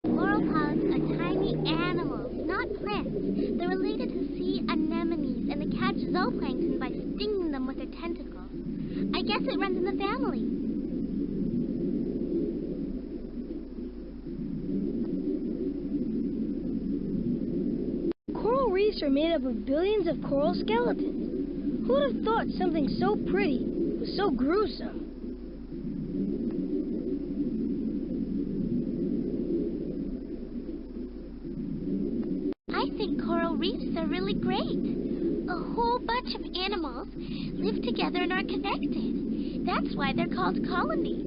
Coral polyps are tiny animals, not plants. They're related to sea anemones and they catch zooplankton by stinging them with their tentacles. I guess it runs in the family. Coral reefs are made up of billions of coral skeletons. Who would have thought something so pretty was so gruesome? I think coral reefs are really great. A whole bunch of animals live together and are connected. That's why they're called colonies.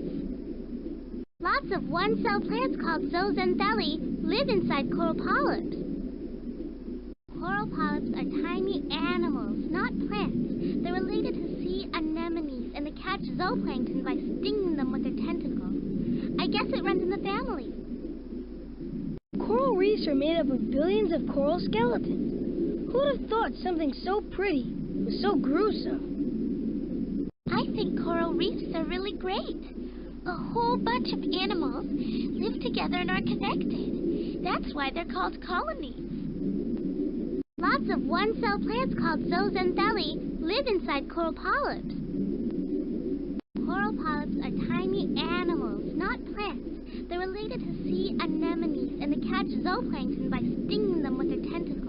Lots of one-cell plants called zooxanthellae live inside coral polyps. Coral polyps are tiny animals, not plants. They're related to sea anemones and they catch zooplankton by stinging them with their tentacles. I guess it runs in the family. Coral reefs are made up of billions of coral skeletons. Who would have thought something so pretty was so gruesome? I think coral reefs are really great. A whole bunch of animals live together and are connected. That's why they're called colonies. Lots of one-cell plants called zooxanthellae live inside coral polyps. Coral polyps are tiny animals, not plants. They're related to sea anemones and they catch zooplankton by stinging them with their tentacles.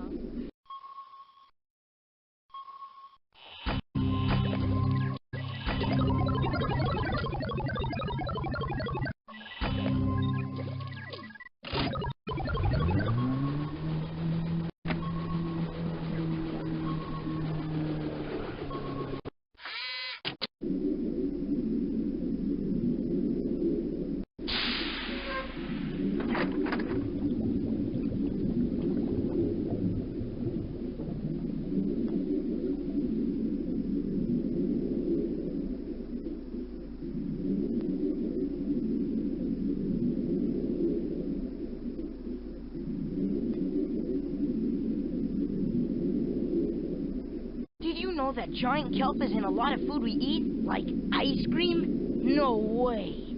Did you know that giant kelp is in a lot of food we eat, like ice cream? No way.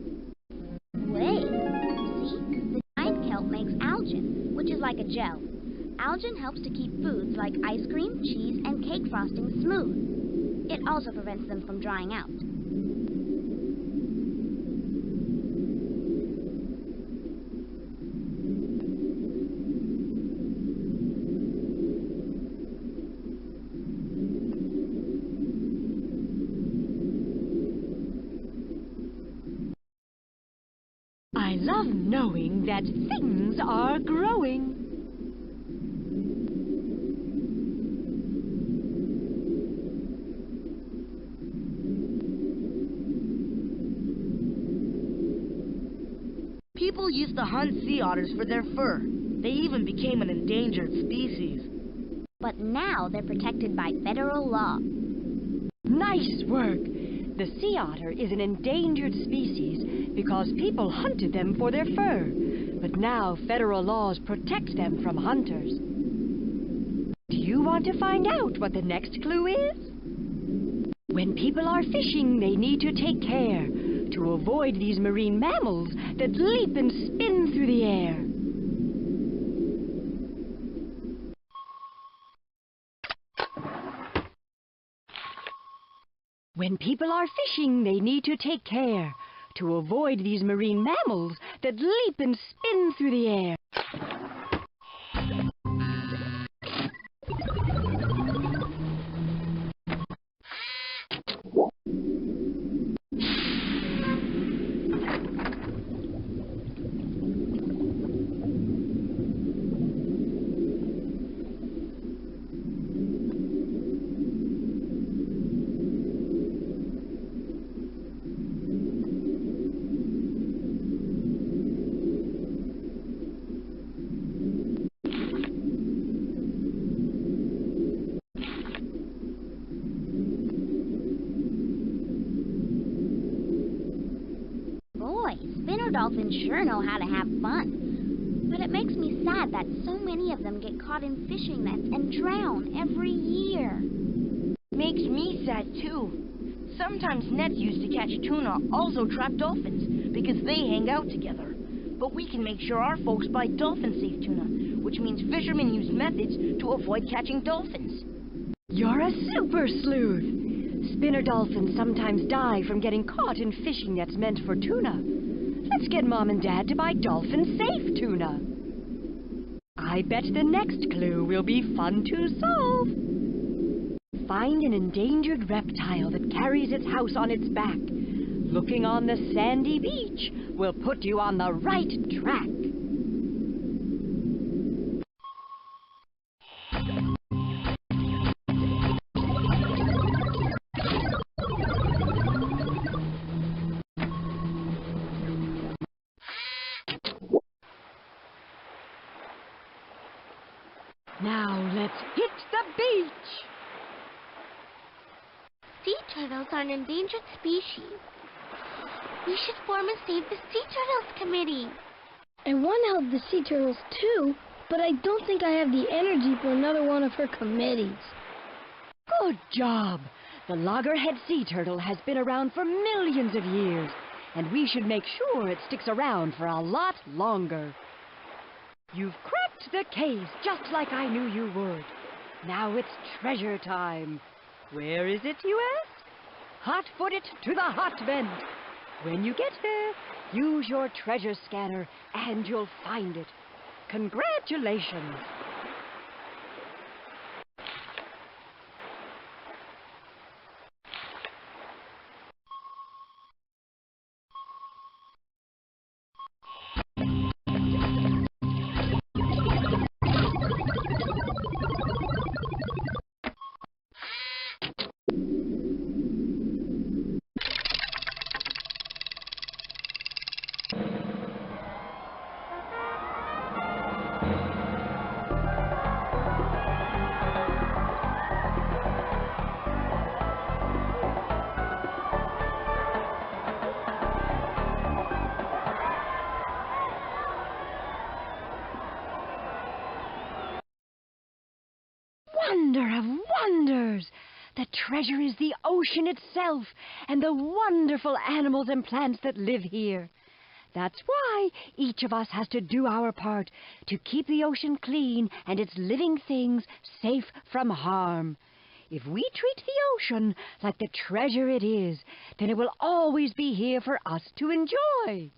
Way. See, the giant kelp makes algin, which is like a gel. Algin helps to keep foods like ice cream, cheese, and cake frosting smooth. It also prevents them from drying out. I love knowing that things are growing. People used to hunt sea otters for their fur. They even became an endangered species. But now they're protected by federal law. Nice work! The sea otter is an endangered species because people hunted them for their fur. But now federal laws protect them from hunters. Do you want to find out what the next clue is? When people are fishing, they need to take care to avoid these marine mammals that leap and spin through the air. When people are fishing, they need to take care to avoid these marine mammals that leap and spin through the air. Boy, spinner dolphins sure know how to have fun. But it makes me sad that so many of them get caught in fishing nets and drown every year. Makes me sad, too. Sometimes nets used to catch tuna also trap dolphins because they hang out together. But we can make sure our folks buy dolphin-safe tuna, which means fishermen use methods to avoid catching dolphins. You're a super sleuth! Spinner dolphins sometimes die from getting caught in fishing nets meant for tuna. Let's get Mom and Dad to buy dolphin-safe tuna. I bet the next clue will be fun to solve. Find an endangered reptile that carries its house on its back. Looking on the sandy beach will put you on the right track. Now let's hit the beach! Sea turtles are an endangered species. We should form a Save the Sea Turtles committee. I want to help the sea turtles too, but I don't think I have the energy for another one of her committees. Good job! The loggerhead sea turtle has been around for millions of years, and we should make sure it sticks around for a lot longer. You've cracked the case just like I knew you would. Now it's treasure time. Where is it, you ask? Hot-foot it to the hot vent. When you get there, use your treasure scanner and you'll find it. Congratulations! Wonder of wonders! The treasure is the ocean itself and the wonderful animals and plants that live here. That's why each of us has to do our part to keep the ocean clean and its living things safe from harm. If we treat the ocean like the treasure it is, then it will always be here for us to enjoy.